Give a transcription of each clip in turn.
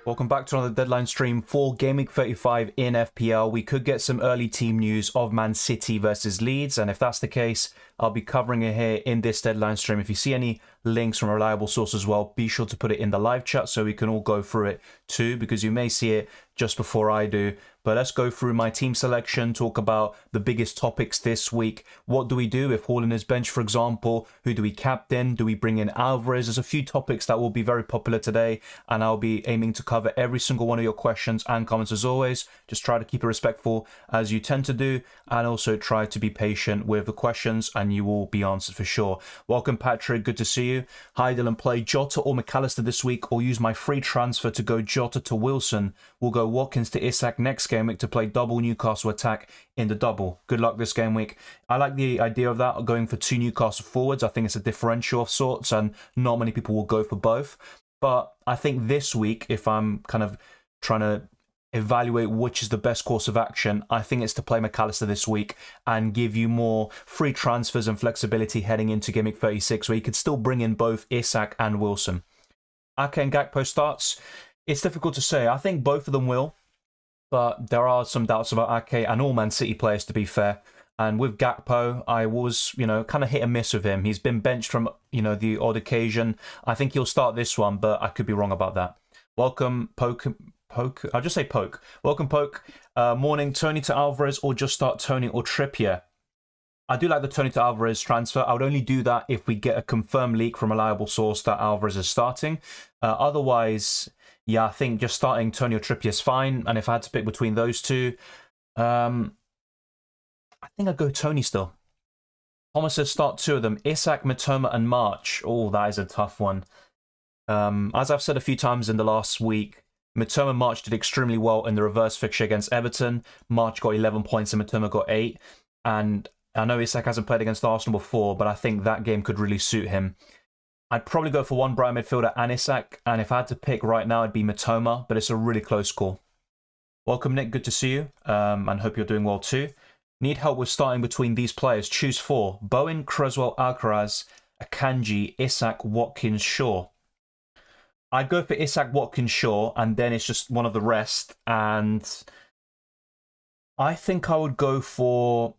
Welcome back to another deadline stream for Gameweek 35 in FPL. We could get some early team news of Man City versus Leeds, and if that's the case, I'll be covering it here in this deadline stream. If you see any links from a reliable source as well, be sure to put it in the live chat so we can all go through it too, because you may see it just before I do. But let's go through my team selection, talk about the biggest topics this week. What do we do if Haaland is benched, for example? Who do we captain? Do we bring in Alvarez? There's a few topics that will be very popular today, and I'll be aiming to cover every single one of your questions and comments as always. Just try to keep it respectful as you tend to do, and also try to be patient with the questions, and you will be answered for sure. Welcome, Patrick. Good to see you. Hi, Dylan. Play Jota or McAllister this week, or use my free transfer to go Jota to Wilson. We'll go Watkins to Isak next game week to play double Newcastle attack in the double. Good luck this game week. I like the idea of that, going for two Newcastle forwards. I think it's a differential of sorts, and not many people will go for both. But I think this week, if I'm kind of trying to evaluate which is the best course of action, I think it's to play McAllister this week and give you more free transfers and flexibility heading into Game Week 36, where you could still bring in both Isak and Wilson. Ake and Gakpo starts. It's difficult to say. I think both of them will, but there are some doubts about Ake and all Man City players, to be fair. And with Gakpo, I was, kind of hit and miss with him. He's been benched from, the odd occasion. I think he'll start this one, but I could be wrong about that. Welcome, Poke. I'll just say Poke. Welcome, Poke. Morning, Tony to Alvarez, or just start Tony or Trippier? I do like the Tony to Alvarez transfer. I would only do that if we get a confirmed leak from a reliable source that Alvarez is starting. Otherwise, yeah, I think just starting Tony or Trippier is fine. And if I had to pick between those two, I think I'd go Tony still. Thomas says start two of them. Isak, Matoma, and March. Oh, that is a tough one. As I've said a few times in the last week, Matoma and March did extremely well in the reverse fixture against Everton. March got 11 points and Matoma got 8. And I know Isak hasn't played against Arsenal before, but I think that game could really suit him. I'd probably go for one Brighton midfielder and Isak, and if I had to pick right now, it'd be Matoma, but it's a really close call. Welcome, Nick. Good to see you, and hope you're doing well too. Need help with starting between these players. Choose 4. Bowen, Creswell, Alcaraz, Akanji, Isak, Watkins, Shaw. I'd go for Isak, Watkins, Shaw, and then it's just one of the rest. And I think I would go for...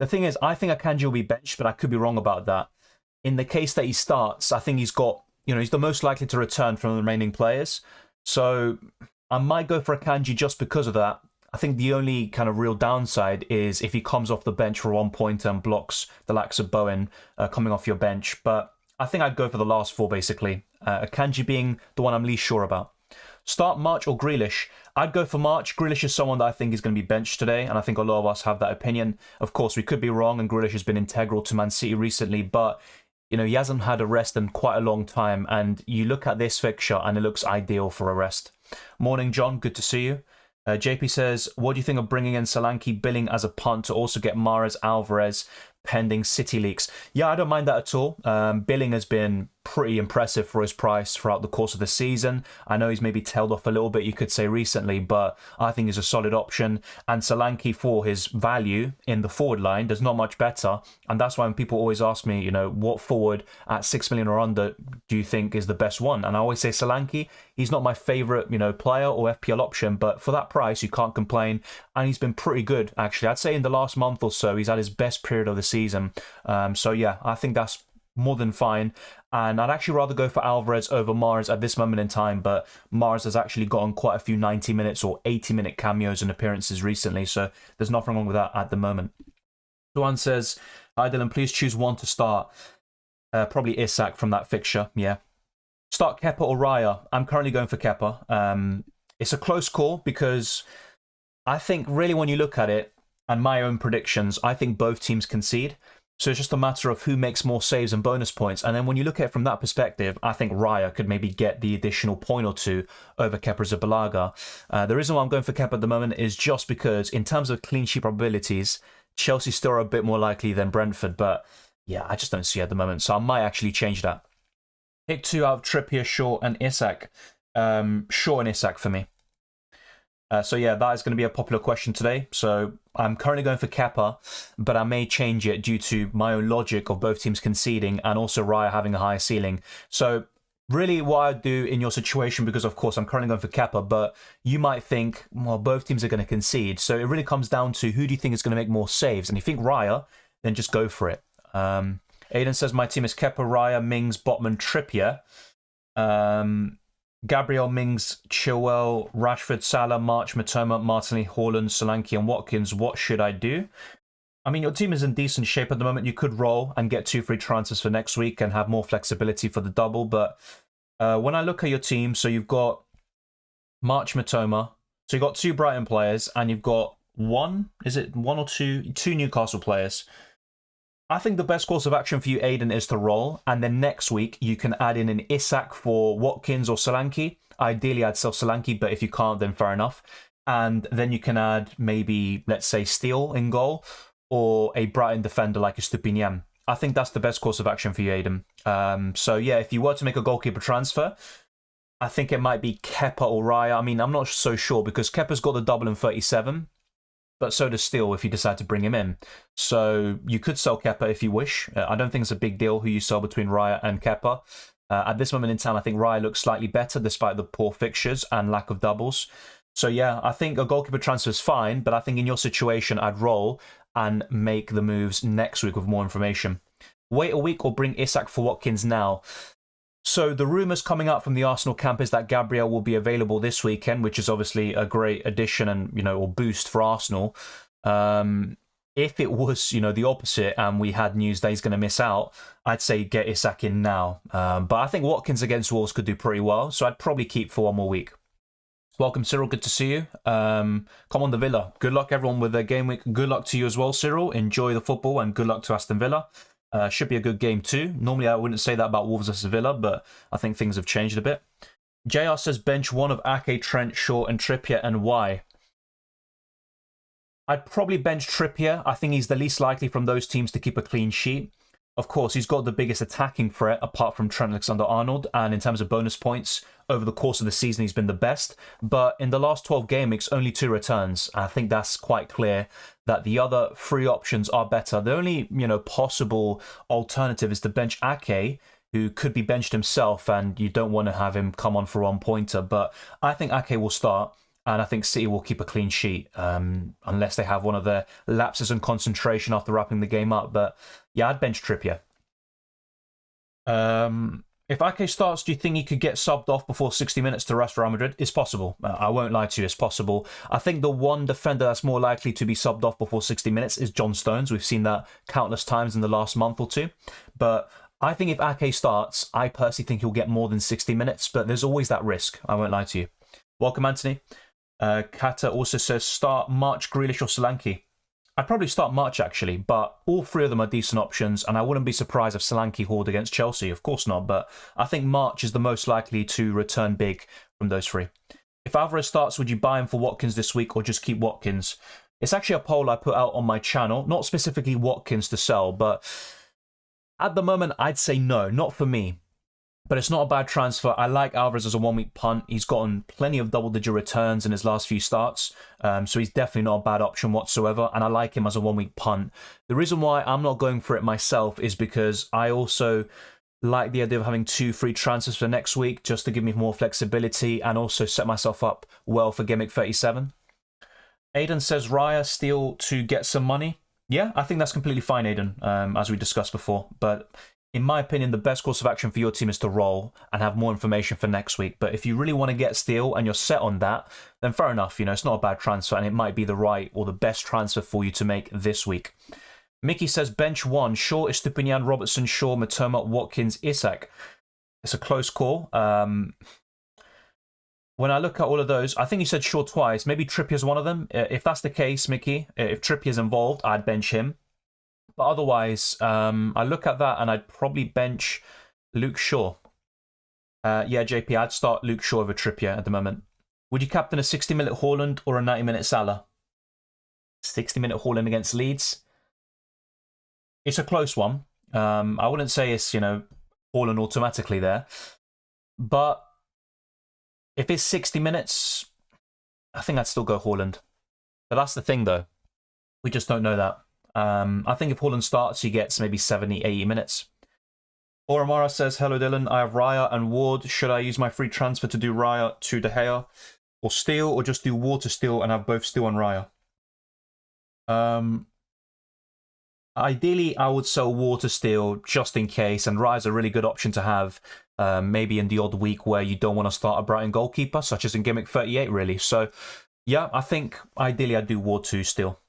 The thing is, I think Akanji will be benched, but I could be wrong about that. In the case that he starts, I think he's got, he's the most likely to return from the remaining players. So I might go for Akanji just because of that. I think the only kind of real downside is if he comes off the bench for 1 point and blocks the likes of Bowen coming off your bench. But I think I'd go for the last 4, basically. Akanji being the one I'm least sure about. Start March or Grealish? I'd go for March. Grealish is someone that I think is going to be benched today, and I think a lot of us have that opinion. Of course, we could be wrong, and Grealish has been integral to Man City recently, but he hasn't had a rest in quite a long time, and you look at this fixture, and it looks ideal for a rest. Morning, John. Good to see you. JP says, what do you think of bringing in Solanke, Billing as a punt to also get Mahrez, Alvarez, pending City leaks? Yeah, I don't mind that at all. Billing has been pretty impressive for his price throughout the course of the season. I know he's maybe tailed off a little bit, you could say, recently, but I think he's a solid option. And Solanke, for his value in the forward line, does not much better. And that's why when people always ask me, what forward at 6 million or under do you think is the best one? And I always say Solanke. He's not my favourite, player or FPL option, but for that price, you can't complain. And he's been pretty good, actually. I'd say in the last month or so, he's had his best period of the season. So yeah, I think that's more than fine. And I'd actually rather go for Alvarez over Mahrez at this moment in time, but Mahrez has actually gotten quite a few 90 minutes or 80-minute cameos and appearances recently, so there's nothing wrong with that at the moment. One says, hi Dylan, please choose one to start. Probably Isak from that fixture, yeah. Start Kepa or Raya? I'm currently going for Kepa. It's a close call because I think really when you look at it, and my own predictions, I think both teams concede. So it's just a matter of who makes more saves and bonus points. And then when you look at it from that perspective, I think Raya could maybe get the additional point or two over Kepa Arrizabalaga. The reason why I'm going for Kepa at the moment is just because in terms of clean sheet probabilities, Chelsea still are a bit more likely than Brentford. But yeah, I just don't see it at the moment. So I might actually change that. Pick 2 out of Trippier, Shaw and Isak. Shaw and Isak for me. So yeah, that is going to be a popular question today. So I'm currently going for Kepa, but I may change it due to my own logic of both teams conceding and also Raya having a higher ceiling. So really what I'd do in your situation, because of course I'm currently going for Kepa, but you might think, well, both teams are going to concede. So it really comes down to who do you think is going to make more saves? And if you think Raya, then just go for it. Aiden says my team is Kepa, Raya, Mings, Botman, Trippier. Gabriel, Mings, Chilwell, Rashford, Salah, March, Matoma, Martinelli, Haaland, Solanke, and Watkins. What should I do? I mean, your team is in decent shape at the moment. You could roll and get 2 free transfers for next week and have more flexibility for the double. But when I look at your team, so you've got March, Matoma. So you've got 2 Brighton players and you've got one or two Newcastle players. I think the best course of action for you, Aiden, is to roll. And then next week, you can add in an Isak for Watkins or Solanke. Ideally, I'd sell Solanke, but if you can't, then fair enough. And then you can add maybe, let's say, Steele in goal, or a Brighton defender like a Stupinian. I think that's the best course of action for you, Aiden. So yeah, if you were to make a goalkeeper transfer, I think it might be Kepa or Raya. I mean, I'm not so sure because Kepa's got the double in 37, but so does Steele if you decide to bring him in. So you could sell Kepa if you wish. I don't think it's a big deal who you sell between Raya and Kepa. At this moment in time, I think Raya looks slightly better despite the poor fixtures and lack of doubles. So yeah, I think a goalkeeper transfer is fine, but I think in your situation, I'd roll and make the moves next week with more information. Wait a week or bring Isak for Watkins now. So the rumours coming out from the Arsenal camp is that Gabriel will be available this weekend, which is obviously a great addition and, or boost for Arsenal. If it was, the opposite and we had news that he's going to miss out, I'd say get Isak in now. But I think Watkins against Wolves could do pretty well, so I'd probably keep for one more week. Welcome, Cyril. Good to see you. Come on, the Villa. Good luck, everyone, with their game week. Good luck to you as well, Cyril. Enjoy the football and good luck to Aston Villa. Should be a good game too. Normally, I wouldn't say that about Wolves versus Villa, but I think things have changed a bit. JR says bench one of Ake, Trent, Shaw, and Trippier, and why? I'd probably bench Trippier. I think he's the least likely from those teams to keep a clean sheet. Of course, he's got the biggest attacking threat apart from Trent Alexander-Arnold, and in terms of bonus points, over the course of the season, he's been the best. But in the last 12 game weeks, only 2 returns. I think that's quite clear that the other 3 options are better. The only, possible alternative is to bench Ake, who could be benched himself, and you don't want to have him come on for one pointer. But I think Ake will start, and I think City will keep a clean sheet, unless they have one of their lapses in concentration after wrapping the game up. But yeah, I'd bench Trippier. If Ake starts, do you think he could get subbed off before 60 minutes to rest Real Madrid? It's possible. I won't lie to you, it's possible. I think the one defender that's more likely to be subbed off before 60 minutes is John Stones. We've seen that countless times in the last month or two. But I think if Ake starts, I personally think he'll get more than 60 minutes, but there's always that risk. I won't lie to you. Welcome, Anthony. Kata also says start March, Grealish, or Solanke. I'd probably start March, actually, but all 3 of them are decent options, and I wouldn't be surprised if Solanke hauled against Chelsea. Of course not, but I think March is the most likely to return big from those 3. If Alvarez starts, would you buy him for Watkins this week or just keep Watkins? It's actually a poll I put out on my channel, not specifically Watkins to sell, but at the moment, I'd say no, not for me. But it's not a bad transfer. I like Alvarez as a 1-week punt. He's gotten plenty of double-digit returns in his last few starts. So he's definitely not a bad option whatsoever. And I like him as a 1-week punt. The reason why I'm not going for it myself is because I also like the idea of having 2 free transfers for next week just to give me more flexibility and also set myself up well for Gameweek 37. Aiden says Raya Steele to get some money. Yeah, I think that's completely fine, Aiden, as we discussed before. But in my opinion, the best course of action for your team is to roll and have more information for next week. But if you really want to get Steele and you're set on that, then fair enough. It's not a bad transfer and it might be the right or the best transfer for you to make this week. Mickey says bench 1, Shaw, Estupinian, Robertson, Shaw, Matoma, Watkins, Isak. It's a close call. When I look at all of those, I think you said Shaw twice. Maybe Trippier's one of them. If that's the case, Mickey, if Trippier's involved, I'd bench him. But otherwise, I look at that and I'd probably bench Luke Shaw. Yeah, JP, I'd start Luke Shaw over Trippier at the moment. Would you captain a 60-minute Haaland or a 90-minute Salah? 60-minute Haaland against Leeds? It's a close one. I wouldn't say it's, Haaland automatically there. But if it's 60 minutes, I think I'd still go Haaland. But that's the thing, though. We just don't know that. I think if Haaland starts, he gets maybe 70, 80 minutes. Oramara says, hello Dylan, I have Raya and Ward. Should I use my free transfer to do Raya to De Gea? Or Steal, or just do Ward to Steal and have both Steal and Raya? Ideally, I would sell Ward to Steal just in case, and Raya's a really good option to have, maybe in the odd week where you don't want to start a Brighton goalkeeper, such as in Gimmick 38, really. So, yeah, I think ideally I'd do Ward to Steal.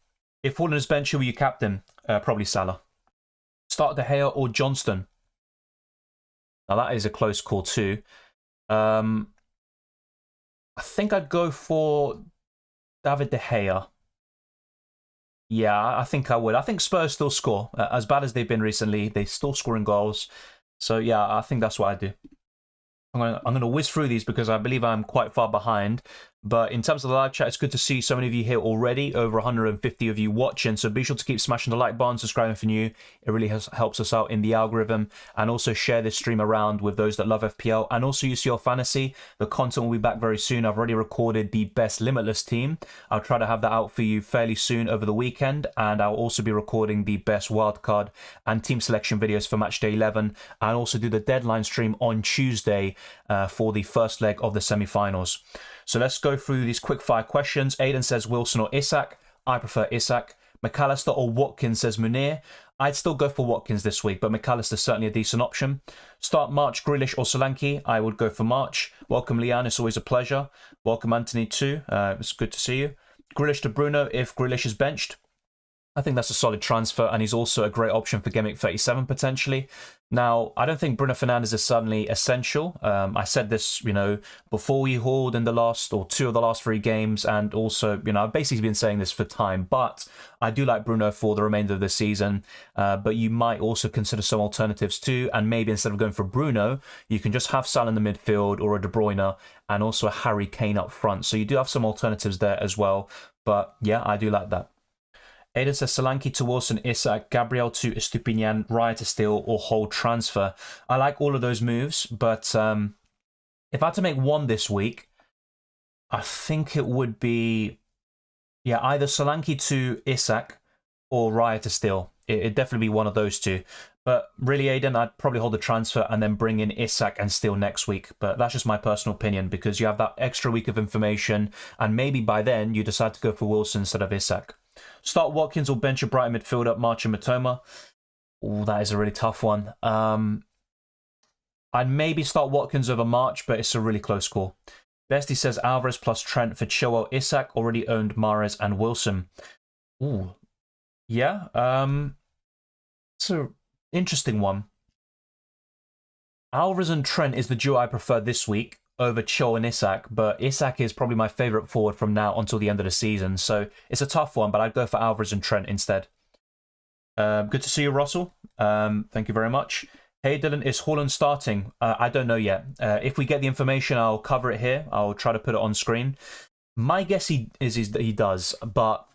If Ward is bench, who will you captain? Probably Salah. Start De Gea or Johnston? Now that is a close call too. I think I'd go for David De Gea. Yeah, I think I would. I think Spurs still score. As bad as they've been recently, they still scoring goals. So yeah, I think that's what I do. I'm going to whiz through these because I believe I'm quite far behind. But in terms of the live chat, it's good to see so many of you here already, over 150 of you watching. So be sure to keep smashing the like button, subscribing for new. It really helps us out in the algorithm. And also share this stream around with those that love FPL. And also UCL Fantasy. The content will be back very soon. I've already recorded the best Limitless team. I'll try to have that out for you fairly soon over the weekend. And I'll also be recording the best wildcard and team selection videos for match day 11. And also do the deadline stream on Tuesday for the first leg of the semi-finals. So let's go through these quick fire questions. Aiden says Wilson or Isak. I prefer Isak. McAllister or Watkins says Munir. I'd still go for Watkins this week, but McAllister's certainly a decent option. Start March, Grealish or Solanke. I would go for March. Welcome, Leanne. It's always a pleasure. Welcome, Anthony, too. It's good to see you. Grealish to Bruno if Grealish is benched. I think that's a solid transfer, and he's also a great option for Gimmick 37 potentially. Now, I don't think Bruno Fernandes is suddenly essential. I said this, before we hauled in the last or two of the last 3 games, and also, I've basically been saying this for time. But I do like Bruno for the remainder of the season. But you might also consider some alternatives too, and maybe instead of going for Bruno, you can just have Salah in the midfield or a De Bruyne, and also a Harry Kane up front. So you do have some alternatives there as well. But yeah, I do like that. Aiden says Solanke to Wilson, Isak, Gabriel to Estupinian, Raya to Steal, or hold transfer. I like all of those moves, but if I had to make one this week, I think it would be, either Solanke to Isak or Raya to Steal. It'd definitely be one of those two. But really, Aiden, I'd probably hold the transfer and then bring in Isak and Steal next week. But that's just my personal opinion because you have that extra week of information, and maybe by then you decide to go for Wilson instead of Isak. Start Watkins or bench a Brighton midfielder, March and Matoma. Oh, that is a really tough one. I'd maybe start Watkins over March, but it's a really close call. Bestie says Alvarez plus Trent for Chilwell. Isak already owned Mahrez and Wilson. Ooh, yeah. It's an interesting one. Alvarez and Trent is the duo I prefer this week over Cho and Isak, but Isak is probably my favourite forward from now until the end of the season, so it's a tough one, but I'd go for Alvarez and Trent instead. Good to see you, Russell. Thank you very much. Hey, Dylan, is Haaland starting? I don't know yet. If we get the information, I'll cover it here. I'll try to put it on screen. My guess is that he does, but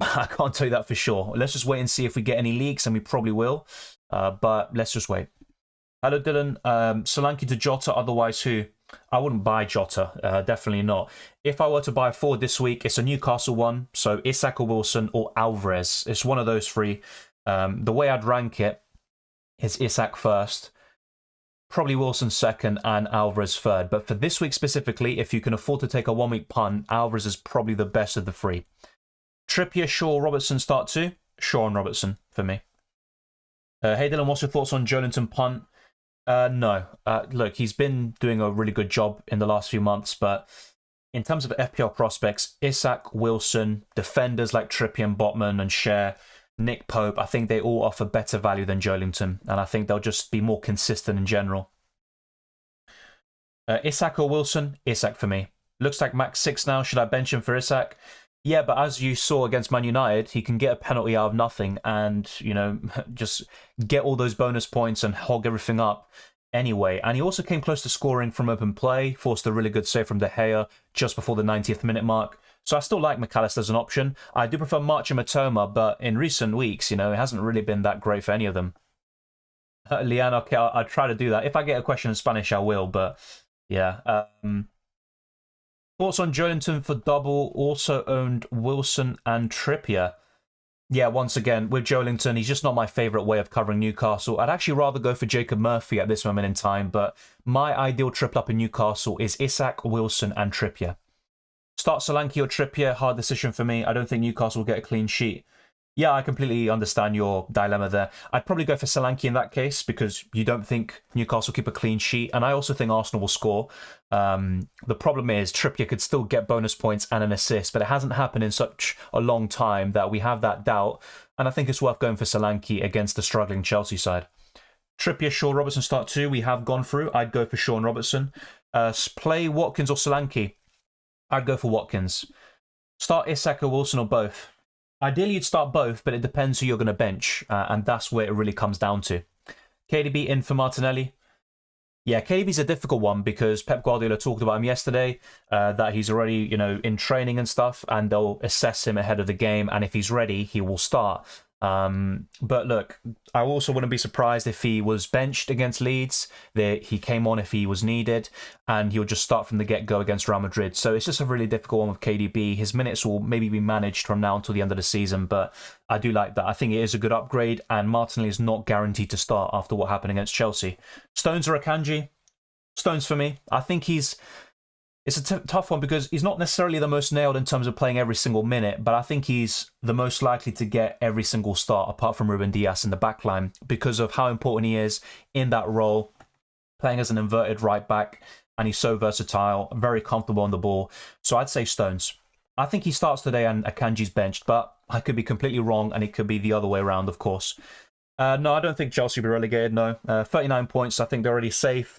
I can't tell you that for sure. Let's just wait and see if we get any leaks, and we probably will, but let's just wait. Hello, Dylan. Solanke to Jota, otherwise who? I wouldn't buy Jota, definitely not. If I were to buy a forward this week, it's a Newcastle one, so Isak or Wilson or Alvarez. It's one of those 3. The way I'd rank it is Isak first, probably Wilson second, and Alvarez third. But for this week specifically, if you can afford to take a 1-week punt, Alvarez is probably the best of the 3. Trippier, Shaw, Robertson start 2. Shaw and Robertson for me. Hey Dylan, what's your thoughts on Joelinton punt? No. Look, he's been doing a really good job in the last few months, but in terms of FPL prospects, Isak, Wilson, defenders like Trippier and Botman and Cher, Nick Pope, I think they all offer better value than Joelinton, and I think they'll just be more consistent in general. Isak or Wilson? Isak for me. Looks like max 6 now. Should I bench him for Isak? Yeah, but as you saw against Man United, he can get a penalty out of nothing and, just get all those bonus points and hog everything up anyway. And he also came close to scoring from open play, forced a really good save from De Gea just before the 90th minute mark. So I still like McAllister as an option. I do prefer March and Matoma, but in recent weeks, it hasn't really been that great for any of them. Leanne, okay, I'll try to do that. If I get a question in Spanish, I will, but yeah. Thoughts on Joelinton for double, also owned Wilson and Trippier. Yeah, once again, with Joelinton, he's just not my favourite way of covering Newcastle. I'd actually rather go for Jacob Murphy at this moment in time, but my ideal triple up in Newcastle is Isak, Wilson and Trippier. Start Solanke or Trippier, hard decision for me. I don't think Newcastle will get a clean sheet. Yeah, I completely understand your dilemma there. I'd probably go for Solanke in that case because you don't think Newcastle keep a clean sheet, and I also think Arsenal will score. The problem is Trippier could still get bonus points and an assist, but it hasn't happened in such a long time that we have that doubt, and I think it's worth going for Solanke against the struggling Chelsea side. Trippier, Shaw, Robertson start two. We have gone through. I'd go for Shaw and Robertson. Play Watkins or Solanke. I'd go for Watkins. Start Isak or Wilson or both. Ideally, you'd start both, but it depends who you're going to bench, and that's where it really comes down to. KDB in for Martinelli. Yeah, KDB's a difficult one because Pep Guardiola talked about him yesterday, that he's already, in training and stuff, and they'll assess him ahead of the game, and if he's ready, he will start. But look, I also wouldn't be surprised if he was benched against Leeds, that he came on if he was needed, and he'll just start from the get-go against Real Madrid. So it's just a really difficult one with KDB. His minutes will maybe be managed from now until the end of the season, but I do like that. I think it is a good upgrade, and Martinelli is not guaranteed to start after what happened against Chelsea. Stones or Akanji? Stones for me. I think it's a tough one because he's not necessarily the most nailed in terms of playing every single minute, but I think he's the most likely to get every single start apart from Ruben Dias in the backline because of how important he is in that role, playing as an inverted right back, and he's so versatile, very comfortable on the ball. So I'd say Stones. I think he starts today and Akanji's benched, but I could be completely wrong and it could be the other way around, of course. No, I don't think Chelsea will be relegated, no. 39 points, I think they're already safe.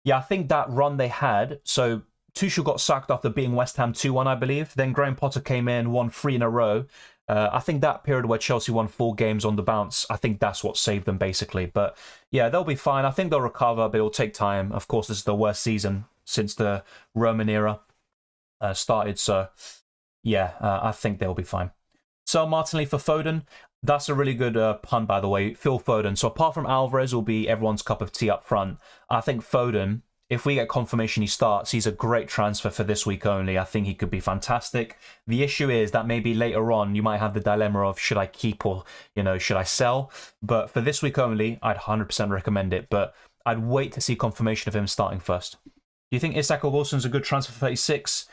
Yeah, I think that run they had, so Tuchel got sacked after beating West Ham 2-1, I believe. Then Graham Potter came in, won 3 in a row. I think that period where Chelsea won 4 games on the bounce, I think that's what saved them, basically. But yeah, they'll be fine. I think they'll recover, but it'll take time. Of course, this is the worst season since the Roman era started. So yeah, I think they'll be fine. So Martinelli for Foden. That's a really good pun, by the way. Phil Foden. So apart from Alvarez will be everyone's cup of tea up front, I think Foden, if we get confirmation he starts, he's a great transfer for this week only. I think he could be fantastic. The issue is that maybe later on you might have the dilemma of should I keep or, should I sell? But for this week only, I'd 100% recommend it. But I'd wait to see confirmation of him starting first. Do you think Isak or Wilson's a good transfer for 36?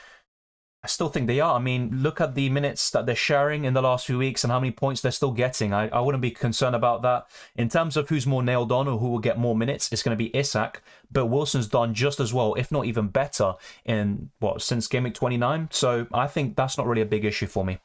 I still think they are. I mean, look at the minutes that they're sharing in the last few weeks and how many points they're still getting. I wouldn't be concerned about that. In terms of who's more nailed on or who will get more minutes, it's going to be Isak. But Wilson's done just as well, if not even better, since Gameweek 29. So I think that's not really a big issue for me.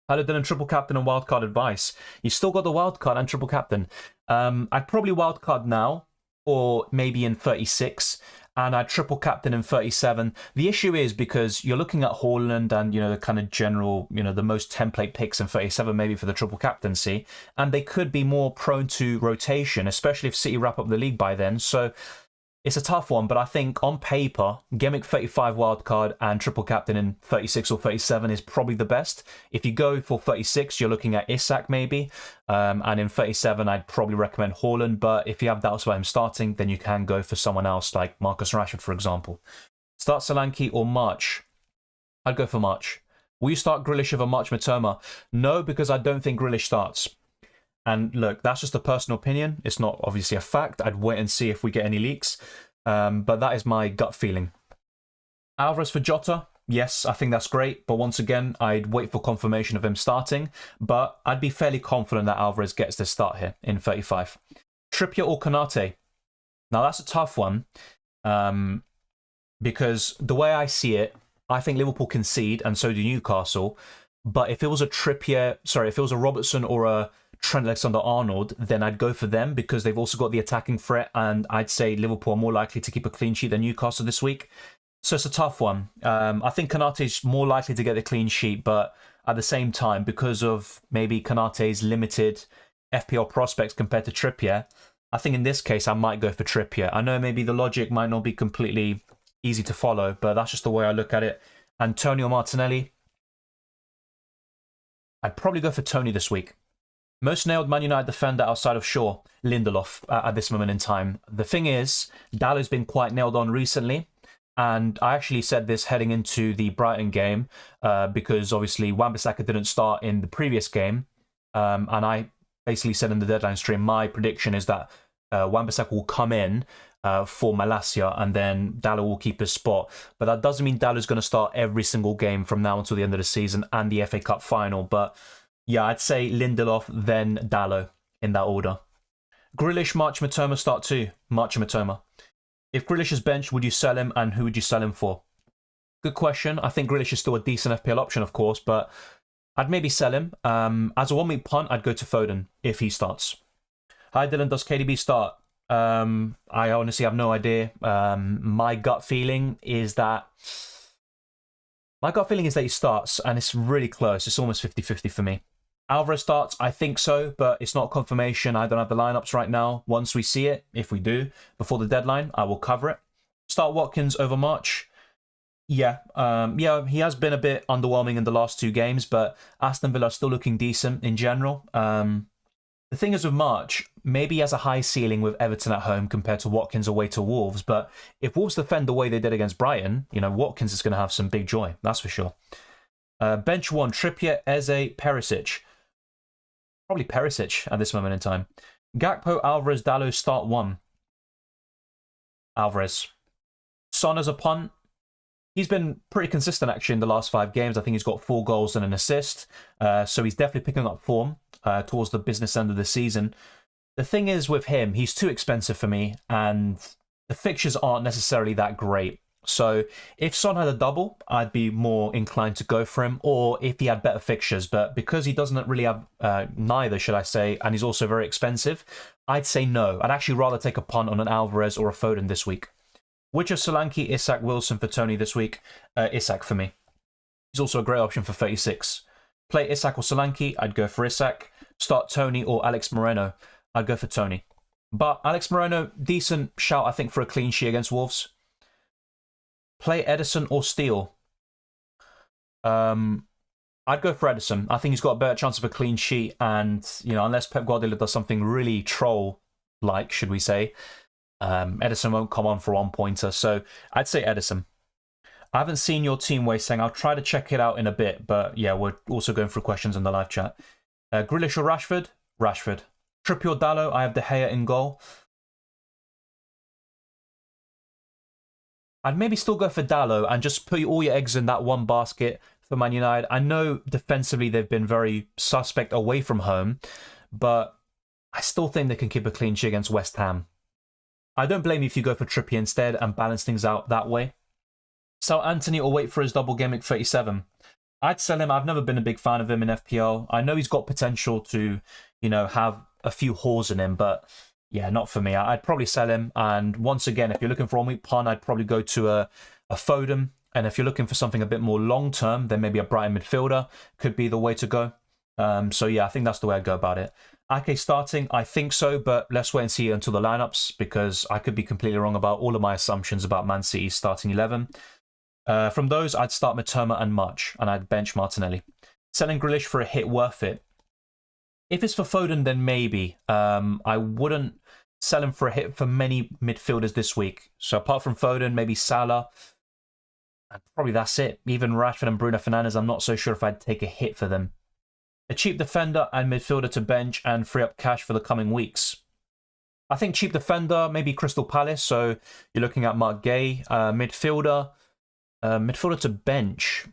Hello, Dylan, triple captain and wildcard advice. You still got the wildcard and triple captain. I'd probably wildcard now or maybe in 36. And I triple captain in 37. The issue is because you're looking at Haaland and, the kind of general, the most template picks in 37 maybe for the triple captaincy. And they could be more prone to rotation, especially if City wrap up the league by then. So it's a tough one, but I think on paper, Gameweek 35 wildcard and triple captain in 36 or 37 is probably the best. If you go for 36, you're looking at Isak maybe. And in 37, I'd probably recommend Haaland. But if you have doubts about him starting, then you can go for someone else like Marcus Rashford, for example. Start Solanke or March? I'd go for March. Will you start Grealish over March Matoma? No, because I don't think Grealish starts. And look, that's just a personal opinion. It's not obviously a fact. I'd wait and see if we get any leaks. But that is my gut feeling. Alvarez for Jota? Yes, I think that's great. But once again, I'd wait for confirmation of him starting. But I'd be fairly confident that Alvarez gets this start here in 35. Trippier or Konate? Now, that's a tough one. Because the way I see it, I think Liverpool concede, and so do Newcastle. But if it was if it was a Robertson or a Trent Alexander-Arnold, then I'd go for them because they've also got the attacking threat, and I'd say Liverpool are more likely to keep a clean sheet than Newcastle this week. So it's a tough one. I think Konate's more likely to get the clean sheet, but at the same time, because of maybe Konate's limited FPL prospects compared to Trippier, I think in this case I might go for Trippier. I know maybe the logic might not be completely easy to follow, but that's just the way I look at it. Antonio Martinelli, I'd probably go for Tony this week. Most nailed Man United defender outside of Shaw, Lindelof, at this moment in time. The thing is, Dalot's been quite nailed on recently, And I actually said this heading into the Brighton game because obviously Wan-Bissaka didn't start in the previous game. And I basically said in the deadline stream, my prediction is that Wan-Bissaka will come in for Malacia and then Dalot will keep his spot. But that doesn't mean Dalot's going to start every single game from now until the end of the season and the FA Cup final. But yeah, I'd say Lindelof, then Dalot in that order. Grealish, March Matoma start too. March Matoma. If Grealish is benched, would you sell him and who would you sell him for? Good question. I think Grealish is still a decent FPL option, of course, but I'd maybe sell him. As a 1 week punt, I'd go to Foden if he starts. Hi Dylan, does KDB start? I honestly have no idea. My gut feeling is that he starts, and it's really close. It's almost 50-50 for me. Alvarez starts, I think so, but it's not confirmation. I don't have the lineups right now. Once we see it, if we do, before the deadline, I will cover it. Start Watkins over March. Yeah, he has been a bit underwhelming in the last 2 games, but Aston Villa are still looking decent in general. The thing is with March, maybe he has a high ceiling with Everton at home compared to Watkins away to Wolves, but if Wolves defend the way they did against Brighton, Watkins is going to have some big joy, that's for sure. Bench 1, Trippier, Eze, Perisic. Probably Perisic at this moment in time. Gakpo, Alvarez, Dalot, start 1. Alvarez. Son as a punt. He's been pretty consistent actually in the last 5 games. I think he's got 4 goals and an assist. So he's definitely picking up form towards the business end of the season. The thing is with him, he's too expensive for me and the fixtures aren't necessarily that great. So if Son had a double, I'd be more inclined to go for him, or if he had better fixtures. But because he doesn't really have neither, should I say, and he's also very expensive, I'd say no. I'd actually rather take a punt on an Alvarez or a Foden this week. Which of Solanke, Isak, Wilson for Tony this week? Isak for me. He's also a great option for 36. Play Isak or Solanke, I'd go for Isak. Start Tony or Alex Moreno, I'd go for Tony. But Alex Moreno, decent shout, I think, for a clean sheet against Wolves. Play Edison or Steele. I'd go for Edison. I think he's got a better chance of a clean sheet, and unless Pep Guardiola does something really troll-like, should we say, Edison won't come on for 1 pointer. So I'd say Edison. I haven't seen your team way saying I'll try to check it out in a bit, but yeah, we're also going through questions in the live chat. Grealish or Rashford? Rashford. Trippier or Dalot? I have De Gea in goal. I'd maybe still go for Dalot and just put all your eggs in that one basket for Man United. I know defensively they've been very suspect away from home, but I still think they can keep a clean sheet against West Ham. I don't blame you if you go for Trippier instead and balance things out that way. Sell Anthony or wait for his double game at 37. I'd sell him. I've never been a big fan of him in FPL. I know he's got potential to, have a few holes in him, but yeah, not for me. I'd probably sell him. And once again, if you're looking for a 1 week punt, I'd probably go to a Foden. And if you're looking for something a bit more long term, then maybe a Brighton midfielder could be the way to go. So yeah, I think that's the way I'd go about it. Ake starting, I think so, but let's wait and see until the lineups because I could be completely wrong about all of my assumptions about Man City's starting 11. From those, I'd start Matoma and March, and I'd bench Martinelli. Selling Grealish for a hit worth it. If it's for Foden, then maybe. I wouldn't sell him for a hit for many midfielders this week. So apart from Foden, maybe Salah. And probably that's it. Even Rashford and Bruno Fernandes, I'm not so sure if I'd take a hit for them. A cheap defender and midfielder to bench and free up cash for the coming weeks. I think cheap defender, maybe Crystal Palace. So you're looking at Mark Gay. Midfielder to bench.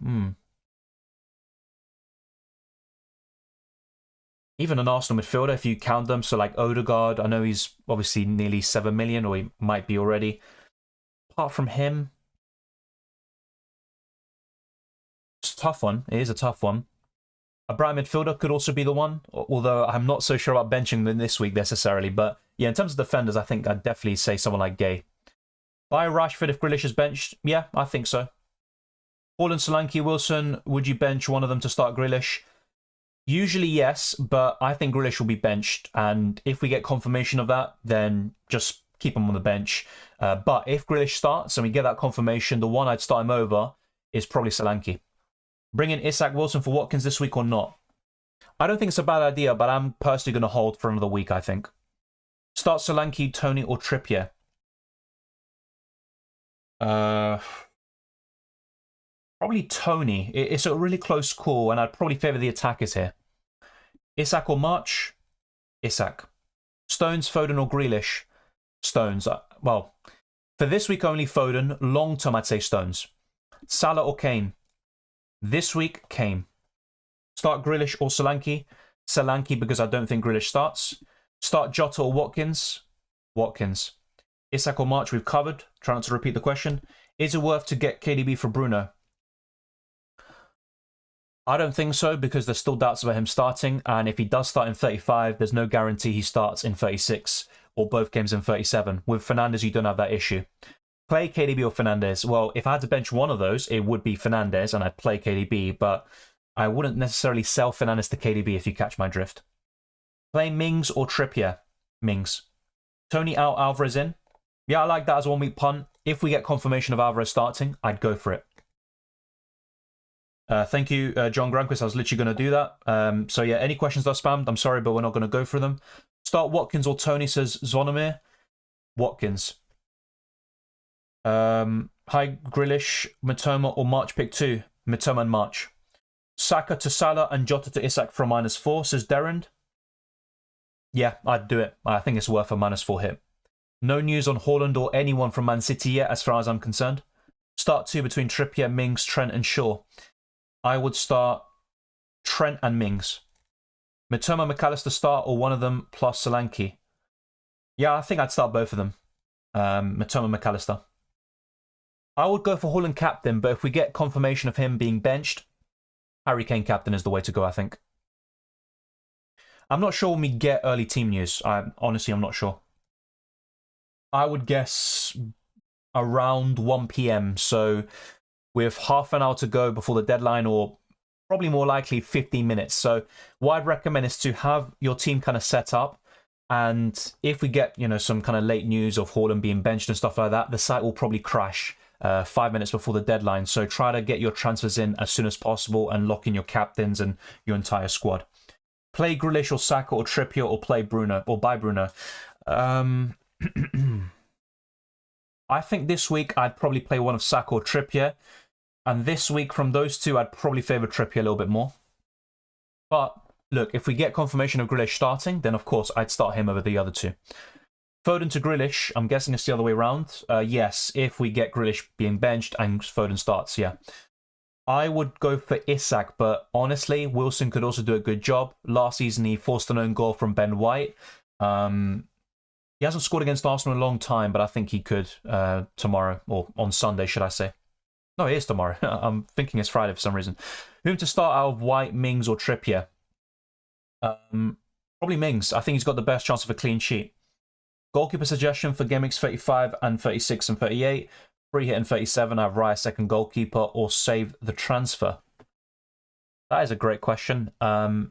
Even an Arsenal midfielder, if you count them. So like Odegaard, I know he's obviously nearly 7 million, or he might be already. Apart from him, it's a tough one. It is a tough one. A Brighton midfielder could also be the one, although I'm not so sure about benching them this week necessarily. But yeah, in terms of defenders, I think I'd definitely say someone like Gay. Buy Rashford if Grealish is benched? Yeah, I think so. Haaland, Solanke, Wilson, would you bench one of them to start Grealish? Usually yes, but I think Grealish will be benched. And if we get confirmation of that, then just keep him on the bench. But if Grealish starts and we get that confirmation, the one I'd start him over is probably Solanke. Bring in Isak, Wilson for Watkins this week or not? I don't think it's a bad idea, but I'm personally going to hold for another week, I think. Start Solanke, Tony or Trippier? Probably Tony. It's a really close call, and I'd probably favour the attackers here. Isak or March? Isak. Stones, Foden or Grealish? Stones. Well, for this week only Foden. Long term, I'd say Stones. Salah or Kane? This week, Kane. Start Grealish or Solanke? Solanke because I don't think Grealish starts. Start Jota or Watkins? Watkins. Isak or March, we've covered. Try not to repeat the question. Is it worth to get KDB for Bruno? I don't think so because there's still doubts about him starting, and if he does start in 35, there's no guarantee he starts in 36 or both games in 37. With Fernandes, you don't have that issue. Play KDB or Fernandes? Well, if I had to bench one of those, it would be Fernandes, and I'd play KDB, but I wouldn't necessarily sell Fernandes to KDB if you catch my drift. Play Mings or Trippier? Mings. Tony out, Alvarez in? Yeah, I like that as a one-week punt. If we get confirmation of Alvarez starting, I'd go for it. Thank you, John Granquist. I was literally going to do that. So yeah, any questions that are spammed, I'm sorry, but we're not going to go for them. Start Watkins or Tony, says Zonomir. Watkins. Hi, Grealish, Matoma or March pick 2? Matoma and March. Saka to Salah and Jota to Isak for a -4, says Derrand. Yeah, I'd do it. I think it's worth a -4 hit. No news on Haaland or anyone from Man City yet, as far as I'm concerned. Start 2 between Trippier, Mings, Trent and Shaw. I would start Trent and Mings. Matoma, McAllister start or one of them plus Solanke. Yeah, I think I'd start both of them. Matoma, McAllister. I would go for Haaland captain, but if we get confirmation of him being benched, Harry Kane captain is the way to go, I think. I'm not sure when we get early team news. Honestly, I'm not sure. I would guess around 1 PM, so with half an hour to go before the deadline, or probably more likely 15 minutes. So what I'd recommend is to have your team kind of set up, and if we get, some kind of late news of Haaland being benched and stuff like that, the site will probably crash 5 minutes before the deadline. So try to get your transfers in as soon as possible and lock in your captains and your entire squad. Play Grealish or Saka or Trippier or play Bruno or buy Bruno. I think this week I'd probably play one of Saka or Trippier. And this week from those two, I'd probably favour Trippier a little bit more. But look, if we get confirmation of Grealish starting, then of course I'd start him over the other two. Foden to Grealish, I'm guessing it's the other way around. Yes, if we get Grealish being benched and Foden starts, yeah. I would go for Isak, but honestly, Wilson could also do a good job. Last season, he forced an own goal from Ben White. He hasn't scored against Arsenal in a long time, but I think he could tomorrow, or on Sunday, should I say. No, it is tomorrow. I'm thinking it's Friday for some reason. Whom to start out of White, Mings, or Trippier? Probably Mings. I think he's got the best chance of a clean sheet. Goalkeeper suggestion for Gameweeks 35 and 36 and 38. Free hit in 37. I have Raya second goalkeeper, or save the transfer. That is a great question. I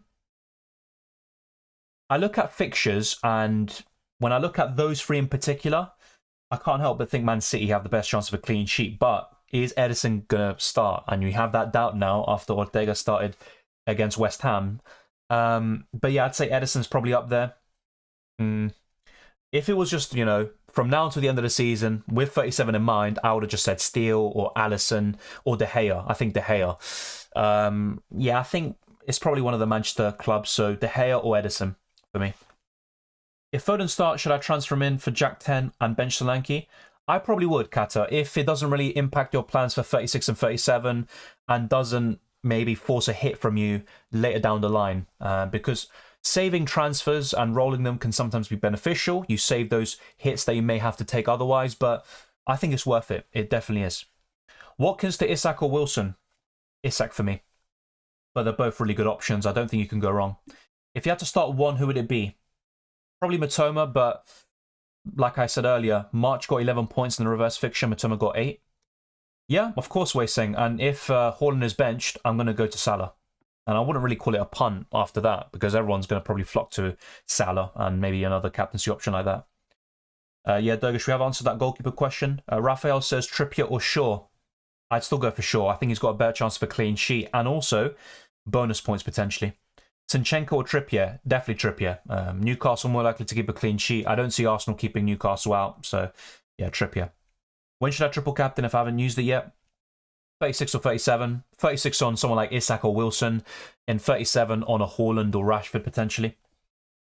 look at fixtures, and when I look at those three in particular, I can't help but think Man City have the best chance of a clean sheet. But is Ederson going to start? And you have that doubt now after Ortega started against West Ham. But yeah, I'd say Ederson's probably up there. If it was just, from now until the end of the season, with 37 in mind, I would have just said Steele or Alisson or De Gea. I think De Gea. Yeah, I think it's probably one of the Manchester clubs, so De Gea or Ederson for me. If Foden starts, should I transfer him in for Jack 10 and bench Solanke? I probably would, Kata, if it doesn't really impact your plans for 36 and 37 and doesn't maybe force a hit from you later down the line. Because saving transfers and rolling them can sometimes be beneficial. You save those hits that you may have to take otherwise, but I think it's worth it. It definitely is. Watkins to Isak or Wilson? Isak for me. But they're both really good options. I don't think you can go wrong. If you had to start one, who would it be? Probably Matoma, but like I said earlier, March got 11 points in the reverse fixture, Matoma got 8. Yeah, of course, Wei Sing. And if Haaland is benched, I'm going to go to Salah. And I wouldn't really call it a punt after that, because everyone's going to probably flock to Salah and maybe another captaincy option like that. Yeah, Dogish, we have answered that goalkeeper question. Raphael says Trippier or Shaw. I'd still go for Shaw. I think he's got a better chance of a clean sheet and also bonus points potentially. Zinchenko or Trippier? Definitely Trippier. Newcastle more likely to keep a clean sheet. I don't see Arsenal keeping Newcastle out, so yeah, Trippier. When should I triple captain if I haven't used it yet? 36 or 37. 36 on someone like Isak or Wilson, and 37 on a Haaland or Rashford potentially.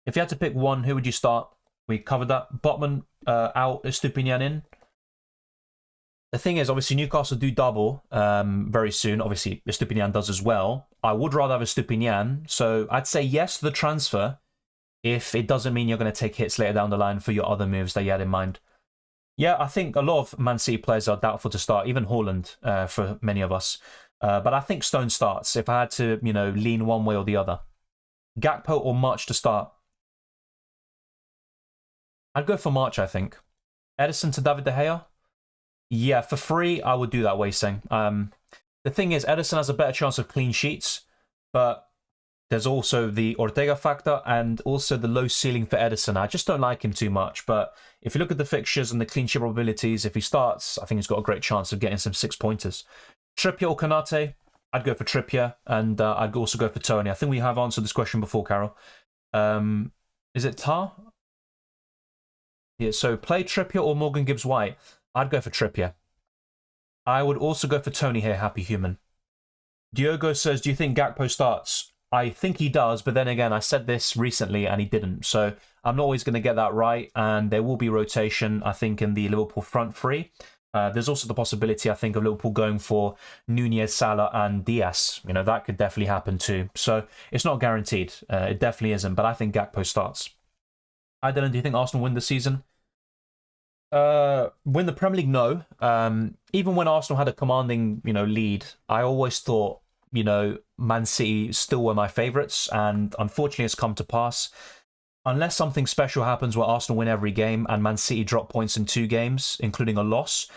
If you had to pick one, who would you start? We covered that. Botman out, Estupinian in. The thing is, obviously, Newcastle do double very soon. Obviously, Estupinian does as well. I would rather have Estupinian, so I'd say yes to the transfer if it doesn't mean you're going to take hits later down the line for your other moves that you had in mind. Yeah, I think a lot of Man City players are doubtful to start, even Haaland for many of us. But I think Stone starts if I had to, lean one way or the other. Gakpo or March to start? I'd go for March, I think. Edison to David De Gea? Yeah, for free, I would do that, Wei Seng. The thing is, Edison has a better chance of clean sheets, but there's also the Ortega factor and also the low ceiling for Edison. I just don't like him too much, but if you look at the fixtures and the clean sheet probabilities, if he starts, I think he's got a great chance of getting some 6-pointers. Trippier or Konate? I'd go for Trippier, and I'd also go for Tony. I think we have answered this question before, Carol. Is it Tar? Yeah, so play Trippier or Morgan Gibbs-White? I'd go for Trippier. I would also go for Tony here, Happy Human. Diogo says, do you think Gakpo starts? I think he does, but then again, I said this recently and he didn't. So I'm not always going to get that right, and there will be rotation, I think, in the Liverpool front three. There's also the possibility, I think, of Liverpool going for Nunez, Salah and Diaz. That could definitely happen too. So it's not guaranteed. It definitely isn't, but I think Gakpo starts. I don't know, do you think Arsenal win the season? Win the Premier League, no. Even when Arsenal had a commanding, lead, I always thought, Man City still were my favourites, and unfortunately it's come to pass. Unless something special happens where Arsenal win every game and Man City drop points in 2 games, including a loss,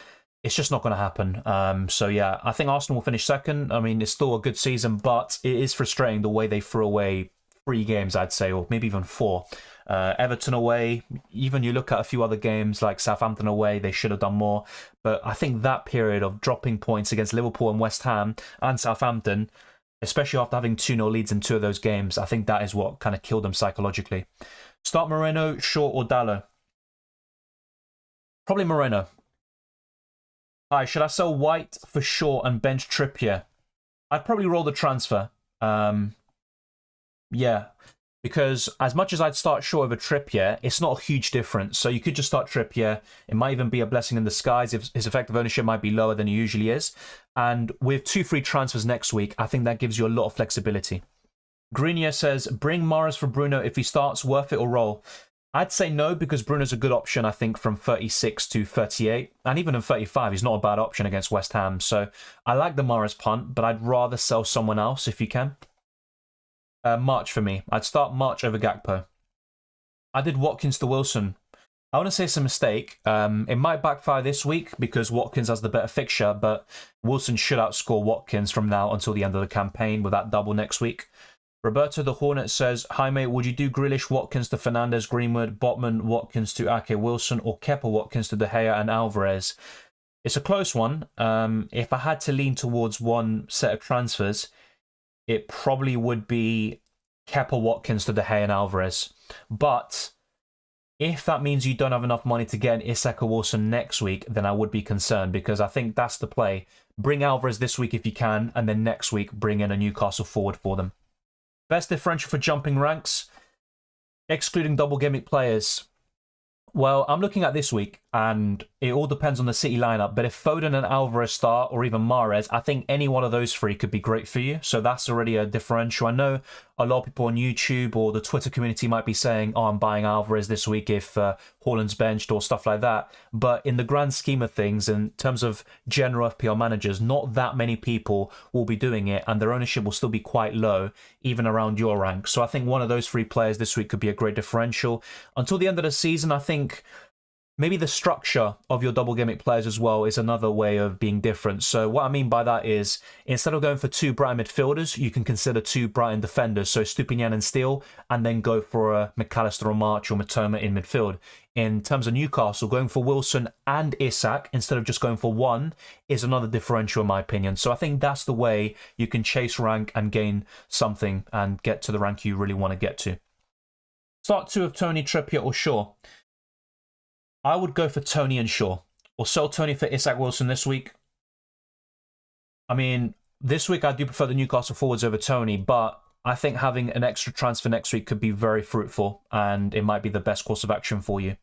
it's just not going to happen. So yeah, I think Arsenal will finish second. I mean, it's still a good season, but it is frustrating the way they threw away 3 games, I'd say, or maybe even 4. Everton away, even you look at a few other games like Southampton away, they should have done more. But I think that period of dropping points against Liverpool and West Ham and Southampton, especially after having 2-0 leads in 2 of those games, I think that is what kind of killed them psychologically. Start Moreno, Shaw or Dallo? Probably Moreno. Hi, should I sell White for Shaw and bench Trippier? I'd probably roll the transfer. Yeah. Because as much as I'd start Shaw over Trippier, it's not a huge difference. So you could just start Trippier. It might even be a blessing in disguise if his effective ownership might be lower than it usually is. And with 2 free transfers next week, I think that gives you a lot of flexibility. Grenier says, bring Mahrez for Bruno if he starts, worth it or roll? I'd say no, because Bruno's a good option, I think, from 36 to 38. And even in 35, he's not a bad option against West Ham. So I like the Mahrez punt, but I'd rather sell someone else if you can. March for me. I'd start March over Gakpo. I did Watkins to Wilson. I want to say it's a mistake. It might backfire this week because Watkins has the better fixture, but Wilson should outscore Watkins from now until the end of the campaign with that double next week. Roberto the Hornet says, hi mate, would you do Grealish, Watkins to Fernandes, Greenwood, Botman, Watkins to Ake Wilson, or Kepa, Watkins to De Gea and Alvarez? It's a close one. If I had to lean towards one set of transfers, it probably would be Kepa, Watkins to De Gea and Alvarez. But if that means you don't have enough money to get an Isak or Wilson next week, then I would be concerned, because I think that's the play. Bring Alvarez this week if you can, and then next week bring in a Newcastle forward for them. Best differential for jumping ranks, excluding double gimmick players. Well, I'm looking at this week, and it all depends on the City lineup. But if Foden and Alvarez start, or even Mahrez, I think any one of those 3 could be great for you. So that's already a differential. I know a lot of people on YouTube or the Twitter community might be saying, oh, I'm buying Alvarez this week if Haaland's benched or stuff like that. But in the grand scheme of things, in terms of general FPL managers, not that many people will be doing it, and their ownership will still be quite low, even around your rank. So I think one of those 3 players this week could be a great differential. Until the end of the season, I think maybe the structure of your double gimmick players as well is another way of being different. So what I mean by that is, instead of going for 2 Brighton midfielders, you can consider 2 Brighton defenders, so Stupinian and Steele, and then go for a McAllister or March or Matoma in midfield. In terms of Newcastle, going for Wilson and Isak instead of just going for one is another differential in my opinion. So I think that's the way you can chase rank and gain something and get to the rank you really want to get to. Start 2 of Tony, Trippier or Shaw. I would go for Tony and Shaw. or sell Tony for Isak Wilson this week. I mean, this week I do prefer the Newcastle forwards over Tony, but I think having an extra transfer next week could be very fruitful, and it might be the best course of action for you.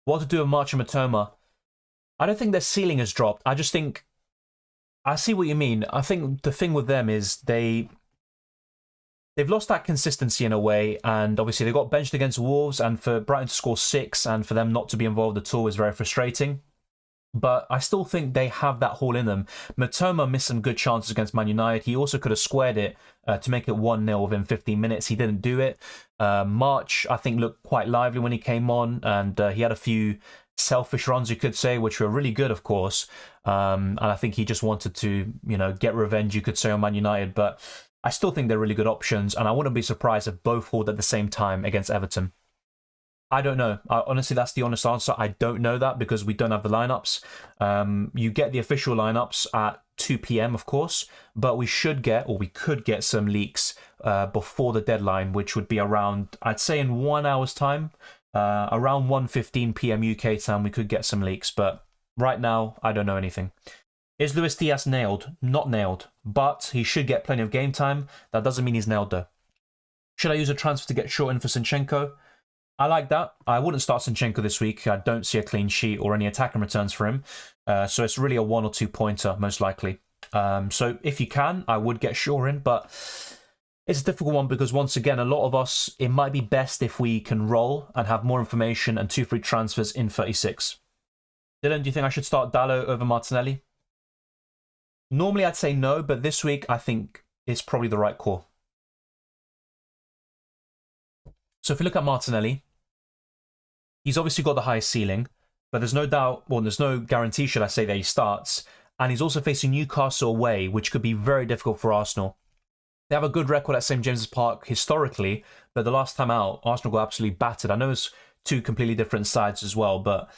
What to do with March and Matoma? I don't think their ceiling has dropped. I just think... I see what you mean. I think the thing with them is they've lost that consistency in a way, and obviously they got benched against Wolves, and for Brighton to score 6 and for them not to be involved at all is very frustrating. But I still think they have that haul in them. Matoma missed some good chances against Man United. He also could have squared it to make it 1-0 within 15 minutes. He didn't do it. March, I think, looked quite lively when he came on, and he had a few selfish runs, you could say, which were really good, of course. And I think he just wanted to, get revenge, you could say, on Man United. But I still think they're really good options, and I wouldn't be surprised if both hauled at the same time against Everton. I don't know. Honestly, that's the honest answer. I don't know that because we don't have the lineups. You get the official lineups at 2 p.m, of course, but we could get some leaks before the deadline, which would be around, I'd say in 1 hour's time, around 1:15 p.m. UK time, we could get some leaks. But right now, I don't know anything. Is Luis Diaz nailed? Not nailed, but he should get plenty of game time. That doesn't mean he's nailed though. Should I use a transfer to get short in for Zinchenko? I like that. I wouldn't start Zinchenko this week. I don't see a clean sheet or any attacking returns for him. So it's really a 1 or 2 pointer, most likely. So if you can, I would get Shaw in, but it's a difficult one because, once again, a lot of us, it might be best if we can roll and have more information and 2 free transfers in 36. Dylan, do you think I should start Dallo over Martinelli? Normally I'd say no, but this week I think it's probably the right call. So if you look at Martinelli, he's obviously got the highest ceiling, but there's no doubt, well, there's no guarantee, should I say, that he starts. And he's also facing Newcastle away, which could be very difficult for Arsenal. They have a good record at St James's Park historically, but the last time out, Arsenal got absolutely battered. I know it's 2 completely different sides as well, but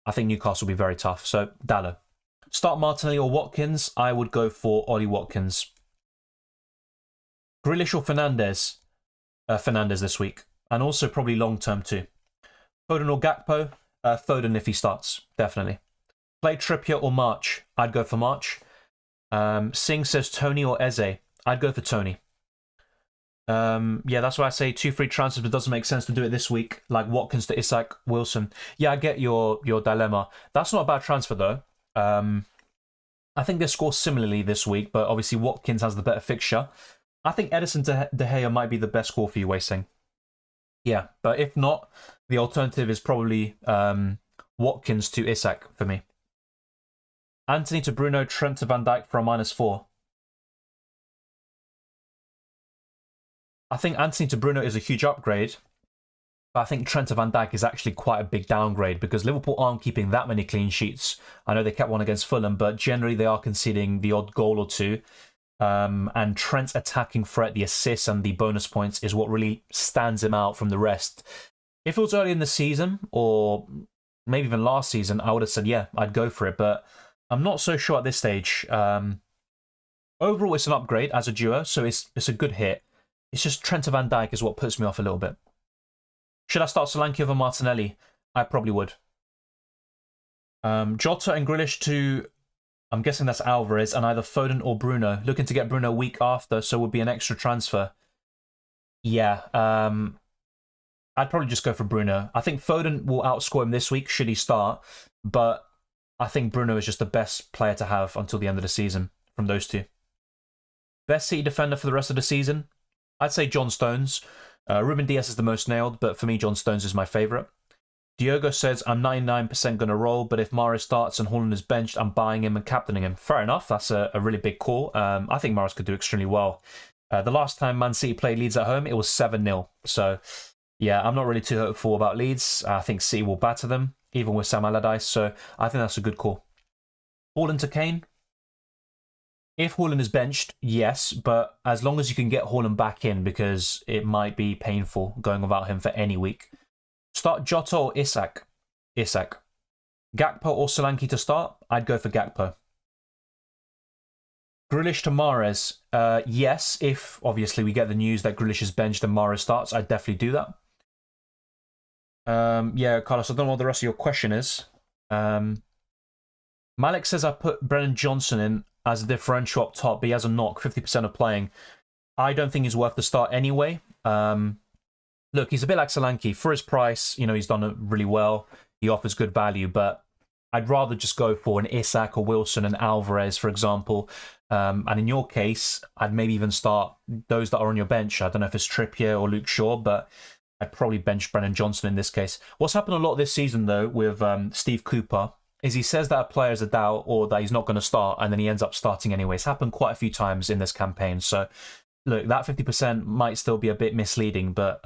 I think Newcastle will be very tough. So, Dallo. Start Martinelli or Watkins? I would go for Ollie Watkins. Grealish or Fernandes? Fernandes this week. And also probably long-term too. Foden or Gakpo? Foden if he starts, definitely. Play Trippier or March? I'd go for March. Singh says Tony or Eze? I'd go for Tony. Yeah, that's why I say 2 free transfers, but it doesn't make sense to do it this week, like Watkins to Isak Wilson. Yeah, I get your dilemma. That's not a bad transfer, though. I think they score similarly this week, but obviously Watkins has the better fixture. I think Edison De Gea might be the best call for you, Wasting. Yeah, but if not, the alternative is probably Watkins to Isak for me. Anthony to Bruno, Trent to Van Dijk for a -4. I think Anthony to Bruno is a huge upgrade, but I think Trent to Van Dijk is actually quite a big downgrade because Liverpool aren't keeping that many clean sheets. I know they kept one against Fulham, but generally they are conceding the odd goal or two. And Trent's attacking threat, the assists and the bonus points is what really stands him out from the rest. If it was early in the season, or maybe even last season, I would have said, yeah, I'd go for it. But I'm not so sure at this stage. Overall, it's an upgrade as a duo, so it's a good hit. It's just Trent to Van Dijk is what puts me off a little bit. Should I start Solanke over Martinelli? I probably would. Jota and Grealish to... I'm guessing that's Alvarez, and either Foden or Bruno. Looking to get Bruno a week after, so would be an extra transfer. Yeah, I'd probably just go for Bruno. I think Foden will outscore him this week, should he start. But I think Bruno is just the best player to have until the end of the season from those two. Best City defender for the rest of the season? I'd say John Stones. Ruben Diaz is the most nailed, but for me, John Stones is my favourite. Diogo says, I'm 99% going to roll, but if Mahrez starts and Haaland is benched, I'm buying him and captaining him. Fair enough. That's a really big call. I think Mahrez could do extremely well. The last time Man City played Leeds at home, it was 7-0. So, yeah, I'm not really too hopeful about Leeds. I think City will batter them, even with Sam Allardyce. So, I think that's a good call. Haaland to Kane? If Haaland is benched, yes, but as long as you can get Haaland back in, because it might be painful going without him for any week. Start Jota or Isak? Isak. Gakpo or Solanke to start? I'd go for Gakpo. Grealish to Mahrez? Yes, if obviously we get the news that Grealish is benched and Mahrez starts, I'd definitely do that. Yeah, Carlos, I don't know what the rest of your question is. Malik says I put Brennan Johnson in as a differential up top, but he has a knock, 50% of playing. I don't think he's worth the start anyway. Look, he's a bit like Solanke. For his price, you know, he's done it really well. He offers good value, but I'd rather just go for an Isak or Wilson and Alvarez, for example. And in your case, I'd maybe even start those that are on your bench. I don't know if it's Trippier or Luke Shaw, but I'd probably bench Brennan Johnson in this case. What's happened a lot this season, though, with Steve Cooper, is he says that a player is a doubt or that he's not going to start, and then he ends up starting anyway. It's happened quite a few times in this campaign. So, look, that 50% might still be a bit misleading, but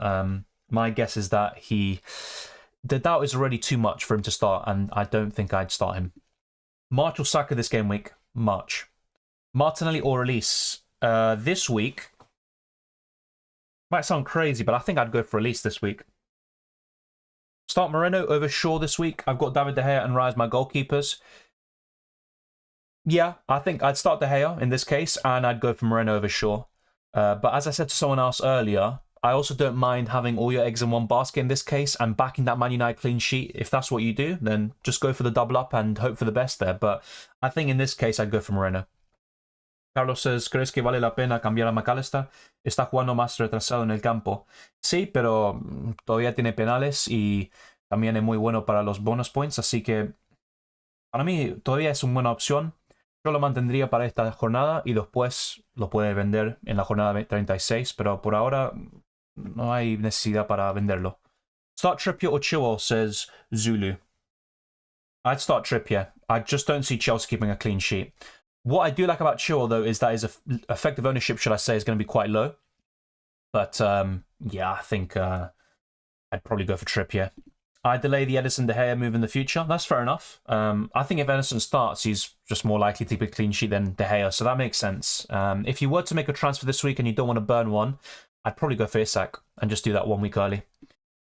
my guess is that the doubt is already too much for him to start, and I don't think I'd start him. March or Saka this game week? March. Martinelli or Release? This week, might sound crazy, but I think I'd go for Release this week. Start Moreno over Shaw this week. I've got David De Gea and Raya as my goalkeepers. Yeah, I think I'd start De Gea in this case, and I'd go for Moreno over Shaw. But as I said to someone else earlier, I also don't mind having all your eggs in one basket in this case and backing that Man United clean sheet. If that's what you do, then just go for the double up and hope for the best there. But I think in this case, I'd go for Moreno. Carlos says, ¿crees que vale la pena cambiar a McAllister? Está jugando más retrasado en el campo. Sí, pero todavía tiene penales y también es muy bueno para los bonus points. Así que para mí todavía es una buena opción. Yo lo mantendría para esta jornada y después lo puede vender en la jornada 36, pero por ahora no hay necesidad para venderlo. Start Trippier or Chilwell, says Zulu. I'd start Trippier. I just don't see Chelsea keeping a clean sheet. What I do like about Chilwell, though, is that his effective ownership, should I say, is going to be quite low. But, yeah, I think I'd probably go for Trippier. I delay the Ederson De Gea move in the future. That's fair enough. I think if Ederson starts, he's just more likely to keep a clean sheet than De Gea, so that makes sense. If you were to make a transfer this week and you don't want to burn one, I'd probably go for Isak and just do that 1 week early.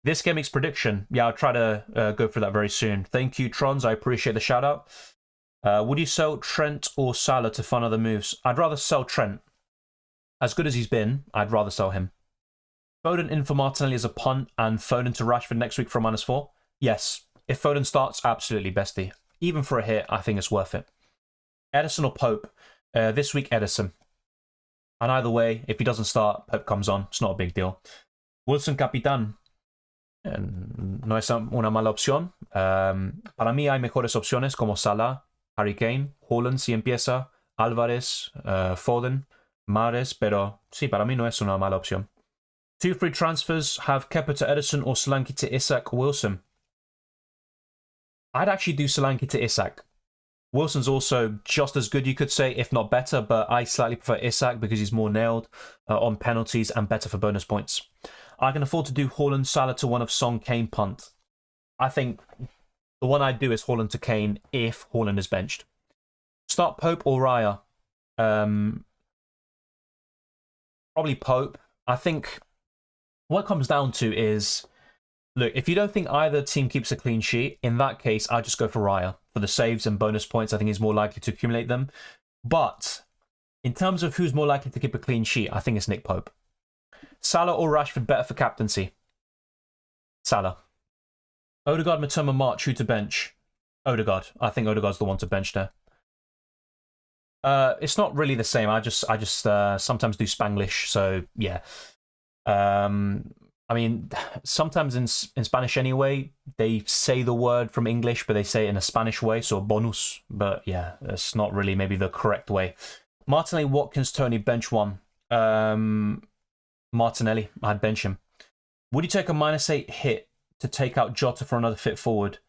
This game week's prediction. Yeah, I'll try to go through that very soon. Thank you, Trons. I appreciate the shout-out. Would you sell Trent or Salah to fund other moves? I'd rather sell Trent. As good as he's been, I'd rather sell him. Foden in for Martinelli as a punt and Foden to Rashford next week for a -4? Yes. If Foden starts, absolutely, bestie. Even for a hit, I think it's worth it. Ederson or Pope? This week, Ederson. And either way, if he doesn't start, Pope comes on. It's not a big deal. Wilson Capitán. No es una mala opción. Para mí hay mejores opciones como Salah, Harry Kane, Haaland si empieza, Álvarez, Foden, Mahrez, pero sí, para mí no es una mala opción. 2 free transfers, have Kepa to Ederson or Solanke to Isak Wilson. I'd actually do Solanke to Isak. Wilson's also just as good, you could say, if not better, but I slightly prefer Isak because he's more nailed on penalties and better for bonus points. I can afford to do Haaland Salah to one of Son Kane punt. I think the one I'd do is Haaland to Kane if Haaland is benched. Start Pope or Raya? Probably Pope. I think what it comes down to is, look, if you don't think either team keeps a clean sheet, in that case, I just go for Raya. For the saves and bonus points, I think he's more likely to accumulate them. But in terms of who's more likely to keep a clean sheet, I think it's Nick Pope. Salah or Rashford better for captaincy? Salah. Odegaard, Matoma, March, who to bench? Odegaard. I think Odegaard's the one to bench there. It's not really the same. I just sometimes do Spanglish, so yeah. I mean, sometimes in Spanish anyway, they say the word from English, but they say it in a Spanish way, so bonus. But yeah, it's not really maybe the correct way. Martinelli, Watkins, Tony, bench one. Martinelli, I'd bench him. Would you take a -8 hit to take out Jota for another fit forward?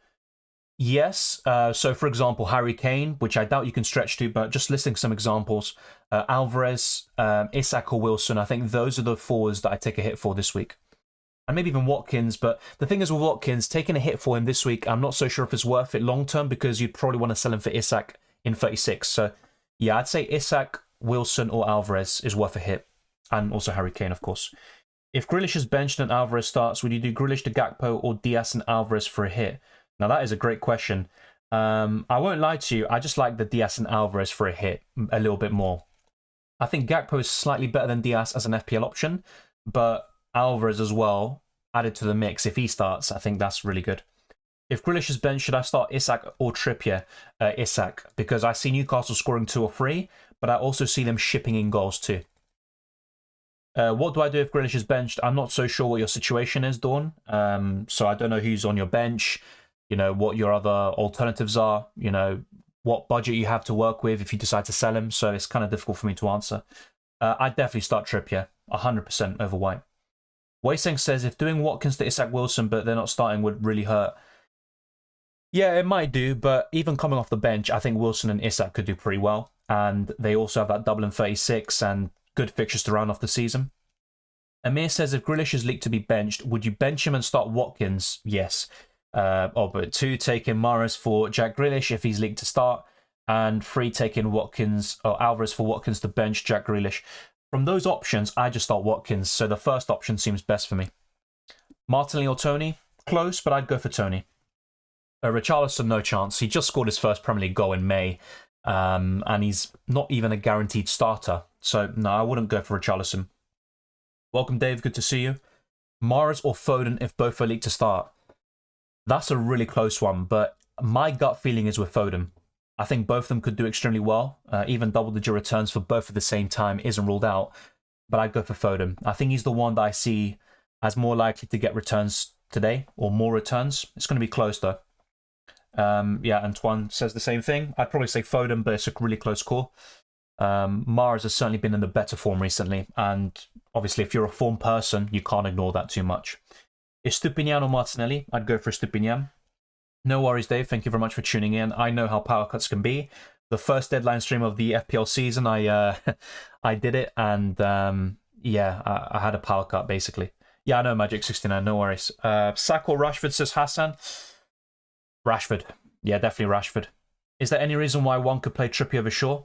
Yes. So, for example, Harry Kane, which I doubt you can stretch to, but just listing some examples. Alvarez, Isak or Wilson, I think those are the forwards that I take a hit for this week. And maybe even Watkins, but the thing is with Watkins, taking a hit for him this week, I'm not so sure if it's worth it long term because you'd probably want to sell him for Isak in 36. So, yeah, I'd say Isak, Wilson or Alvarez is worth a hit. And also Harry Kane, of course. If Grealish is benched and Alvarez starts, would you do Grealish to Gakpo or Diaz and Alvarez for a hit? Now, that is a great question. I won't lie to you. I just like the Diaz and Alvarez for a hit a little bit more. I think Gakpo is slightly better than Diaz as an FPL option, but Alvarez as well, added to the mix. If he starts, I think that's really good. If Grealish is benched, should I start Isak or Trippier? Isak, because I see Newcastle scoring 2 or 3, but I also see them shipping in goals too. What do I do if Grealish is benched? I'm not so sure what your situation is, Dawn. So I don't know who's on your bench, what your other alternatives are, what budget you have to work with if you decide to sell him. So it's kind of difficult for me to answer. I'd definitely start Trippier, 100% over White. Waiseng says, if doing Watkins to Isak Wilson, but they're not starting, would really hurt. Yeah, it might do, but even coming off the bench, I think Wilson and Isak could do pretty well. And they also have that double in 36 and good fixtures to round off the season. Amir says, if Grealish is leaked to be benched, would you bench him and start Watkins? Yes. But 2, taking Mahrez for Jack Grealish if he's leaked to start. And 3, taking Watkins or Alvarez for Watkins to bench Jack Grealish. From those options, I just start Watkins. So the first option seems best for me. Martinelli or Tony? Close, but I'd go for Tony. Richarlison, no chance. He just scored his first Premier League goal in May, and he's not even a guaranteed starter. So, no, I wouldn't go for Richarlison. Welcome, Dave. Good to see you. Mahrez or Foden if both are leagued to start? That's a really close one, but my gut feeling is with Foden. I think both of them could do extremely well. Even double-digit returns for both at the same time isn't ruled out, but I'd go for Foden. I think he's the one that I see as more likely to get returns today, or more returns. It's going to be close, though. Yeah, Antoine says the same thing. I'd probably say Foden, but it's a really close call. Mahrez has certainly been in the better form recently, and obviously if you're a form person, you can't ignore that too much. Estupinian or Martinelli? I'd go for Estupinian. No worries, Dave. Thank you very much for tuning in. I know how power cuts can be. The first deadline stream of the FPL season, I did it, and yeah, I had a power cut, basically. Yeah, I know, Magic69, no worries. Saka or Rashford, says Hassan. Rashford. Yeah, definitely Rashford. Is there any reason why one could play Trippier over Shaw?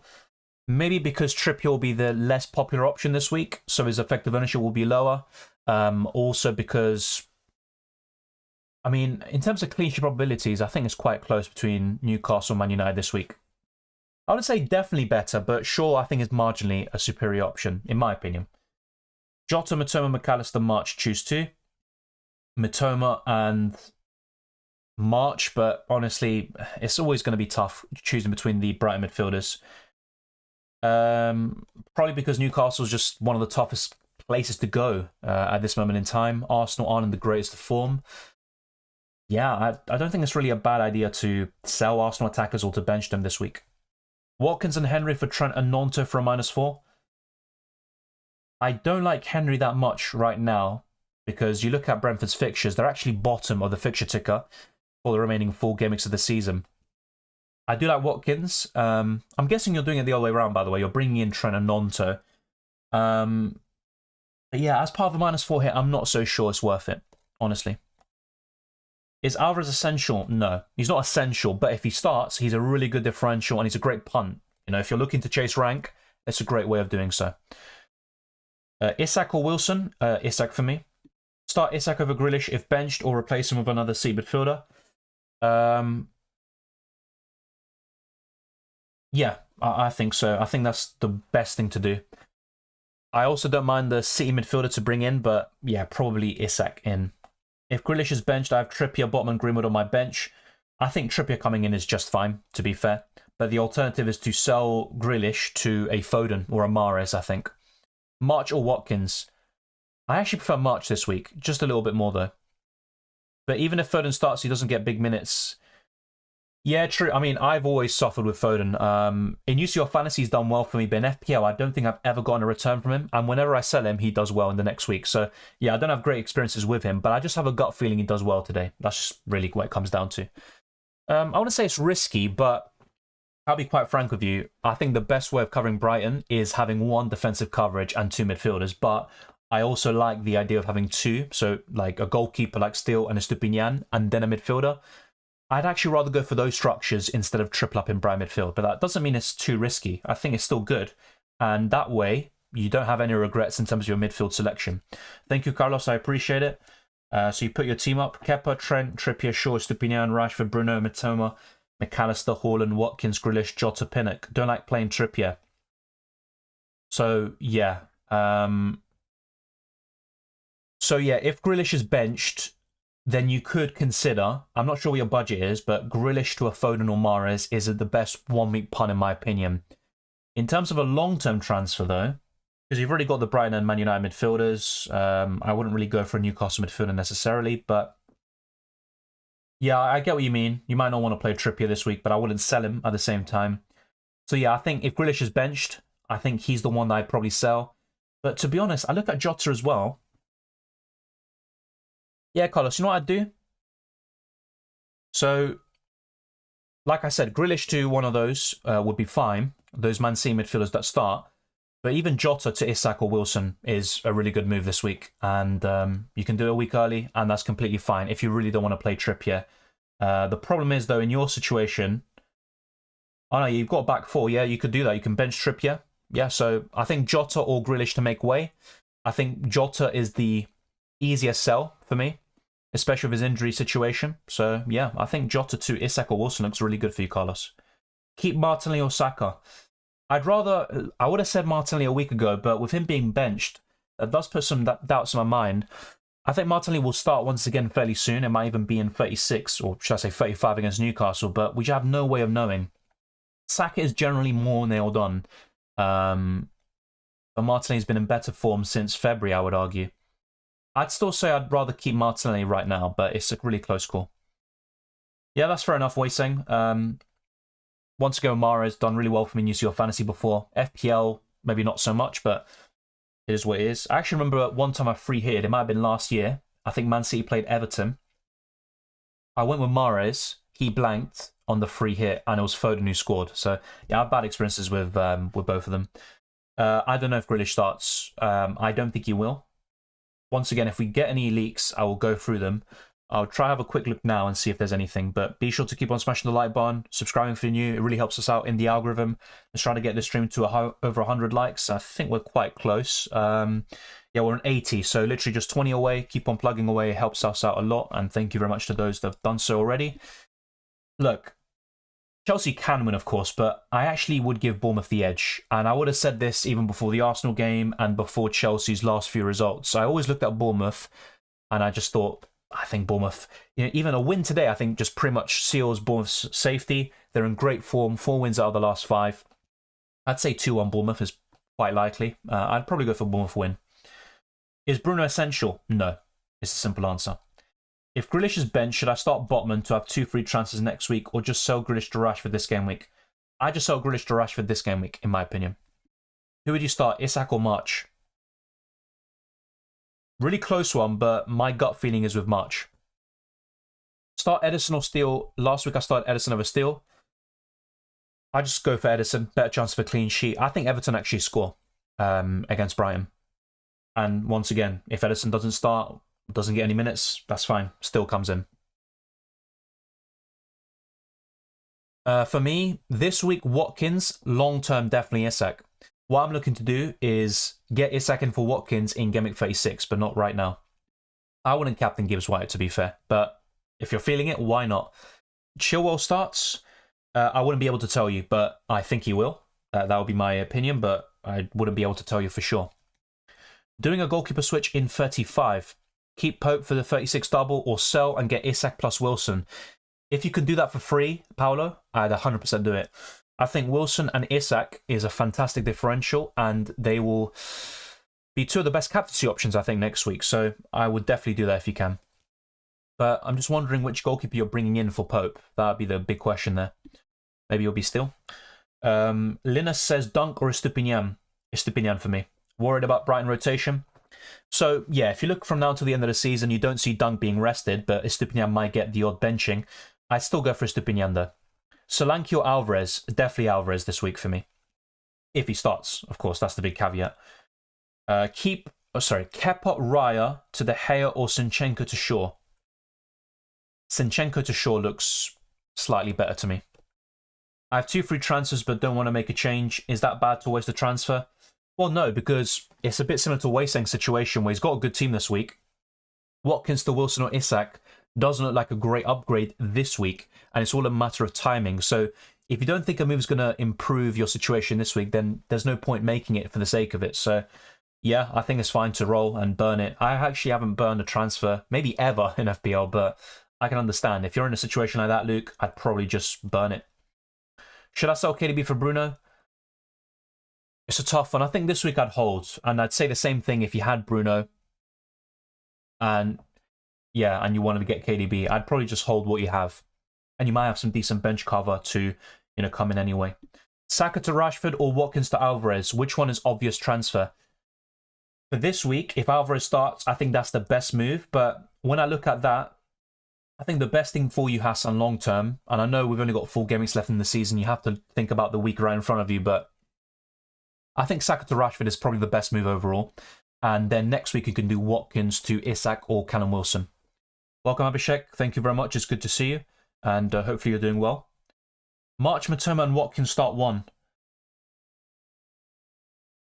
Maybe because Trippier will be the less popular option this week, so his effective ownership will be lower. Also because, I mean, in terms of clean sheet probabilities, I think it's quite close between Newcastle and Man United this week. I would say definitely better, but Shaw I think is marginally a superior option, in my opinion. Jota, Mitoma, McAllister, March, choose 2. Mitoma and March, but honestly, it's always going to be tough choosing between the Brighton midfielders. Probably because Newcastle is just one of the toughest places to go at this moment in time. Arsenal aren't in the greatest of form. Yeah, I don't think it's really a bad idea to sell Arsenal attackers or to bench them this week. Watkins and Henry for Trent and Nonto for a -4. I don't like Henry that much right now because you look at Brentford's fixtures, they're actually bottom of the fixture ticker for the remaining 4 game weeks of the season. I do like Watkins. I'm guessing you're doing it the other way around, by the way. You're bringing in Trent and Nonto. But yeah, as part of the -4 hit, I'm not so sure it's worth it, honestly. Is Alvarez essential? No, he's not essential, but if he starts, he's a really good differential and he's a great punt. If you're looking to chase rank, it's a great way of doing so. Isak or Wilson? Isak for me. Start Isak over Grealish if benched or replace him with another C midfielder. Yeah, I think so. I think that's the best thing to do. I also don't mind the City midfielder to bring in, but yeah, probably Isak in. If Grealish is benched, I have Trippier, Botman, and Greenwood on my bench. I think Trippier coming in is just fine, to be fair. But the alternative is to sell Grealish to a Foden or a Mahrez, I think. March or Watkins? I actually prefer March this week, just a little bit more though. But even if Foden starts, he doesn't get big minutes. Yeah, true. I mean, I've always suffered with Foden. In UCL Fantasy, he's done well for me, but in FPL, I don't think I've ever gotten a return from him. And whenever I sell him, he does well in the next week. So, yeah, I don't have great experiences with him, but I just have a gut feeling he does well today. That's just really what it comes down to. I want to say it's risky, but I'll be quite frank with you. I think the best way of covering Brighton is having 1 defensive coverage and 2 midfielders, but I also like the idea of having 2, so like a goalkeeper like Steele and a Stupinian, and then a midfielder. I'd actually rather go for those structures instead of triple up in Brighton midfield, but that doesn't mean it's too risky. I think it's still good, and that way you don't have any regrets in terms of your midfield selection. Thank you, Carlos. I appreciate it. So you put your team up: Kepa, Trent, Trippier, Shaw, Stupinian, Rashford, Bruno, Mitoma, McAllister, Haaland, Watkins, Grealish, Jota, Pinnock. Don't like playing Trippier. So yeah. So yeah, if Grealish is benched, then you could consider, I'm not sure what your budget is, but Grealish to a Foden or Mahrez is the best 1 week punt in my opinion. In terms of a long-term transfer though, because you've already got the Brighton and Man United midfielders, I wouldn't really go for a Newcastle midfielder necessarily, but yeah, I get what you mean. You might not want to play Trippier this week, but I wouldn't sell him at the same time. So yeah, I think if Grealish is benched, I think he's the one that I'd probably sell. But to be honest, I look at Jota as well. Yeah, Carlos, you know what I'd do? So, like I said, Grealish to one of those would be fine. Those Man City midfielders that start. But even Jota to Isak or Wilson is a really good move this week. And you can do it a week early, and that's completely fine if you really don't want to play Trippier. The problem is, though, in your situation... Oh, no, you've got back four. Yeah, you could do that. You can bench Trippier. Yeah, so I think Jota or Grealish to make way. I think Jota is the easier sell for me, especially with his injury situation. So, yeah, I think Jota to Isak or Wilson looks really good for you, Carlos. Keep Martinelli or Saka. I would have said Martinelli a week ago, but with him being benched, that does put some doubts in my mind. I think Martinelli will start once again fairly soon. It might even be in 36, or should I say 35 against Newcastle, but we have no way of knowing. Saka is generally more nailed on. But Martinelli's been in better form since February, I would argue. I'd still say I'd rather keep Martinelli right now, but it's a really close call. Yeah, that's fair enough, Wei-Seng. Once again, Mahrez done really well for me in UCL Fantasy before. FPL, maybe not so much, but it is what it is. I actually remember one time I free hit, it might have been last year. I think Man City played Everton. I went with Mahrez, he blanked on the free hit, and it was Foden who scored. So, yeah, I have bad experiences with both of them. I don't know if Grealish starts. I don't think he will. Once again, if we get any leaks, I will go through them. I'll try have a quick look now and see if there's anything. But be sure to keep on smashing the like button, subscribing if you're new. It really helps us out in the algorithm. Let's try to get this stream to over 100 likes. I think we're quite close. Yeah, we're on 80, so literally just 20 away. Keep on plugging away. It helps us out a lot. And thank you very much to those that have done so already. Look, Chelsea can win, of course, but I actually would give Bournemouth the edge. And I would have said this even before the Arsenal game and before Chelsea's last few results. I always looked at Bournemouth and I just thought, I think Bournemouth, even a win today, I think just pretty much seals Bournemouth's safety. They're in great form, 4 wins out of the last 5. I'd say 2-1 Bournemouth is quite likely. I'd probably go for Bournemouth win. Is Bruno essential? No. It's a simple answer. If Grealish is benched, should I start Botman to have 2 free transfers next week or just sell Grealish to Rashford this game week? I just sell Grealish to Rashford this game week, in my opinion. Who would you start, Isak or March? Really close one, but my gut feeling is with March. Start Edison or Steele. Last week I started Edison over Steele. I just go for Edison. Better chance of a clean sheet. I think Everton actually score against Brighton. And once again, if Edison doesn't start, doesn't get any minutes, that's fine. Still comes in. For me, this week, Watkins. Long-term, definitely Isak. What I'm looking to do is get Isak in for Watkins in Gameweek 36, but not right now. I wouldn't captain Gibbs White, to be fair, but if you're feeling it, why not? Chilwell starts. I wouldn't be able to tell you, but I think he will. That would be my opinion, but I wouldn't be able to tell you for sure. Doing a goalkeeper switch in 35. Keep Pope for the 36 double or sell and get Isak plus Wilson. If you can do that for free, Paolo, I'd 100% do it. I think Wilson and Isak is a fantastic differential, and they will be 2 of the best captaincy options, I think, next week. So I would definitely do that if you can. But I'm just wondering which goalkeeper you're bringing in for Pope. That would be the big question there. Maybe you'll be still. Linus says Dunk or Estupinian. Estupinian for me. Worried about Brighton rotation? So, yeah, if you look from now to the end of the season, you don't see Dunk being rested, but Estupinian might get the odd benching. I'd still go for Estupinian, though. Solanke or Alvarez? Definitely Alvarez this week for me. If he starts, of course, that's the big caveat. Kepa Raya to De Gea or Zinchenko to Shaw. Zinchenko to Shaw looks slightly better to me. I have 2 free transfers but don't want to make a change. Is that bad to waste a transfer? Well, no, because it's a bit similar to Wei-Seng's situation where he's got a good team this week. Watkins to Wilson or Isak doesn't look like a great upgrade this week, and it's all a matter of timing. So if you don't think a move is going to improve your situation this week, then there's no point making it for the sake of it. So Yeah, I think it's fine to roll and burn it. I actually haven't burned a transfer, maybe ever in FPL, but I can understand. If you're in a situation like that, Luke, I'd probably just burn it. Should I sell KDB for Bruno? It's a tough one. I think this week I'd hold, and I'd say the same thing if you had Bruno, and yeah, and you wanted to get KDB. I'd probably just hold what you have, and you might have some decent bench cover to, come in anyway. Saka to Rashford or Watkins to Alvarez? Which one is obvious transfer? For this week, if Alvarez starts, I think that's the best move. But when I look at that, I think the best thing for you, Hassan, long term, and I know we've only got 4 games left in the season, you have to think about the week right in front of you, but I think Saka to Rashford is probably the best move overall. And then next week you can do Watkins to Isak or Callum Wilson. Welcome, Abhishek. Thank you very much. It's good to see you. And hopefully you're doing well. March, Matoma and Watkins start 1.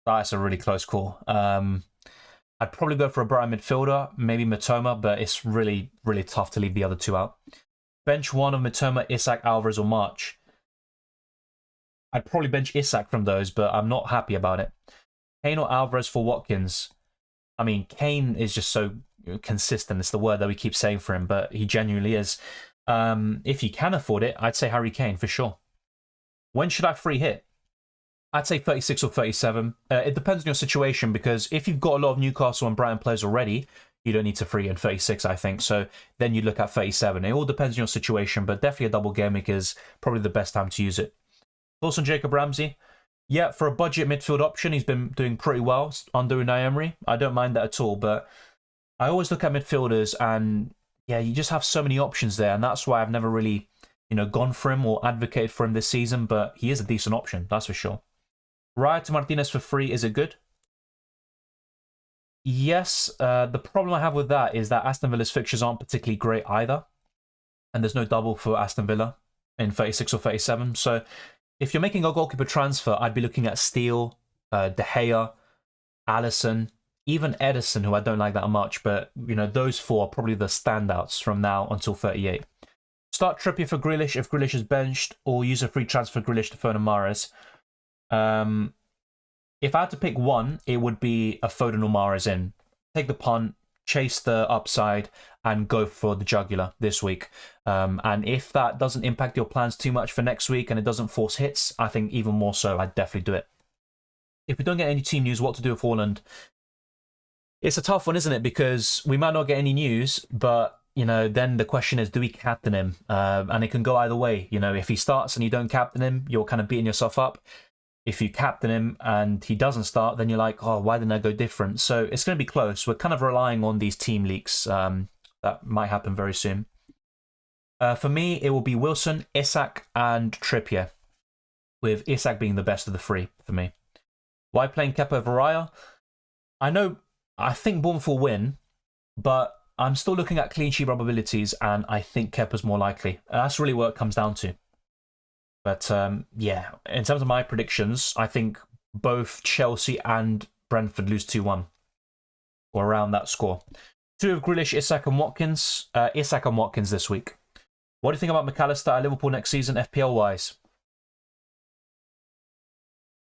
That's a really close call. I'd probably go for a Brighton midfielder, maybe Matoma, but it's really, really tough to leave the other 2 out. Bench 1 of Matoma, Isak, Alvarez, or March. I'd probably bench Isak from those, but I'm not happy about it. Kane or Alvarez for Watkins? I mean, Kane is just so consistent. It's the word that we keep saying for him, but he genuinely is. If you can afford it, I'd say Harry Kane for sure. When should I free hit? I'd say 36 or 37. It depends on your situation, because if you've got a lot of Newcastle and Brighton players already, you don't need to free in 36, I think. So then you look at 37. It all depends on your situation, but definitely a double game week is probably the best time to use it. Thoughts on Jacob Ramsey? Yeah, for a budget midfield option, he's been doing pretty well under Unai Emery. I don't mind that at all, but I always look at midfielders and, yeah, you just have so many options there, and that's why I've never really, gone for him or advocated for him this season, but he is a decent option, that's for sure. Raya to Martinez for free, is it good? Yes, the problem I have with that is that Aston Villa's fixtures aren't particularly great either, and there's no double for Aston Villa in 36 or 37, so if you're making a goalkeeper transfer, I'd be looking at Steele, De Gea, Alisson, even Edison, who I don't like that much, but those 4 are probably the standouts from now until 38. Start Trippier for Grealish if Grealish is benched, or use a free transfer Grealish to Foden Mahrez. If I had to pick one, it would be a Foden or Mahrez in. Take the punt, chase the upside, and go for the jugular this week. And if that doesn't impact your plans too much for next week and it doesn't force hits, I think even more so, I'd definitely do it. If we don't get any team news, what to do with Haaland? It's a tough one, isn't it? Because we might not get any news, but then the question is, do we captain him? And it can go either way. If he starts and you don't captain him, you're kind of beating yourself up. If you captain him and he doesn't start, then you're like, oh, why didn't I go different? So it's going to be close. We're kind of relying on these team leaks. That might happen very soon. For me, it will be Wilson, Isak, and Trippier, with Isak being the best of the 3 for me. Why playing Kepa over Raya? I think Bournemouth will win, but I'm still looking at clean sheet probabilities, and I think Kepa's more likely. That's really what it comes down to. But yeah, in terms of my predictions, I think both Chelsea and Brentford lose 2-1, or around that score. 2 of Grealish, Isak and Watkins. Isak and Watkins this week. What do you think about McAllister at Liverpool next season, FPL-wise?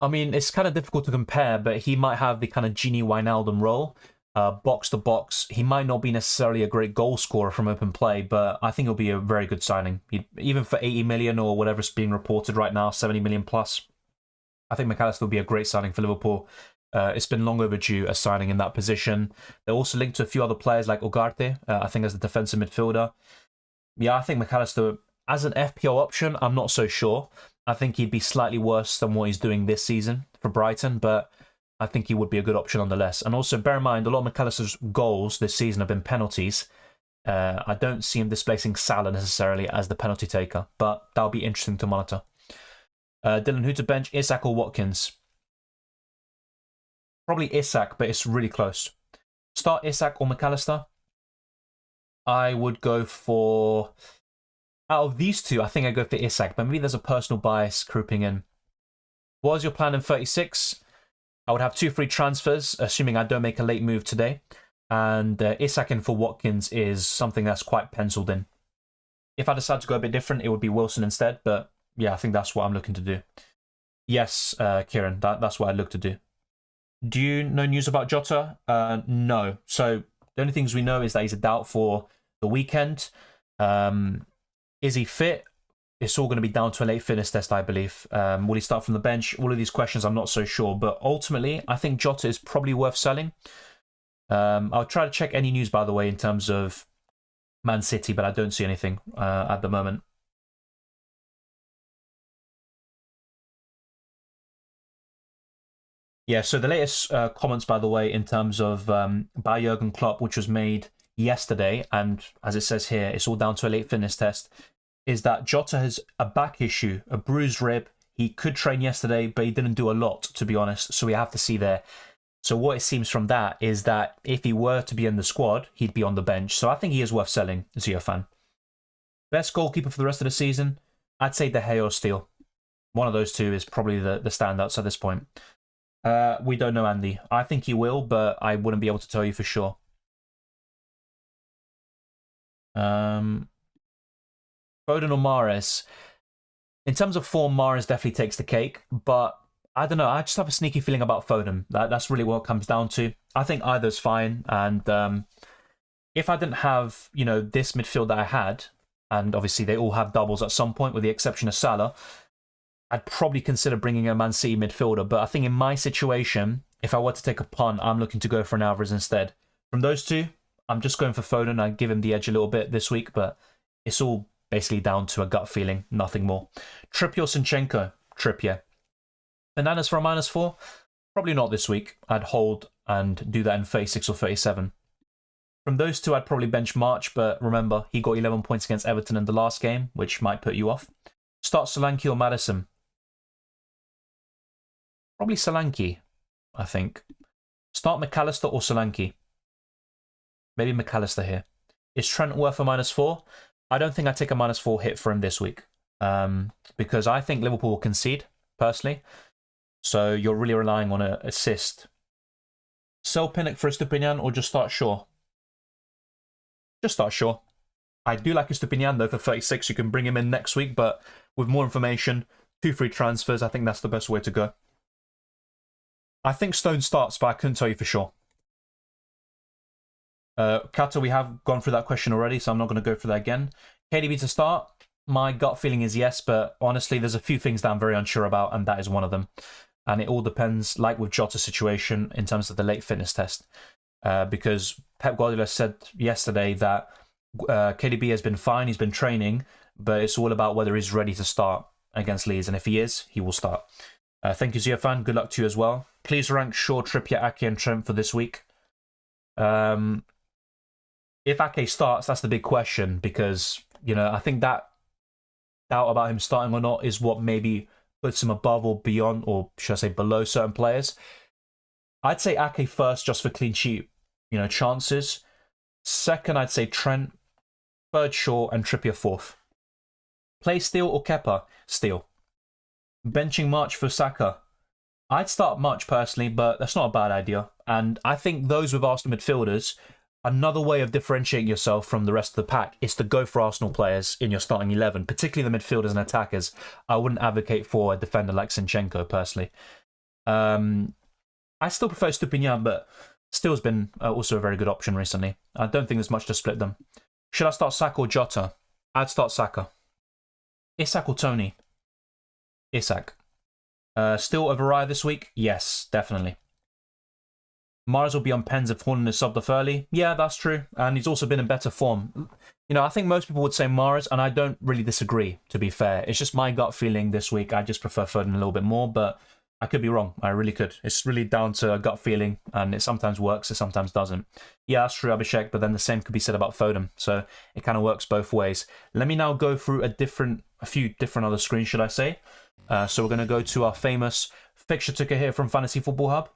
I mean, it's kind of difficult to compare, but he might have the kind of Gini Wijnaldum role, box to box. He might not be necessarily a great goal scorer from open play, but I think he'll be a very good signing. Even for 80 million or whatever's being reported right now, 70 million plus, I think McAllister will be a great signing for Liverpool. It's been long overdue a signing in that position. They're also linked to a few other players like Ugarte, I think as a defensive midfielder. Yeah, I think McAllister, as an FPL option, I'm not so sure. I think he'd be slightly worse than what he's doing this season for Brighton, but I think he would be a good option nonetheless. And also, bear in mind, a lot of McAllister's goals this season have been penalties. I don't see him displacing Salah necessarily as the penalty taker, but that'll be interesting to monitor. Dylan, who to bench, Isak or Watkins? Probably Isak, but it's really close. Start Isak or McAllister? I would go for... Out of these 2, I think I'd go for Isak, but maybe there's a personal bias creeping in. What was your plan in 36? I would have 2 free transfers, assuming I don't make a late move today. And Isak in for Watkins is something that's quite penciled in. If I decide to go a bit different, it would be Wilson instead. But yeah, I think that's what I'm looking to do. Yes, Kieran, that's what I'd look to do. Do you know news about Jota? No. So the only things we know is that he's a doubt for the weekend. Is he fit? It's all going to be down to a late fitness test, I believe. Will he start from the bench? All of these questions, I'm not so sure. But ultimately, I think Jota is probably worth selling. I'll try to check any news, by the way, in terms of Man City, but I don't see anything at the moment. Yeah, so the latest comments, by the way, in terms of by Jurgen Klopp, which was made yesterday, and as it says here, it's all down to a late fitness test, is that Jota has a back issue, a bruised rib. He could train yesterday, but he didn't do a lot, to be honest, so we have to see there. So what it seems from that is that if he were to be in the squad, he'd be on the bench. So I think he is worth selling, as a fan. Best goalkeeper for the rest of the season? I'd say De Gea or Steele. One of those two is probably the standouts at this point. We don't know, Andy. I think he will, but I wouldn't be able to tell you for sure. Foden or Mahrez? In terms of form, Mahrez definitely takes the cake, but I don't know. I just have a sneaky feeling about Foden. That's really what it comes down to. I think either's fine, and if I didn't have, this midfield that I had, and obviously they all have doubles at some point, with the exception of Salah, I'd probably consider bringing a Man City midfielder. But I think in my situation, if I were to take a punt, I'm looking to go for an Alvarez instead. From those two, I'm just going for Foden. I give him the edge a little bit this week, but it's all basically down to a gut feeling, nothing more. Trippier or Zinchenko? Trippier. Bananas for a -4? Probably not this week. I'd hold and do that in 36 or 37. From those two, I'd probably bench March, but remember, he got 11 points against Everton in the last game, which might put you off. Start Solanke or Maddison? Probably Solanke, I think. Start McAllister or Solanke? Maybe McAllister here. Is Trent worth a -4? I don't think I'd take a -4 hit for him this week, because I think Liverpool will concede, personally. So you're really relying on an assist. Sell Pinnock for Estupinian or just start Shaw? Just start Shaw. I do like Estupinian though for 36. You can bring him in next week, but with more information, 2 free transfers, I think that's the best way to go. I think Stone starts, but I couldn't tell you for sure. Kata, we have gone through that question already, so I'm not going to go through that again. KDB to start? My gut feeling is yes, but honestly, there's a few things that I'm very unsure about, and that is one of them. And it all depends, like with Jota's situation, in terms of the late fitness test. Because Pep Guardiola said yesterday that KDB has been fine, he's been training, but it's all about whether he's ready to start against Leeds. And if he is, he will start. Thank you, Ziafan. Good luck to you as well. Please rank Shaw, Trippier, Ake, and Trent for this week. If Ake starts, that's the big question, because, I think that doubt about him starting or not is what maybe puts him above or beyond, or should I say below certain players. I'd say Ake first, just for clean sheet, chances. Second, I'd say Trent. Third, Shaw, and Trippier fourth. Play Steele or Kepa? Steele. Benching March for Saka? I'd start March personally, but that's not a bad idea. And I think those with Arsenal midfielders, another way of differentiating yourself from the rest of the pack is to go for Arsenal players in your starting 11, particularly the midfielders and attackers. I wouldn't advocate for a defender like Zinchenko, personally. I still prefer Stupinian, but Steele's been also a very good option recently. I don't think there's much to split them. Should I start Saka or Jota? I'd start Saka. Isak or Tony? Isak. Still over Raya this week? Yes, definitely. Mahrez will be on pens if Horner is subbed off early. Yeah, that's true. And he's also been in better form. I think most people would say Mahrez, and I don't really disagree, to be fair. It's just my gut feeling this week. I just prefer Foden a little bit more, but I could be wrong. I really could. It's really down to a gut feeling, and it sometimes works, it sometimes doesn't. Yeah, that's true, Abhishek, but then the same could be said about Foden. So it kind of works both ways. Let me now go through a few different other screens, should I say. So we're going to go to our famous fixture ticker here from Fantasy Football Hub.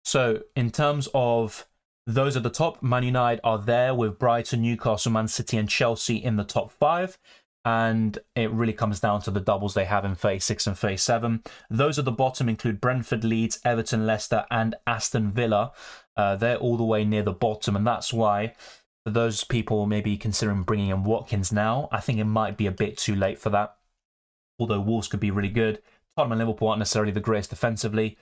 So in terms of those at the top, Man United are there with Brighton, Newcastle, Man City and Chelsea in the top 5. And it really comes down to the doubles they have in 36 and 37. Those at the bottom include Brentford, Leeds, Everton, Leicester and Aston Villa. They're all the way near the bottom, and that's why for those people maybe considering bringing in Watkins now, I think it might be a bit too late for that. Although Wolves could be really good. Tottenham and Liverpool aren't necessarily the greatest defensively.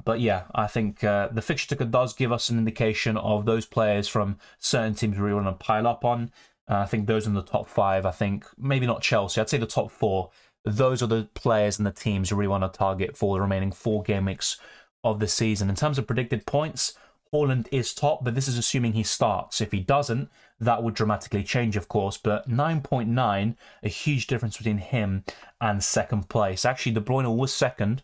But yeah, I think the fixture ticker does give us an indication of those players from certain teams we want to pile up on. I think those in the top 5, I think maybe not Chelsea, I'd say the top 4. Those are the players and the teams we really want to target for the remaining 4 game weeks of the season. In terms of predicted points, Haaland is top, but this is assuming he starts. If he doesn't, that would dramatically change, of course. But 9.9, a huge difference between him and second place. Actually, De Bruyne was second,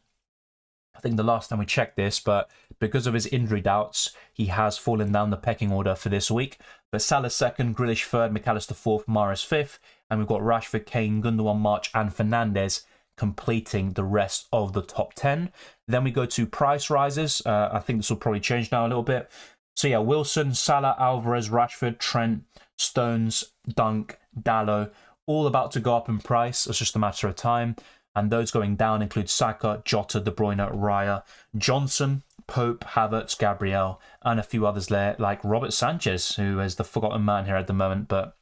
I think the last time we checked this, but because of his injury doubts, he has fallen down the pecking order for this week. But Salah second, Grealish third, McAllister fourth, Mahrez fifth, and we've got Rashford, Kane, Gundogan, March, and Fernandes completing the rest of the top 10. Then we go to price rises. I think this will probably change now a little bit. So yeah, Wilson, Salah, Alvarez, Rashford, Trent, Stones, Dunk, Dallo, all about to go up in price. It's just a matter of time. And those going down include Saka, Jota, De Bruyne, Raya, Johnson, Pope, Havertz, Gabriel, and a few others there, like Robert Sanchez, who is the forgotten man here at the moment. But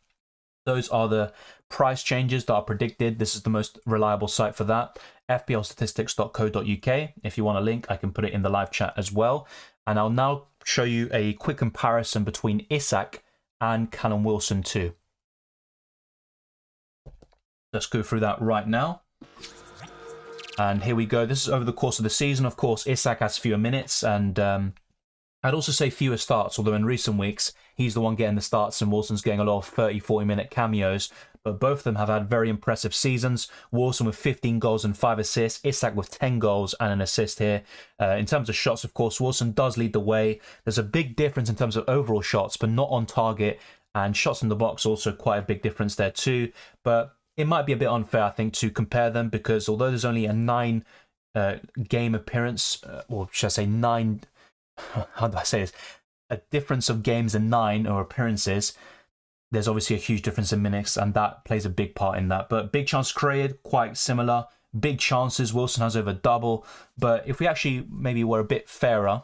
those are the price changes that are predicted. This is the most reliable site for that. FPLstatistics.co.uk. If you want a link, I can put it in the live chat as well. And I'll now show you a quick comparison between Isak and Callum Wilson too. Let's go through that right now. And here we go. This is over the course of the season. Of course, Isak has fewer minutes and I'd also say fewer starts, although in recent weeks, he's the one getting the starts and Wilson's getting a lot of 30, 40-minute cameos. But both of them have had very impressive seasons. Wilson with 15 goals and 5 assists. Isak with 10 goals and an assist here. In terms of shots, of course, Wilson does lead the way. There's a big difference in terms of overall shots, but not on target. And shots in the box also quite a big difference there too. But it might be a bit unfair, I think, to compare them because although there's only a 9 game appearance, or should I say 9, how do I say this? A difference of games in 9 or appearances, there's obviously a huge difference in minutes and that plays a big part in that. But big chance created, quite similar. Big chances, Wilson has over double. But if we actually maybe were a bit fairer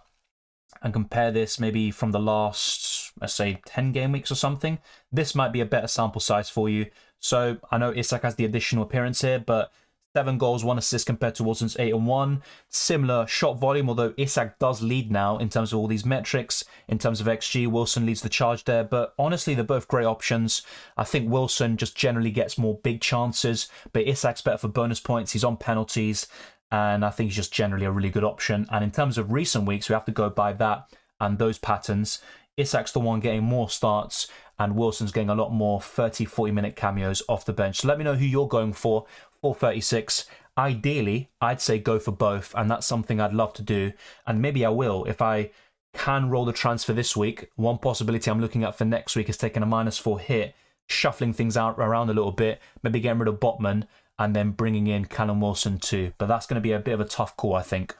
and compare this maybe from the last, let's say, 10 game weeks or something, this might be a better sample size for you. So I know Isak has the additional appearance here, but 7 goals, 1 assist compared to Wilson's 8 and 1. Similar shot volume, although Isak does lead now in terms of all these metrics. In terms of XG, Wilson leads the charge there. But honestly, they're both great options. I think Wilson just generally gets more big chances, but Isak's better for bonus points. He's on penalties, and I think he's just generally a really good option. And in terms of recent weeks, we have to go by that and those patterns. Isak's the one getting more starts, and Wilson's getting a lot more 30, 40-minute cameos off the bench. So let me know who you're going for 36. Ideally, I'd say go for both, and that's something I'd love to do. And maybe I will if I can roll the transfer this week. One possibility I'm looking at for next week is taking a -4 hit, shuffling things out around a little bit, maybe getting rid of Botman, and then bringing in Callum Wilson too. But that's going to be a bit of a tough call, I think.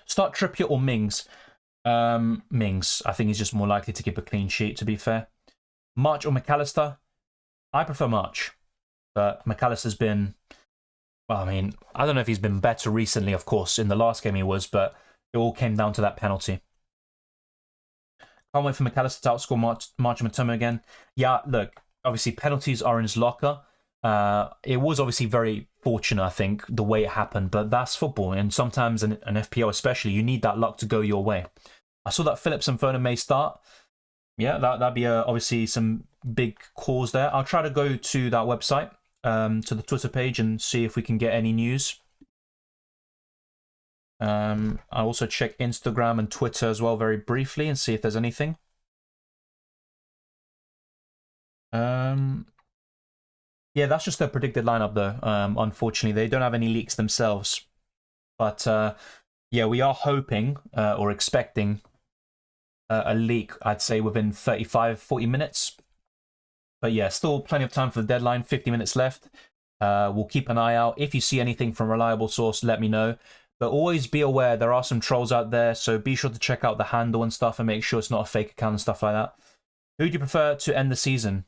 Start Trippier or Mings? Mings. I think he's just more likely to keep a clean sheet, to be fair. March or McAllister? I prefer March. But McAllister's been, well, I mean, I don't know if he's been better recently, of course. In the last game he was, but it all came down to that penalty. Can't wait for McAllister to outscore March and Matoma again. Yeah, look, obviously penalties are in his locker. It was obviously very fortunate, I think, the way it happened, but that's football. And sometimes, an FPL especially, you need that luck to go your way. I saw that Phillips and Foden may start. Yeah, that'd be obviously some big calls there. I'll try to go to that website, to the Twitter page, and see if we can get any news. I'll also check Instagram and Twitter as well very briefly and see if there's anything. Yeah, that's just their predicted lineup though. Unfortunately, they don't have any leaks themselves. But yeah, we are hoping or expecting a leak, I'd say, within 35, 40 minutes. But yeah, still plenty of time for the deadline, 50 minutes left. We'll keep an eye out. If you see anything from a reliable source, let me know. But always be aware, there are some trolls out there, so be sure to check out the handle and stuff and make sure it's not a fake account and stuff like that. Who do you prefer to end the season?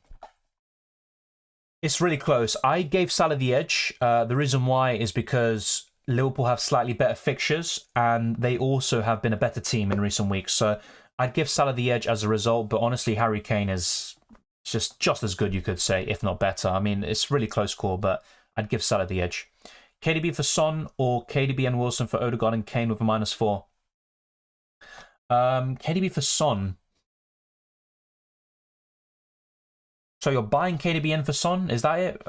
It's really close. I gave Salah the edge. The reason why is because Liverpool have slightly better fixtures and they also have been a better team in recent weeks. So I'd give Salah the edge as a result, but honestly, Harry Kane is just as good, you could say, if not better. I mean, it's really close call, but I'd give Salah the edge. KDB for Son or KDB and Wilson for Odegaard and Kane with a -4? KDB for Son. So you're buying KDB in for Son? Is that it?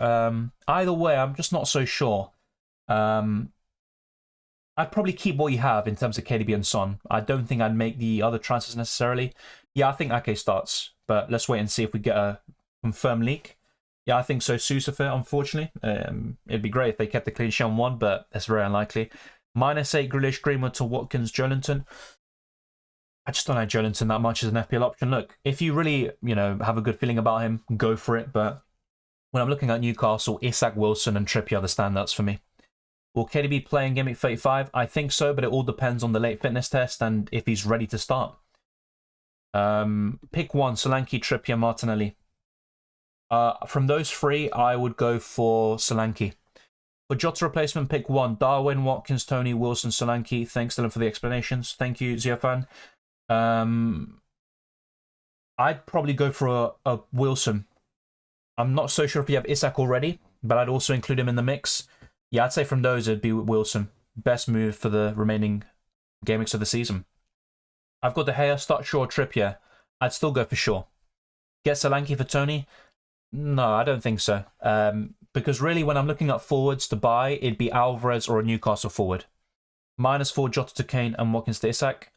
Either way, I'm just not so sure. I'd probably keep what you have in terms of KDB and Son. I don't think I'd make the other transfers necessarily. Yeah, I think Ake starts, but let's wait and see if we get a confirmed leak. Yeah, I think so. Susafe, unfortunately. It'd be great if they kept the clean sheet on one, but that's very unlikely. -8 Grealish, Greenwood to Watkins, Joelinton. I just don't like Joelinton that much as an FPL option. Look, if you really, have a good feeling about him, go for it. But when I'm looking at Newcastle, Isak, Wilson, and Trippier are the standouts for me. Will KDB play in Gameweek 35? I think so, but it all depends on the late fitness test and if he's ready to start. Pick one: Solanke, Trippier, Martinelli. From those three, I would go for Solanke. For Jota replacement, pick one: Darwin, Watkins, Tony, Wilson, Solanke. Thanks, Dylan, for the explanations. Thank you, Ziafan. I'd probably go for a Wilson. I'm not so sure if you have Isak already, but I'd also include him in the mix. Yeah, I'd say from those, it'd be Wilson. Best move for the remaining game weeks of the season. I've got De Gea, start Shaw, Trippier. I'd still go for Shaw. Get Solanke for Tony? No, I don't think so. Because really, when I'm looking at forwards to buy, it'd be Alvarez or a Newcastle forward. -4 Jota to Kane and Watkins to Isak.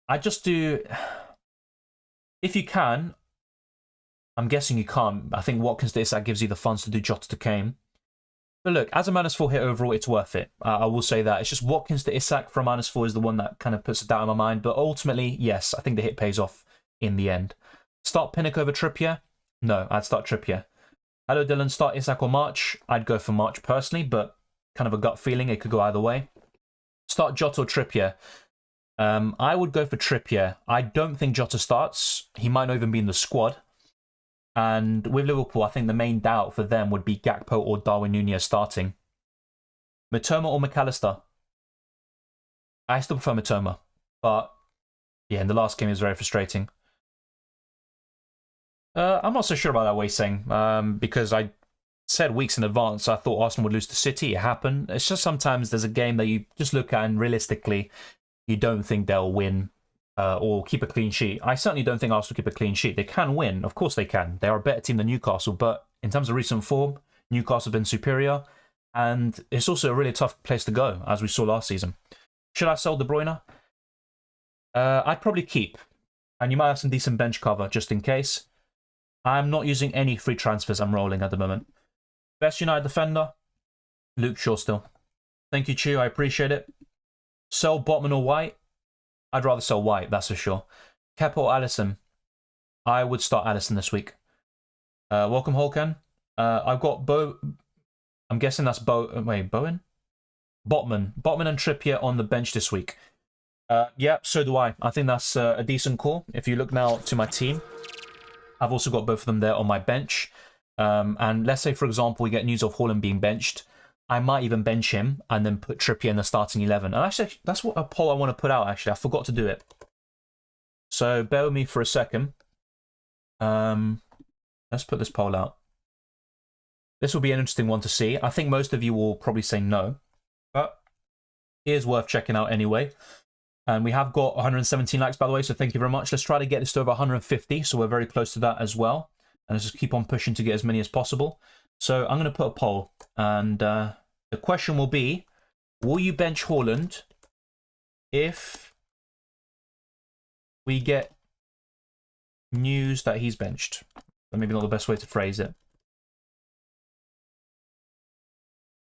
I just do... If you can... I'm guessing you can't. I think Watkins to Isak gives you the funds to do Jota to Kane. But look, as a -4 hit overall, it's worth it. I will say that. It's just Watkins to Isak for a -4 is the one that kind of puts a doubt in my mind. But ultimately, yes, I think the hit pays off in the end. Start Pinnock over Trippier? No, I'd start Trippier. Hello, Dylan. Start Isak or March? I'd go for March personally, but kind of a gut feeling. It could go either way. Start Jota or Trippier? I would go for Trippier. I don't think Jota starts. He might not even be in the squad. And with Liverpool, I think the main doubt for them would be Gakpo or Darwin Núñez starting. Mitoma or McAllister? I still prefer Mitoma. But, yeah, in the last game, it was very frustrating. I'm not so sure about that, Wei Seng, because I said weeks in advance I thought Arsenal would lose to City. It happened. It's just sometimes there's a game that you just look at and realistically, you don't think they'll win. Or keep a clean sheet. I certainly don't think Arsenal keep a clean sheet. They can win. Of course they can. They are a better team than Newcastle, but in terms of recent form, Newcastle have been superior, and it's also a really tough place to go, as we saw last season. Should I sell De Bruyne? I'd probably keep, and you might have some decent bench cover just in case. I'm not using any free transfers I'm rolling at the moment. Best United defender? Luke Shaw still. Thank you, Chu. I appreciate it. Sell Botman or White? I'd rather sell White, that's for sure. Kepa or Alisson? I would start Alisson this week. Welcome, Holkan. I've got I'm guessing that's Bowen? Botman. Botman and Trippier on the bench this week. Yeah, so do I. I think that's a decent call. If you look now to my team, I've also got both of them there on my bench. And let's say, for example, we get news of Haaland being benched. I might even bench him and then put Trippier in the starting 11. And actually, that's what a poll I want to put out, actually. I forgot to do it. So bear with me for a second. Let's put this poll out. This will be an interesting one to see. I think most of you will probably say no. But it is worth checking out anyway. And we have got 117 likes, by the way, so thank you very much. Let's try to get this to over 150, so we're very close to that as well. And let's just keep on pushing to get as many as possible. So I'm going to put a poll, and the question will be, will you bench Haaland if we get news that he's benched? Maybe not the best way to phrase it.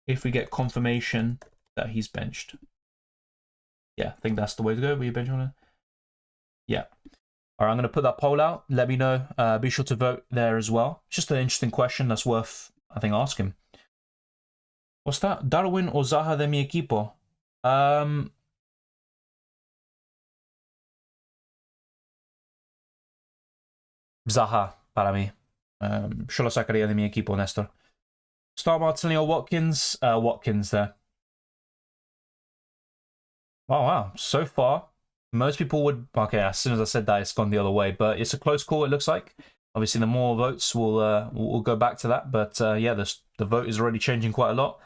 If we get confirmation that he's benched. Yeah, I think that's the way to go. Will you bench Haaland? Yeah. All right, I'm going to put that poll out. Let me know. Be sure to vote there as well. It's just an interesting question that's worth, I think, asking. What's that? Darwin or Zaha de mi equipo? Zaha, para mí. Yo lo sacaría de mi equipo, Néstor. Start Martinelli or Watkins? Watkins there. Oh, wow. So far, most people would... Okay, as soon as I said that, it's gone the other way. But it's a close call, it looks like. Obviously, the more votes, we'll go back to that. But yeah, the vote is already changing quite a lot.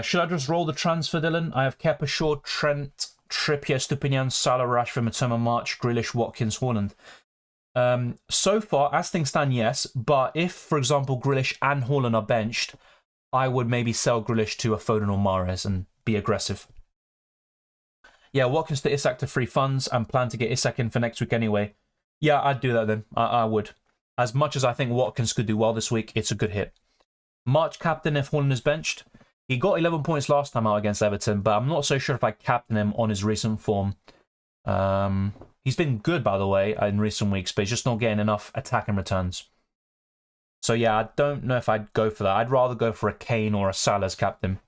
Should I just roll the transfer, Dylan? I have Kepa, Shaw, Trent, Trippier, Stupinian, Salah, Rashford, Matoma, March, Grealish, Watkins, Haaland. So far, as things stand, yes. But if, for example, Grealish and Haaland are benched, I would maybe sell Grealish to a Foden or Mahrez and be aggressive. Yeah, Watkins to Isak to free funds and plan to get Isak in for next week anyway. Yeah, I'd do that then. I would. As much as I think Watkins could do well this week, it's a good hit. March captain if Haaland is benched. He got 11 points last time out against Everton, but I'm not so sure if I captain him on his recent form. He's been good, by the way, in recent weeks, but he's just not getting enough attacking returns. So yeah, I don't know if I'd go for that. I'd rather go for a Kane or a Salah as captain.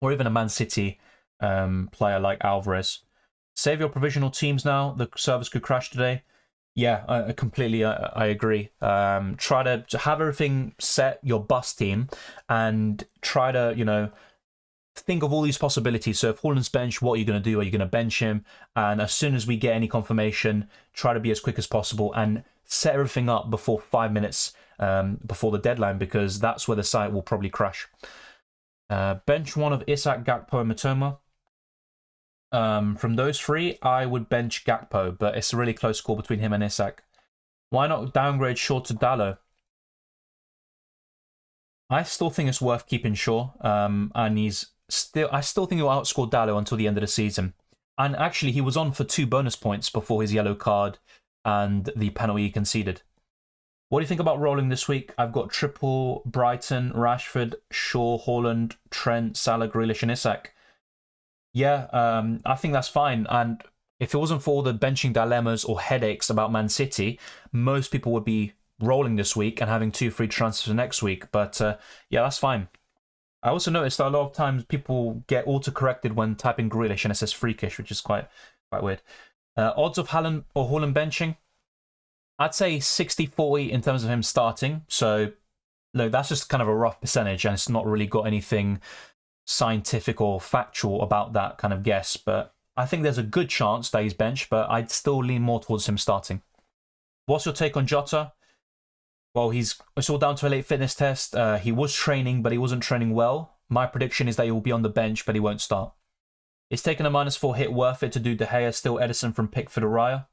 Or even a Man City player like Alvarez. Save your provisional teams now. The servers could crash today. Yeah, I completely I agree. Try to have everything set, your bus team, and try to, you know, think of all these possibilities. So if Haaland's benched, what are you going to do? Are you going to bench him? And as soon as we get any confirmation, try to be as quick as possible and set everything up before 5 minutes before the deadline, because that's where the site will probably crash. Bench one of Isak, Gakpo, and Matoma. From those three, I would bench Gakpo, but it's a really close call between him and Isak. Why not downgrade Shaw to Dalot? I still think it's worth keeping Shaw, and I still think he'll outscore Dalot until the end of the season. And actually, he was on for 2 bonus points before his yellow card and the penalty he conceded. What do you think about rolling this week? I've got triple Brighton, Rashford, Shaw, Haaland, Trent, Salah, Grealish, and Isak. Yeah, I think that's fine. And if it wasn't for all the benching dilemmas or headaches about Man City, most people would be rolling this week and having 2 free transfers for next week. But yeah, that's fine. I also noticed that a lot of times people get auto-corrected when typing Grealish and it says freakish, which is quite weird. Odds of Haaland or Haaland benching? I'd say 60-40 in terms of him starting. So, look, that's just kind of a rough percentage, and it's not really got anything scientific or factual about that kind of guess. But I think there's a good chance that he's benched, but I'd still lean more towards him starting. What's your take on Jota? Well, it's all down to a late fitness test. He was training, but he wasn't training well. My prediction is that he will be on the bench, but he won't start. Is taking a -4 hit worth it to do De Gea, still Edison from Pickford or Raya?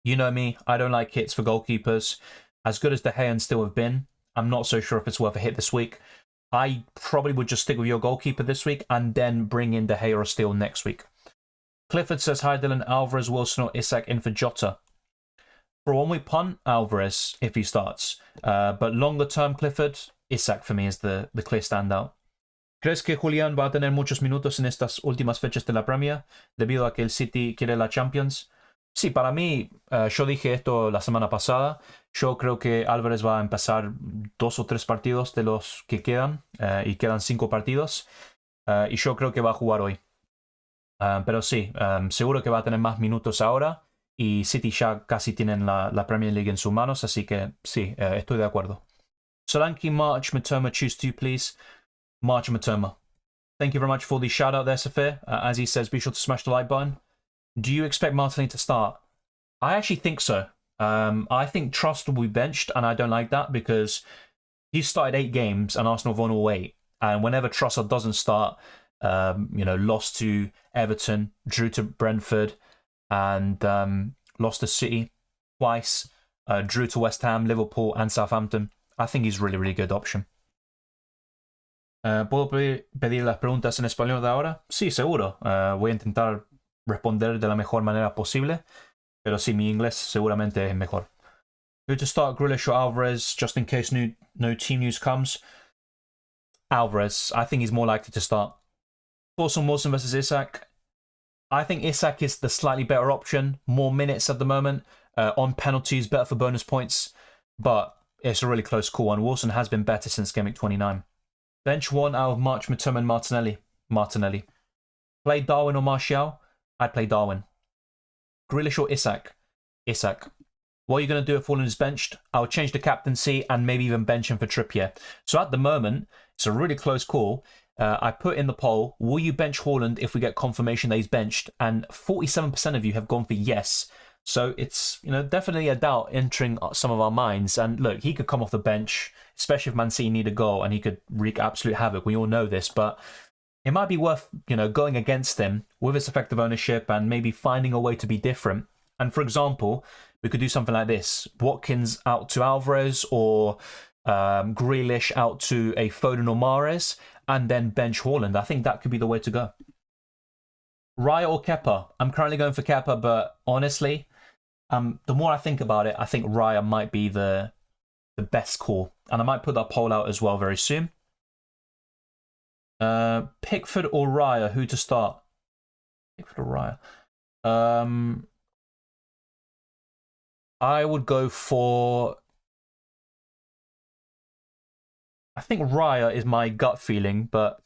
You know me, I don't like hits for goalkeepers. As good as De Gea and still have been, I'm not so sure if it's worth a hit this week. I probably would just stick with your goalkeeper this week and then bring in De Gea or Steele next week. Clifford says, hi Dylan, Alvarez, Wilson or Isak in for Jota. For a 1-week punt, Alvarez if he starts. But longer term, Clifford, Isak for me is the clear standout. ¿Crees que Julián va a tener muchos minutos en estas últimas fechas de la Premier debido a que el City quiere la Champions? Sí, para mí, yo dije esto la semana pasada. Yo creo que Álvarez va a empezar 2 o 3 partidos de los que quedan, y quedan 5 partidos. Y yo creo que va a jugar hoy. Pero sí, seguro que va a tener más minutos ahora. Y City ya casi tienen la Premier League en sus manos, así que sí, estoy de acuerdo. Solanke, March, Matoma, choose 2, please. March and Matoma. Thank you very much for the shout out there, Safir. As he says, be sure to smash the like button. Do you expect Martinelli to start? I actually think so. I think Trust will be benched, and I don't like that because he's started 8 games and Arsenal have won all 8. And whenever Trossard doesn't start, lost to Everton, drew to Brentford, and lost to City twice, drew to West Ham, Liverpool, and Southampton. I think he's a really, really good option. ¿Puedo pedir las preguntas en español de ahora? Sí, seguro. Voy a intentar responder de la mejor manera posible, pero sí, mi inglés seguramente es mejor. Who to start, Grealish or Alvarez, just in case no team news comes? Alvarez. I think he's more likely to start. Thoughts on Wilson versus Isak? I think Isak is the slightly better option. More minutes at the moment. On penalties, better for bonus points. But it's a really close call, and Wilson has been better since Gameweek 29. Bench 1 out of March, Matoma and Martinelli. Play Darwin or Martial? I'd play Darwin. Grealish or Isak? Isak. What are you going to do if Haaland is benched? I would change the captaincy and maybe even bench him for Trippier. So at the moment, it's a really close call. I put in the poll, will you bench Haaland if we get confirmation that he's benched? And 47% of you have gone for yes. So it's, definitely a doubt entering some of our minds. And look, he could come off the bench, especially if Man City need a goal, and he could wreak absolute havoc. We all know this, but it might be worth, going against him with his effective ownership and maybe finding a way to be different. And for example, we could do something like this: Watkins out to Alvarez, or Grealish out to a Foden or Mahrez, and then bench Haaland. I think that could be the way to go. Raya or Kepa? I'm currently going for Kepa, but honestly, the more I think about it, I think Raya might be the best call. And I might put that poll out as well very soon. Pickford or Raya? Who to start? Pickford or Raya? I would go for... I think Raya is my gut feeling, but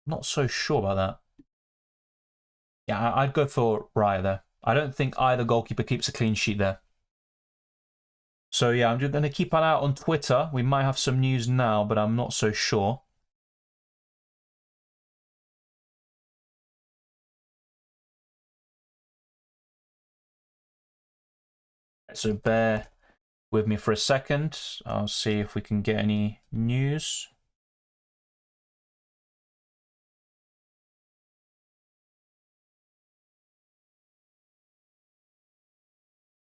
I'm not so sure about that. Yeah, I'd go for Raya there. I don't think either goalkeeper keeps a clean sheet there. So yeah, I'm just going to keep an eye out on Twitter. We might have some news now, but I'm not so sure. So bear with me for a second. I'll see if we can get any news.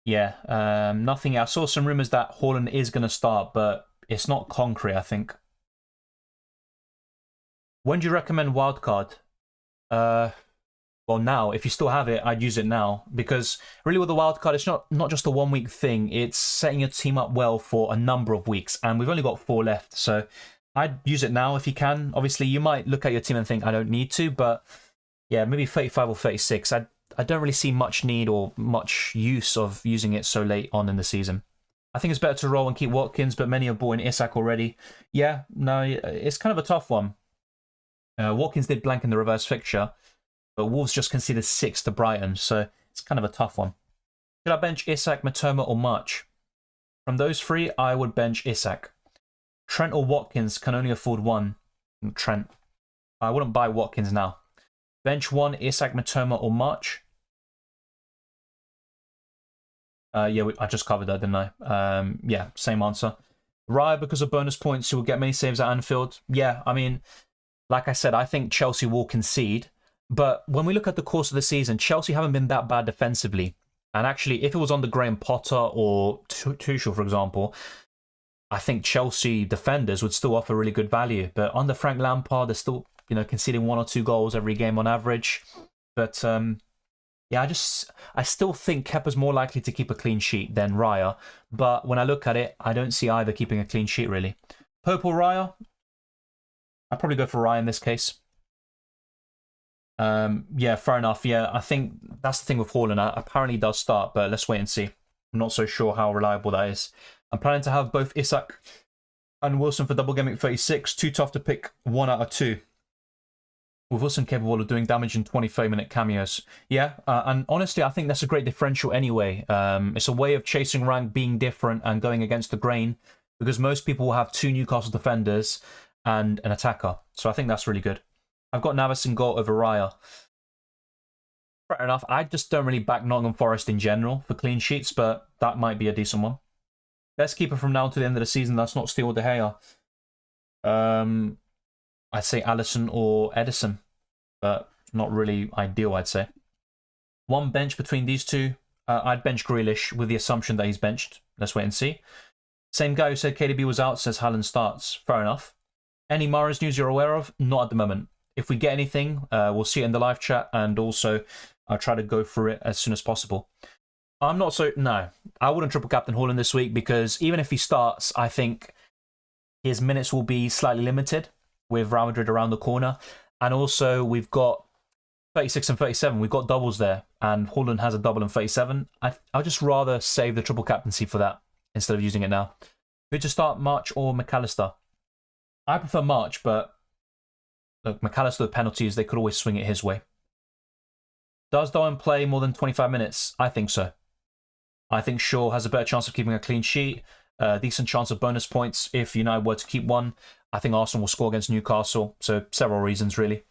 Yeah, nothing. I saw some rumors that Haaland is going to start, but it's not concrete, I think. When do you recommend wildcard? Well, now, if you still have it, I'd use it now, because really with the wildcard, it's not just a 1 week thing. It's setting your team up well for a number of weeks, and we've only got 4 left, so I'd use it now if you can. Obviously, you might look at your team and think, I don't need to, but yeah, maybe 35 or 36. I don't really see much need or much use of using it so late on in the season. I think it's better to roll and keep Watkins, but many have bought in Isak already. Yeah, no, it's kind of a tough one. Watkins did blank in the reverse fixture, but Wolves just conceded 6 to Brighton, so it's kind of a tough one. Should I bench Isak, Matoma, or March? From those 3, I would bench Isak. Trent or Watkins, can only afford one. Trent. I wouldn't buy Watkins now. Bench 1, Isak, Matoma, or March? Yeah, I just covered that, didn't I? Yeah, same answer. Raya, because of bonus points, he will get many saves at Anfield. Yeah, I mean, like I said, I think Chelsea will concede. But when we look at the course of the season, Chelsea haven't been that bad defensively. And actually, if it was under Graham Potter or Tuchel, for example, I think Chelsea defenders would still offer really good value. But under Frank Lampard, they're still, conceding 1 or 2 goals every game on average. But yeah, I still think Kepa's more likely to keep a clean sheet than Raya. But when I look at it, I don't see either keeping a clean sheet, really. Pope or Raya? I'd probably go for Raya in this case. Yeah, fair enough. Yeah, I think that's the thing with Haaland. Apparently he does start, but let's wait and see. I'm not so sure how reliable that is. I'm planning to have both Isak and Wilson for double Gameweek 36. Too tough to pick 1 out of 2. With Wilson capable of doing damage in 20, 30-minute cameos. Yeah, and honestly, I think that's a great differential anyway. It's a way of chasing rank, being different, and going against the grain, because most people will have 2 Newcastle defenders and an attacker. So I think that's really good. I've got Navas in goal over Raya. Fair enough. I just don't really back Nottingham Forest in general for clean sheets, but that might be a decent one. Best keeper from now to the end of the season, that's not Steele De Gea. I'd say Alisson or Edison, but not really ideal, I'd say. One bench between these two. I'd bench Grealish with the assumption that he's benched. Let's wait and see. Same guy who said KDB was out says Haaland starts. Fair enough. Any Mahrez news you're aware of? Not at the moment. If we get anything, we'll see it in the live chat, and also I'll try to go through it as soon as possible. I'm not so... No, I wouldn't triple captain Haaland this week, because even if he starts, I think his minutes will be slightly limited with Real Madrid around the corner. And also, we've got 36 and 37. We've got doubles there, and Haaland has a double in 37. I'd just rather save the triple captaincy for that instead of using it now. Who to start, March or McAllister? I prefer March, but look, McAllister with penalties, they could always swing it his way. Does Darwin play more than 25 minutes? I think so. I think Shaw has a better chance of keeping a clean sheet, decent chance of bonus points if United were to keep one. I think Arsenal will score against Newcastle, so several reasons, really.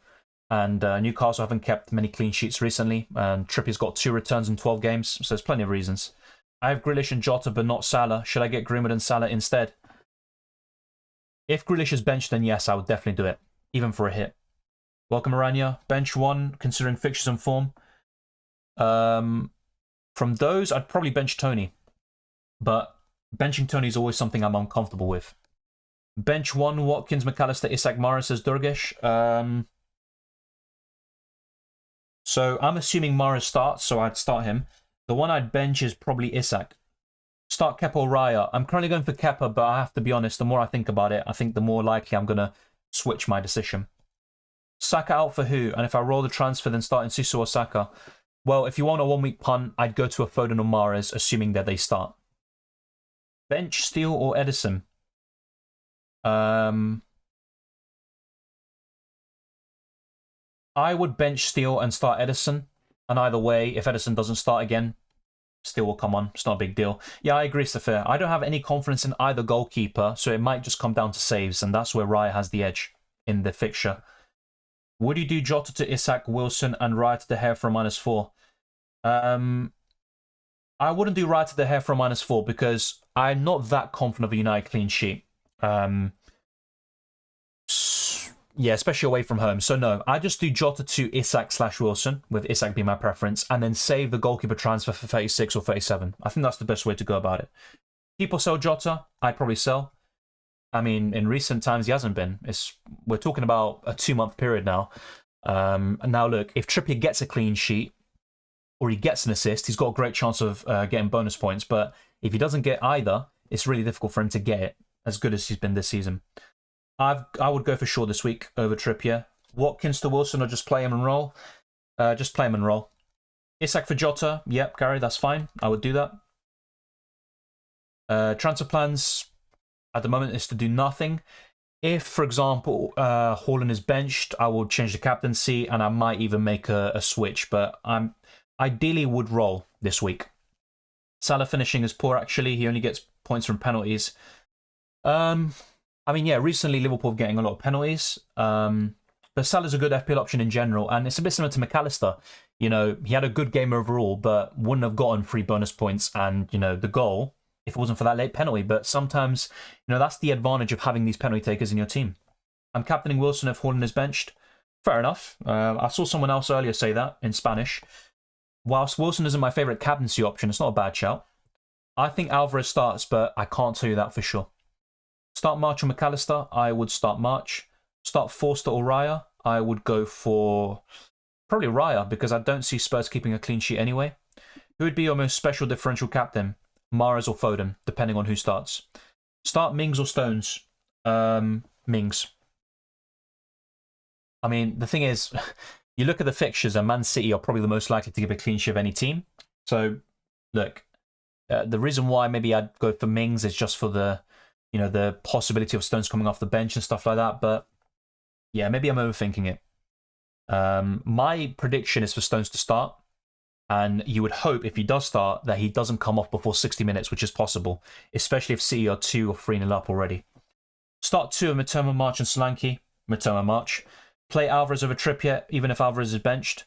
And Newcastle haven't kept many clean sheets recently. And Trippier's got 2 returns in 12 games, so there's plenty of reasons. I have Grealish and Jota, but not Salah. Should I get Greenwood and Salah instead? If Grealish is benched, then yes, I would definitely do it, even for a hit. Welcome, Aranya. Bench 1, considering fixtures and form. From those, I'd probably bench Tony. But benching Tony is always something I'm uncomfortable with. Bench 1, Watkins, McAllister, Isak, Mahrez, says Durgish. So I'm assuming Mahrez starts, so I'd start him. The one I'd bench is probably Isak. Start Kepa or Raya. I'm currently going for Kepa, but I have to be honest, the more I think about it, I think the more likely I'm going to switch my decision. Saka out for who? And if I roll the transfer, then start in Suso or Saka? Well, if you want a 1-week punt, I'd go to a Foden or Mahrez, assuming that they start. Bench Steele or Edison? I would bench Steele and start Edison. And either way, if Edison doesn't start again, Steele will come on. It's not a big deal. Yeah, I agree, Stefan. I don't have any confidence in either goalkeeper, so it might just come down to saves, and that's where Raya has the edge in the fixture. Would you do Jota to Isak, Wilson, and Raya to De Gea for a -4? I wouldn't do Raya to De Gea for a -4 because I'm not that confident of a United clean sheet. Yeah, especially away from home. So no, I just do Jota to Isak/Wilson, with Isak being my preference, and then save the goalkeeper transfer for 36 or 37. I think that's the best way to go about it. Keep or sell Jota? I'd probably sell. I mean, in recent times, he hasn't been. We're talking about a 2-month period now. And now look, if Trippier gets a clean sheet, or he gets an assist, he's got a great chance of getting bonus points. But if he doesn't get either, it's really difficult for him to get it, as good as he's been this season. I would go for Shaw this week over Trippier. Watkins to Wilson, or just play him and roll? Just play him and roll. Isak for Jota. Yep, Gary, that's fine. I would do that. Transfer plans at the moment is to do nothing. If, for example, Haaland is benched, I will change the captaincy, and I might even make a switch. But I'm ideally would roll this week. Salah finishing is poor, actually. He only gets points from penalties. I mean, yeah, recently Liverpool are getting a lot of penalties. But Salah's a good FPL option in general, and it's a bit similar to McAllister. You know, he had a good game overall, but wouldn't have gotten 3 bonus points and, you know, the goal if it wasn't for that late penalty. But sometimes, you know, that's the advantage of having these penalty takers in your team. I'm captaining Wilson if Haaland is benched. Fair enough. I saw someone else earlier say that in Spanish. Whilst Wilson isn't my favourite captaincy option, it's not a bad shout. I think Alvarez starts, but I can't tell you that for sure. Start March or McAllister? I would start March. Start Forster or Raya? I would go for probably Raya, because I don't see Spurs keeping a clean sheet anyway. Who would be your most special differential captain? Mahrez or Foden, depending on who starts. Start Mings or Stones? Mings. I mean, the thing is, you look at the fixtures, and Man City are probably the most likely to give a clean sheet of any team. So, look, the reason why maybe I'd go for Mings is just for the, you know, the possibility of Stones coming off the bench and stuff like that. But yeah, maybe I'm overthinking it. My prediction is for Stones to start. And you would hope, if he does start, that he doesn't come off before 60 minutes, which is possible, especially if City are 2 or 3-0 up already. Start 2 of Mitoma, March and Solanke. Mitoma, March. Play Alvarez over Trippier, even if Alvarez is benched.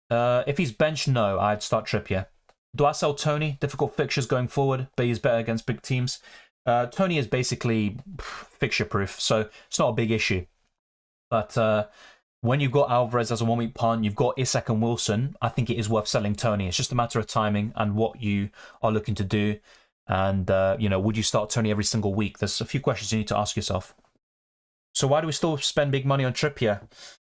If he's benched, no, I'd start Trippier. Do I sell Tony? Difficult fixtures going forward, but he's better against big teams. Tony is basically fixture-proof, so it's not a big issue. But when you've got Alvarez as a 1-week punt, you've got Isak and Wilson, I think it is worth selling Tony. It's just a matter of timing and what you are looking to do. And, you know, would you start Tony every single week? There's a few questions you need to ask yourself. So why do we still spend big money on Trippier?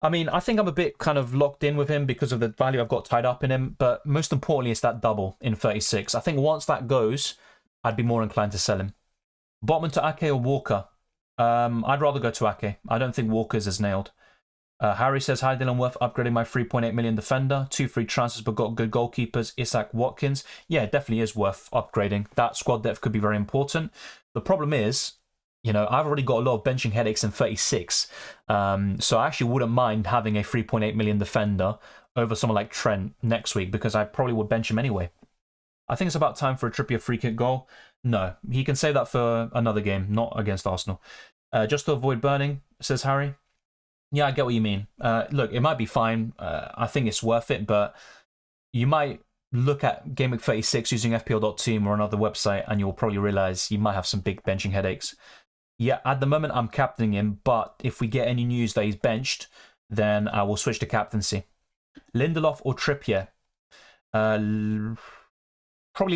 I mean, I think I'm a bit kind of locked in with him because of the value I've got tied up in him. But most importantly, it's that double in 36. I think once that goes, I'd be more inclined to sell him. Botman to Ake or Walker? I'd rather go to Ake. I don't think Walker's as nailed. Harry says, hi Dylan, worth upgrading my 3.8 million defender. 2 free transfers but got good goalkeepers. Isak, Watkins. Yeah, it definitely is worth upgrading. That squad depth could be very important. The problem is, you know, I've already got a lot of benching headaches in 36. So I actually wouldn't mind having a 3.8 million defender over someone like Trent next week, because I probably would bench him anyway. I think it's about time for a Trippier free kick goal. No, he can save that for another game, not against Arsenal. Just to avoid burning, says Harry. Yeah, I get what you mean. Look, it might be fine. I think it's worth it, but you might look at Gameweek 36 using FPL.team or another website, and you'll probably realize you might have some big benching headaches. Yeah, at the moment I'm captaining him, but if we get any news that he's benched, then I will switch to captaincy. Lindelof or Trippier? Probably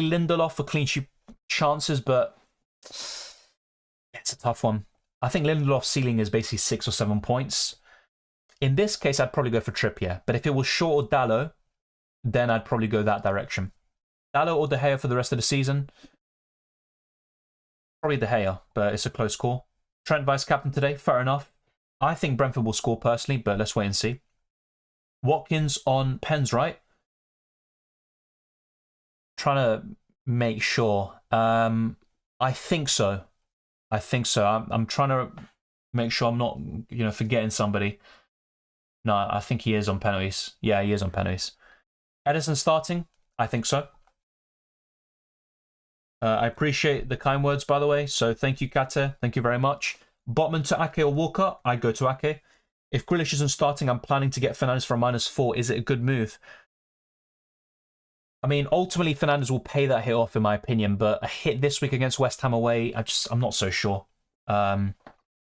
Lindelof for clean sheet chances, but it's a tough one. I think Lindelof's ceiling is basically 6 or 7 points. In this case, I'd probably go for Trippier, but if it was Shaw or Dalot, then I'd probably go that direction. Dalot or De Gea for the rest of the season? Probably De Gea, but it's a close call. Trent vice-captain today, fair enough. I think Brentford will score personally, but let's wait and see. Watkins on pens, right? Trying to make sure. I think so. I think so. I'm trying to make sure I'm not, forgetting somebody. No, I think he is on penalties. Yeah, he is on penalties. Edison starting? I think so. I appreciate the kind words, by the way. So thank you, Kate. Thank you very much. Botman to Ake or Walker? I'd go to Ake. If Grealish isn't starting, I'm planning to get Fernandes for a -4. Is it a good move? I mean, ultimately, Fernandes will pay that hit off, in my opinion, but a hit this week against West Ham away, I'm not so sure. I'd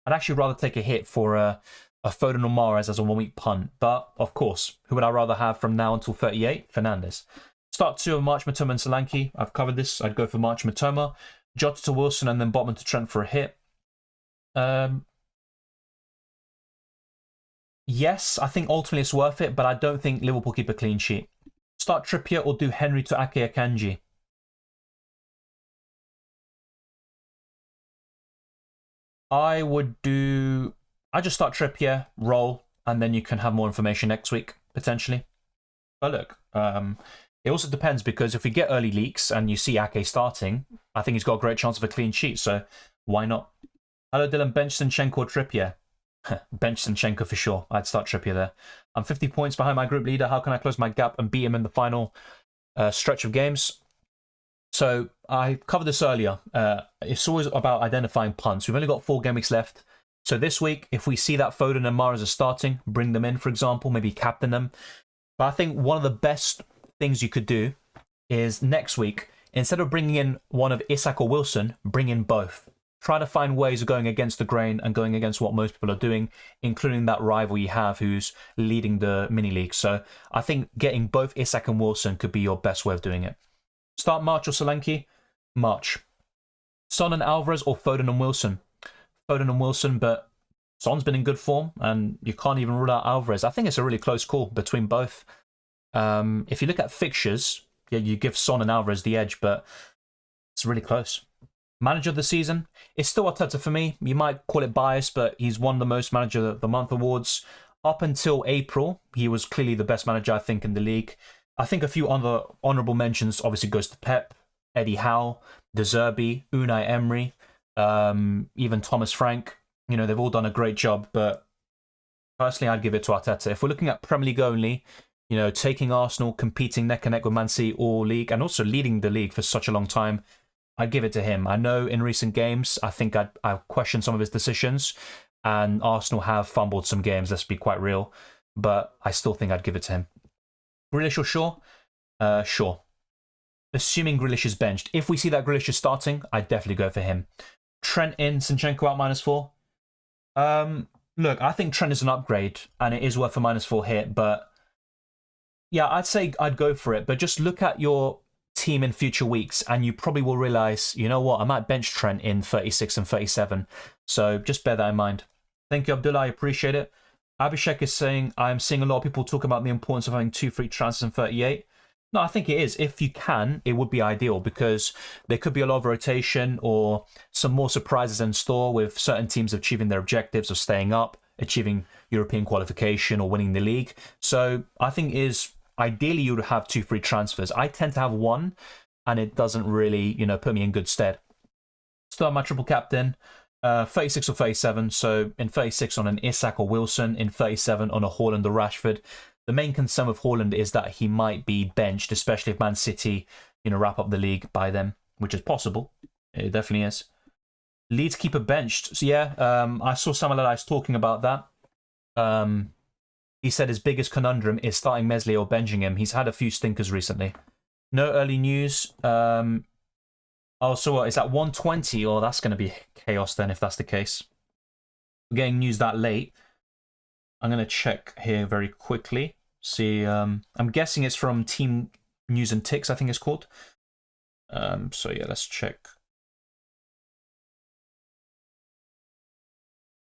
actually rather take a hit for a Foden or Mahrez as a 1-week punt. But, of course, who would I rather have from now until 38? Fernandes. Start 2 of March, Matoma and Solanke. I've covered this. I'd go for March, Matoma. Jota to Wilson and then Botman to Trent for a hit. Yes, I think ultimately it's worth it, but I don't think Liverpool keep a clean sheet. Start Trippier or do Henry to Ake Akanji? I just start Trippier, roll, and then you can have more information next week, potentially. But look, it also depends, because if we get early leaks and you see Ake starting, I think he's got a great chance of a clean sheet, so why not? Hello, Dylan. Bench Zinchenko or Trippier? Bench Zinchenko for sure. I'd start Trippier there. I'm 50 points behind my group leader. How can I close my gap and beat him in the final stretch of games? So I covered this earlier. It's always about identifying punts. We've only got 4 game weeks left. So this week, if we see that Foden and Mahrez are starting, bring them in, for example, maybe captain them. But I think one of the best things you could do is next week, instead of bringing in one of Isak or Wilson, bring in both. Try to find ways of going against the grain and going against what most people are doing, including that rival you have who's leading the mini league. So I think getting both Isak and Wilson could be your best way of doing it. Start March or Solanke? March. Son and Alvarez or Foden and Wilson? Foden and Wilson, but Son's been in good form and you can't even rule out Alvarez. I think it's a really close call between both. If you look at fixtures, yeah, you give Son and Alvarez the edge, but it's really close. Manager of the season? It's still Arteta for me. You might call it biased, but he's won the most Manager of the Month awards. Up until April, he was clearly the best manager, I think, in the league. I think a few other honourable mentions obviously goes to Pep, Eddie Howe, De Zerbi, Unai Emery, even Thomas Frank. They've all done a great job, but personally, I'd give it to Arteta. If we're looking at Premier League only, taking Arsenal, competing neck and neck with Man City all league, and also leading the league for such a long time, I'd give it to him. I know in recent games, I think I've questioned some of his decisions, and Arsenal have fumbled some games, let's be quite real, but I still think I'd give it to him. Grealish or Shaw? Sure. Assuming Grealish is benched. If we see that Grealish is starting, I'd definitely go for him. Trent in, Zinchenko out -4. Look, I think Trent is an upgrade, and it is worth a -4 hit, but yeah, I'd say I'd go for it, but just look at your team in future weeks and you probably will realize, you know what, I might bench Trent in 36 and 37. So just bear that in mind. Thank you, Abdullah. I appreciate it. Abhishek is saying, I'm seeing a lot of people talk about the importance of having 2 free transfers in 38. No, I think it is. If you can, it would be ideal because there could be a lot of rotation or some more surprises in store with certain teams achieving their objectives of staying up, achieving European qualification or winning the league. So I think ideally you would have 2 free transfers. I tend to have 1 and it doesn't really, put me in good stead. Still have my triple captain, 36 or 37. So in 36 on an Isak or Wilson, in 37 on a Haaland or Rashford. The main concern with Haaland is that he might be benched, especially if Man City, wrap up the league by then, which is possible. It definitely is. Leeds keeper benched. So yeah, I saw some of the guys talking about that. He said his biggest conundrum is starting Meslier or benching him. He's had a few stinkers recently. No early news. Oh, so what? Is that 120? Oh, that's going to be chaos then if that's the case. We're getting news that late. I'm going to check here very quickly. See, I'm guessing it's from Team News and Ticks, I think it's called. So yeah, let's check.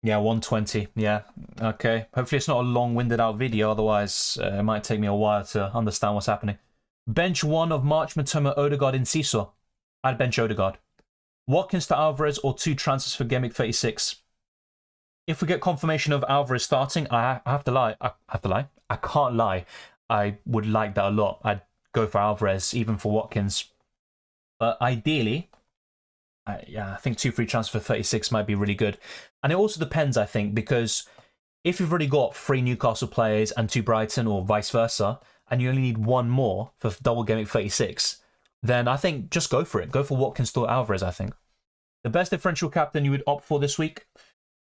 Yeah, 120. Yeah, okay. Hopefully it's not a long-winded out video, otherwise it might take me a while to understand what's happening. Bench 1 of March, Matoma, Odegaard, and Seesaw. I'd bench Odegaard. Watkins to Alvarez or 2 transfers for Gameweek 36. If we get confirmation of Alvarez starting, I have to lie. I can't lie. I would like that a lot. I'd go for Alvarez, even for Watkins. But ideally, yeah, I think 2 free transfer for 36 might be really good. And it also depends, I think, because if you've already got 3 Newcastle players and 2 Brighton, or vice versa, and you only need 1 more for double Gameweek 36, then I think just go for it. Go for Watkins to Alvarez, I think. The best differential captain you would opt for this week?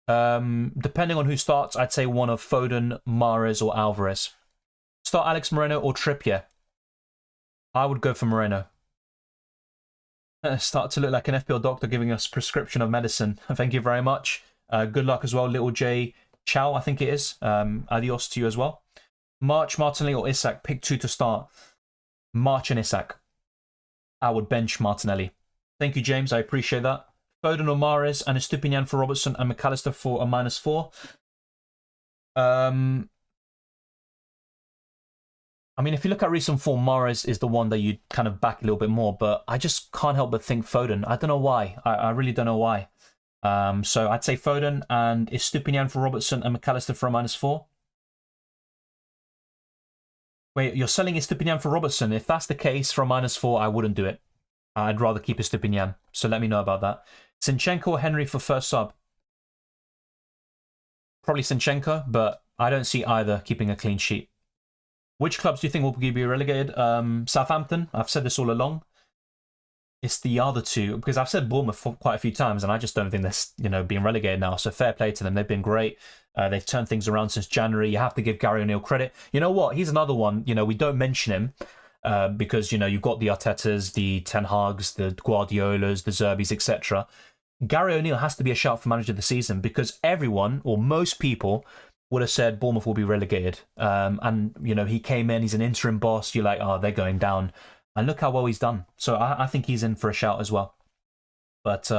Depending on who starts, I'd say one of Foden, Mahrez, or Alvarez. Start Alex Moreno or Trippier. I would go for Moreno. Start to look like an FPL doctor giving us prescription of medicine. Thank you very much. Good luck as well, Little J Chow, I think it is. Adios to you as well. March, Martinelli, or Isak. Pick 2 to start. March and Isak. I would bench Martinelli. Thank you, James. I appreciate that. Foden or Mahrez, and Estupinian for Robertson, and McAllister for a -4. I mean, if you look at recent form, Mahrez is the one that you kind of back a little bit more, but I just can't help but think Foden. I don't know why. I really don't know why. So I'd say Foden and Estupinian for Robertson and McAllister for a -4. Wait, you're selling Estupinian for Robertson. If that's the case, for a -4, I wouldn't do it. I'd rather keep Estupinian. So let me know about that. Zinchenko or Henry for first sub? Probably Zinchenko, but I don't see either keeping a clean sheet. Which clubs do you think will be relegated? Southampton. I've said this all along. It's the other two, because I've said Bournemouth quite a few times, and I just don't think they're being relegated now. So fair play to them. They've been great. They've turned things around since January. You have to give Gary O'Neill credit. You know what? He's another one. We don't mention him because you've got the Artetas, the Ten Hags, the Guardiolas, the Zerbis, etc. Gary O'Neill has to be a shout for manager of the season, because everyone, or most people, would have said Bournemouth will be relegated. And he came in. He's an interim boss. You're like, oh, they're going down. And look how well he's done. So I think he's in for a shout as well. But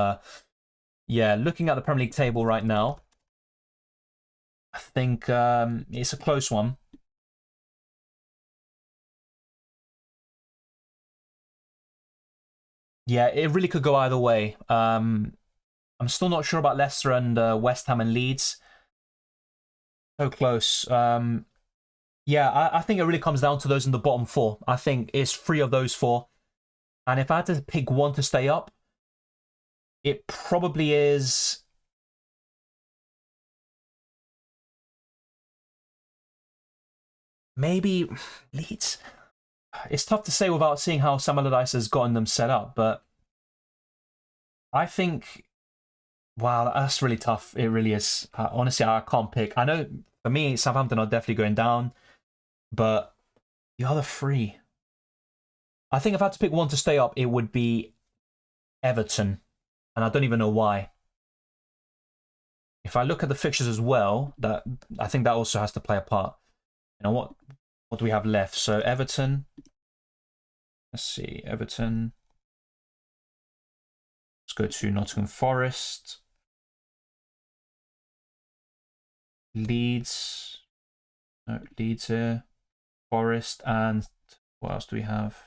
yeah, looking at the Premier League table right now, I think it's a close one. Yeah, it really could go either way. I'm still not sure about Leicester and West Ham and Leeds. So close. Yeah, I think it really comes down to those in the bottom 4. I think it's 3 of those 4. And if I had to pick one to stay up, it probably is... maybe Leeds. It's tough to say without seeing how Sam Allardyce has gotten them set up, but I think... wow, that's really tough. It really is. Honestly, I can't pick. I know, for me, Southampton are definitely going down. But the other 3, I think if I had to pick one to stay up, it would be Everton. And I don't even know why. If I look at the fixtures as well, I think that also has to play a part. What do we have left? So Everton. Let's see, Everton. Let's go to Nottingham Forest. Leeds. No, Leeds here. Forest, and what else do we have?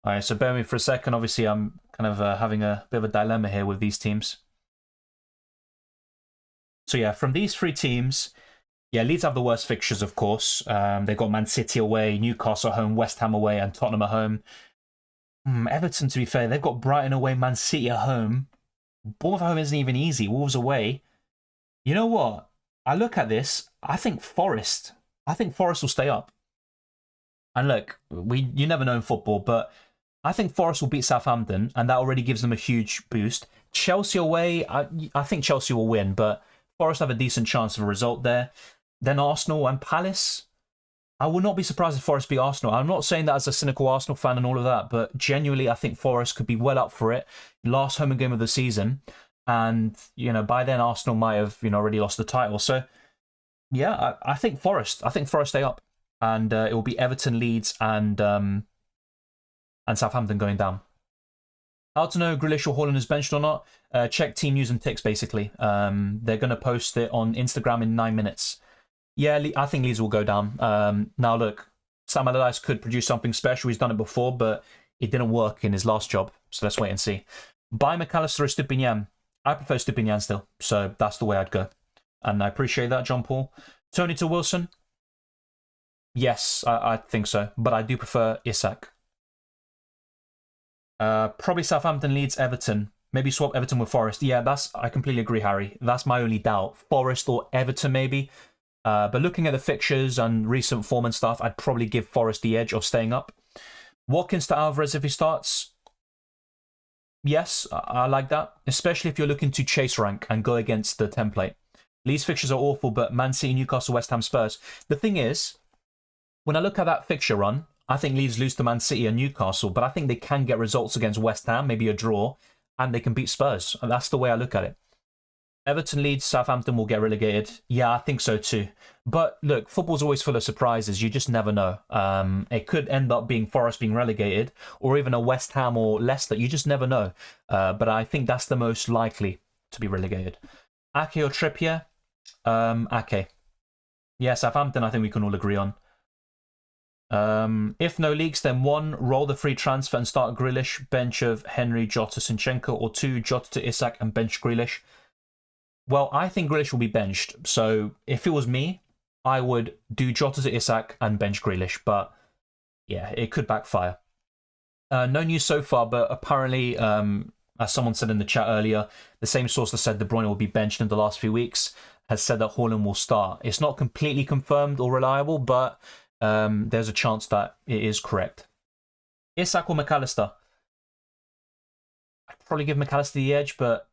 All right, so bear with me for a second. Obviously, I'm kind of having a bit of a dilemma here with these teams. So yeah, from these 3 teams, yeah, Leeds have the worst fixtures, of course. They've got Man City away, Newcastle at home, West Ham away, and Tottenham at home. Everton, to be fair, they've got Brighton away, Man City at home. Bournemouth at home isn't even easy. Wolves away. You know what? I look at this, I think Forest will stay up. And look, you never know in football, but I think Forest will beat Southampton, and that already gives them a huge boost. Chelsea away, I think Chelsea will win, but Forest have a decent chance of a result there. Then Arsenal and Palace. I would not be surprised if Forest beat Arsenal. I'm not saying that as a cynical Arsenal fan and all of that, but genuinely, I think Forest could be well up for it. Last home and game of the season. And, by then Arsenal might have, already lost the title. So, yeah, I think Forest. I think Forest stay up. And it will be Everton, Leeds, and Southampton going down. How to know Grealish or Haaland is benched or not? Check team news and ticks, basically. They're going to post it on Instagram in 9 minutes. Yeah, I think Leeds will go down. Now, look, Sam Allardyce could produce something special. He's done it before, but it didn't work in his last job. So let's wait and see. Buy McAllister or Stupinian? I prefer Stupinian still. So that's the way I'd go. And I appreciate that, John Paul. Tony to Wilson? Yes, I think so. But I do prefer Isak. Probably Southampton, Leeds, Everton. Maybe swap Everton with Forest. Yeah, I completely agree, Harry. That's my only doubt. Forest or Everton, maybe. But looking at the fixtures and recent form and stuff, I'd probably give Forest the edge of staying up. Watkins to Alvarez if he starts. Yes, I like that. Especially if you're looking to chase rank and go against the template. Leeds fixtures are awful, but Man City, Newcastle, West Ham, Spurs. The thing is, when I look at that fixture run, I think Leeds lose to Man City and Newcastle, but I think they can get results against West Ham, maybe a draw, and they can beat Spurs. And that's the way I look at it. Everton, Leeds, Southampton will get relegated. Yeah, I think so too. But look, football's always full of surprises. You just never know. It could end up being Forest being relegated, or even a West Ham or Leicester. You just never know. But I think that's the most likely to be relegated. Ake or Trippier? Ake. Yeah, Southampton, I think we can all agree on. If no leaks, then 1, roll the free transfer and start Grealish, bench of Henry, Jota, Zinchenko, or 2, Jota to Isak and bench Grealish. Well, I think Grealish will be benched. So if it was me, I would do Jota to Isak and bench Grealish. But yeah, it could backfire. No news so far, but apparently, as someone said in the chat earlier, the same source that said De Bruyne will be benched in the last few weeks has said that Haaland will start. It's not completely confirmed or reliable, but there's a chance that it is correct. Isak or McAllister? I'd probably give McAllister the edge, but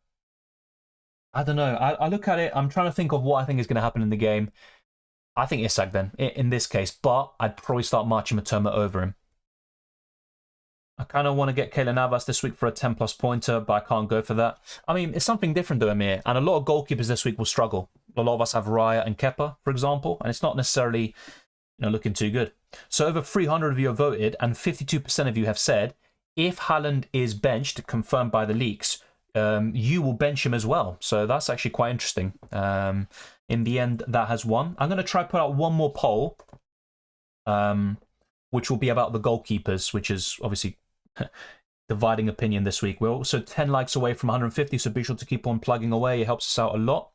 I don't know. I look at it, I'm trying to think of what I think is going to happen in the game. I think Isak then, in this case, but I'd probably start marching Matoma over him. I kind of want to get Keylor Navas this week for a 10+ pointer, but I can't go for that. I mean, it's something different though, Amir, and a lot of goalkeepers this week will struggle. A lot of us have Raya and Kepa, for example, and it's not necessarily looking too good. So over 300 of you have voted, and 52% of you have said, if Haaland is benched, confirmed by the leaks, you will bench him as well. So that's actually quite interesting. In the end, that has won. I'm going to try put out one more poll, which will be about the goalkeepers, which is obviously dividing opinion this week. We're also 10 likes away from 150, so be sure to keep on plugging away. It helps us out a lot.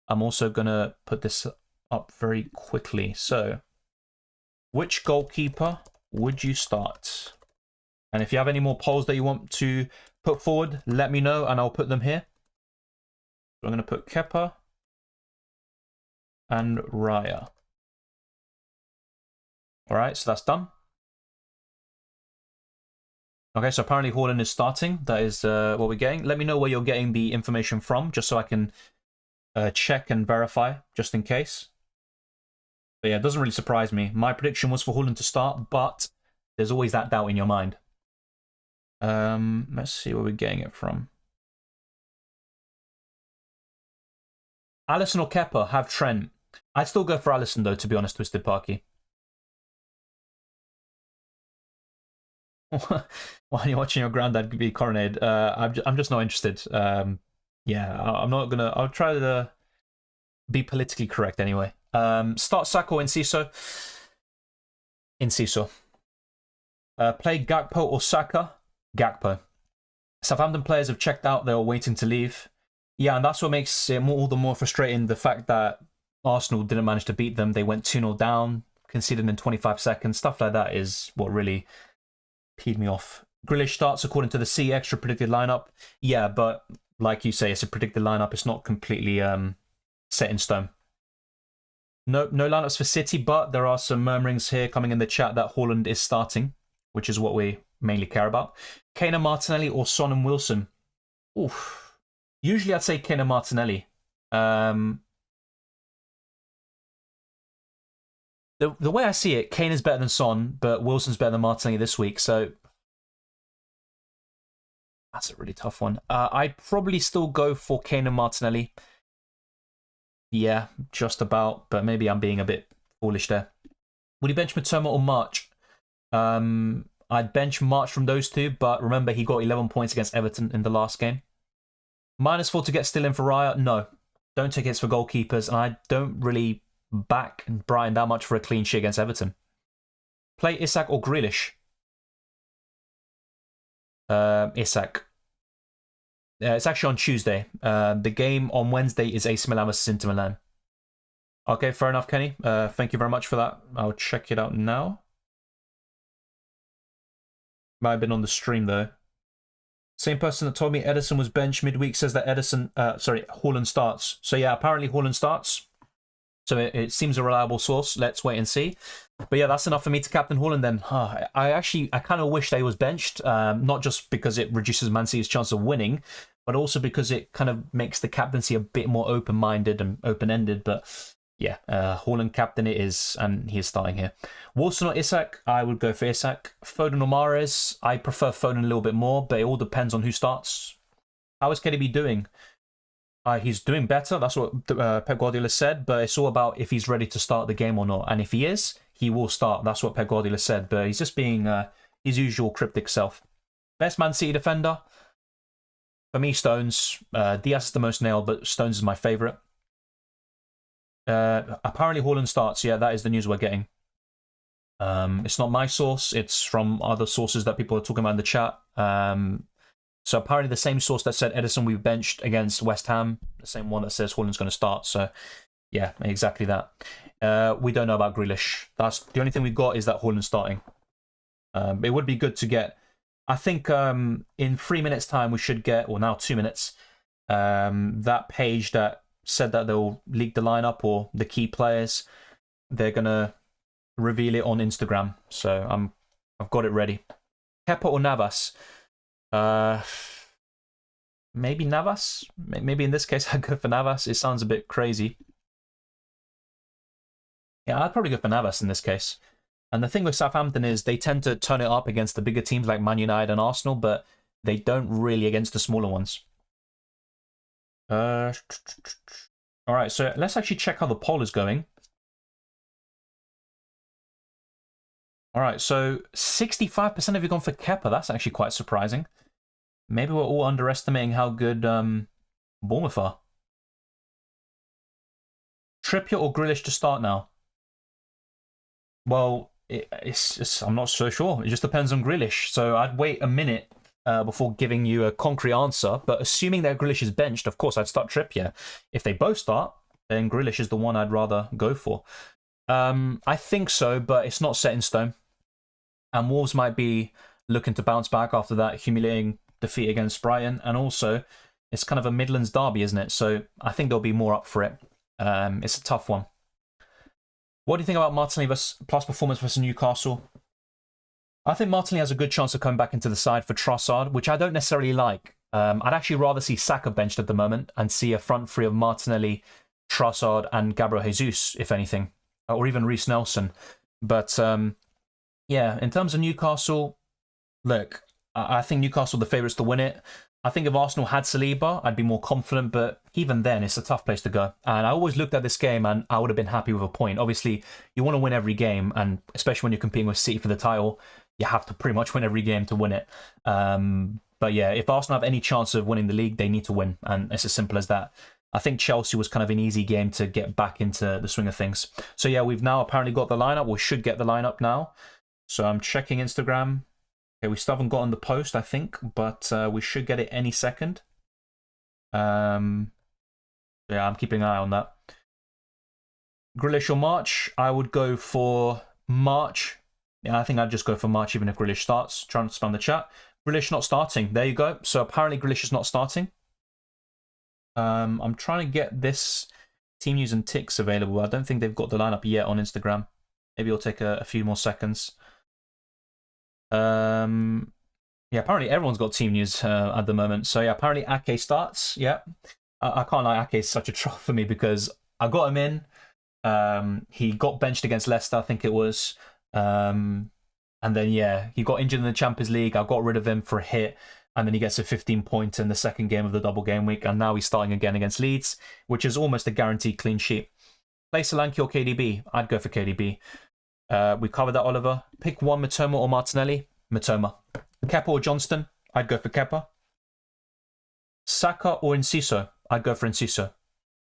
I'm also going to put this up very quickly. So, which goalkeeper would you start? And if you have any more polls that you want to put forward, let me know and I'll put them here. So I'm going to put Kepa and Raya. All right, so that's done. Okay, so apparently Haaland is starting. That is what we're getting. Let me know where you're getting the information from, just so I can check and verify, just in case. But yeah, it doesn't really surprise me. My prediction was for Haaland to start, but there's always that doubt in your mind. Let's see where we're getting it from. Alisson or Kepa? Have Trent. I'd still go for Alisson though, to be honest, Twisted Parky. While you're watching your granddad be coronated, I'm just not interested. Yeah, I'm not gonna. I'll try to be politically correct anyway. Start Saka or Enciso. Enciso. Play Gakpo or Saka. Gakpo. Southampton players have checked out. They were waiting to leave. Yeah, and that's what makes it all the more frustrating. The fact that Arsenal didn't manage to beat them. They went 2-0 down, conceded in 25 seconds. Stuff like that is what really peed me off. Grealish starts according to the C extra predicted lineup. Yeah, but like you say, it's a predicted lineup. It's not completely set in stone. No lineups for City, but there are some murmurings here coming in the chat that Haaland is starting, which is what we mainly care about. Kane and Martinelli or Son and Wilson? Oof. Usually I'd say Kane and Martinelli. The way I see it, Kane is better than Son, but Wilson's better than Martinelli this week. So that's a really tough one. I'd probably still go for Kane and Martinelli. Yeah, just about. But maybe I'm being a bit foolish there. Would you bench Matoma or March? I'd bench March from those two, but remember he got 11 points against Everton in the last game. -4 to get still in for Raya? No. Don't take hits for goalkeepers, and I don't really back Brian that much for a clean sheet against Everton. Play Isak or Grealish? Isak. It's actually on Tuesday. The game on Wednesday is AC Milan versus Inter Milan. Okay, fair enough, Kenny. Thank you very much for that. I'll check it out now. Might have been on the stream, though. Same person that told me Edison was benched midweek says that Haaland starts. So yeah, apparently Haaland starts. So it seems a reliable source. Let's wait and see. But yeah, that's enough for me to captain Haaland then. I kind of wish that he was benched, not just because it reduces Man City's chance of winning, but also because it kind of makes the captaincy a bit more open-minded and open-ended. But yeah, Haaland captain it is, and he is starting here. Wilson or Isak? I would go for Isak. Foden or Mahrez? I prefer Foden a little bit more, but it all depends on who starts. How is KDB doing? He's doing better. That's what Pep Guardiola said, but it's all about if he's ready to start the game or not. And if he is, he will start. That's what Pep Guardiola said, but he's just being his usual cryptic self. Best Man City defender? For me, Stones. Diaz is the most nailed, but Stones is my favourite. Apparently Haaland starts. Yeah, that is the news we're getting. It's not my source. It's from other sources that people are talking about in the chat. So apparently the same source that said Edison we benched against West Ham, the same one that says Haaland's going to start. So yeah, exactly that. We don't know about Grealish. That's the only thing we've got is that Haaland's starting. It would be good to get. I think in 3 minutes' time we should get, or now 2 minutes, that page that said that they'll leak the lineup or the key players. They're gonna reveal it on Instagram. So I've got it ready. Kepa or Navas? Maybe Navas. Maybe in this case I'd go for Navas. It sounds a bit crazy. Yeah, I'd probably go for Navas in this case. And the thing with Southampton is they tend to turn it up against the bigger teams like Man United and Arsenal, but they don't really against the smaller ones. All right, so let's actually check how the poll is going. All right, so 65% of you gone for Kepa. That's actually quite surprising. Maybe we're all underestimating how good Bournemouth are. Trippier or Grealish to start now? Well, I'm not so sure. It just depends on Grealish. So I'd wait a minute before giving you a concrete answer. But assuming that Grealish is benched, of course, I'd start Trippier. If they both start, then Grealish is the one I'd rather go for. I think so, but it's not set in stone. And Wolves might be looking to bounce back after that humiliating defeat against Brighton. And also, it's kind of a Midlands derby, isn't it? So I think they'll be more up for it. It's a tough one. What do you think about Martinelli plus performance versus Newcastle? I think Martinelli has a good chance of coming back into the side for Trossard, which I don't necessarily like. I'd actually rather see Saka benched at the moment and see a front three of Martinelli, Trossard, and Gabriel Jesus, if anything, or even Reece Nelson. But yeah, in terms of Newcastle, look, I think Newcastle are the favourites to win it. I think if Arsenal had Saliba, I'd be more confident, but even then, it's a tough place to go. And I always looked at this game and I would have been happy with a point. Obviously, you want to win every game, and especially when you're competing with City for the title, you have to pretty much win every game to win it. But yeah, if Arsenal have any chance of winning the league, they need to win, and it's as simple as that. I think Chelsea was kind of an easy game to get back into the swing of things. So yeah, we've now apparently got the lineup. We should get the lineup now. So I'm checking Instagram. Okay, we still haven't gotten the post, I think, but we should get it any second. Yeah, I'm keeping an eye on that. Grealish or March? I would go for March. Yeah, I think I'd just go for March even if Grealish starts. Trying to spam the chat. Grealish not starting. There you go. So apparently Grealish is not starting. I'm trying to get this team news and ticks available. I don't think they've got the lineup yet on Instagram. Maybe it'll take a few more seconds. Yeah, apparently everyone's got team news at the moment. So yeah, apparently Ake starts. Yeah, I can't lie, Ake is such a trough for me because I got him in. He got benched against Leicester, I think it was. And then, yeah, he got injured in the Champions League. I got rid of him for a hit. And then he gets a 15-point in the second game of the double game week. And now he's starting again against Leeds, which is almost a guaranteed clean sheet. Play Solanke or KDB? I'd go for KDB. We covered that, Oliver. Pick one, Mitoma or Martinelli? Mitoma. Kepa or Johnston? I'd go for Kepa. Saka or Enciso? I'd go for Enciso.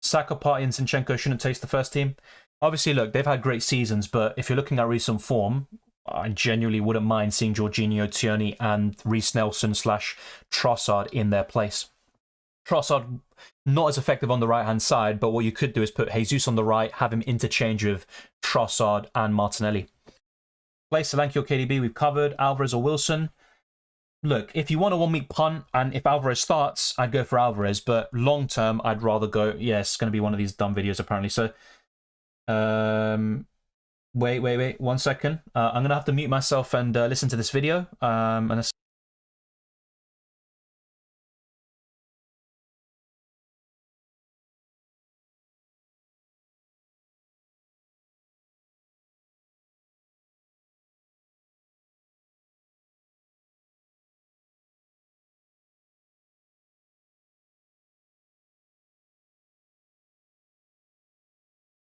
Saka, Partey and Zinchenko shouldn't taste the first team. Obviously, look, they've had great seasons, but if you're looking at recent form, I genuinely wouldn't mind seeing Jorginho, Tierney and Reece Nelson / Trossard in their place. Trossard, not as effective on the right-hand side, but what you could do is put Jesus on the right, have him interchange with Trossard and Martinelli. Play Solanke or KDB, we've covered. Alvarez or Wilson. Look, if you want a one-week punt, and if Alvarez starts, I'd go for Alvarez, but long-term, I'd rather go... Yeah, it's going to be one of these dumb videos, apparently. So, wait, 1 second. I'm going to have to mute myself and listen to this video.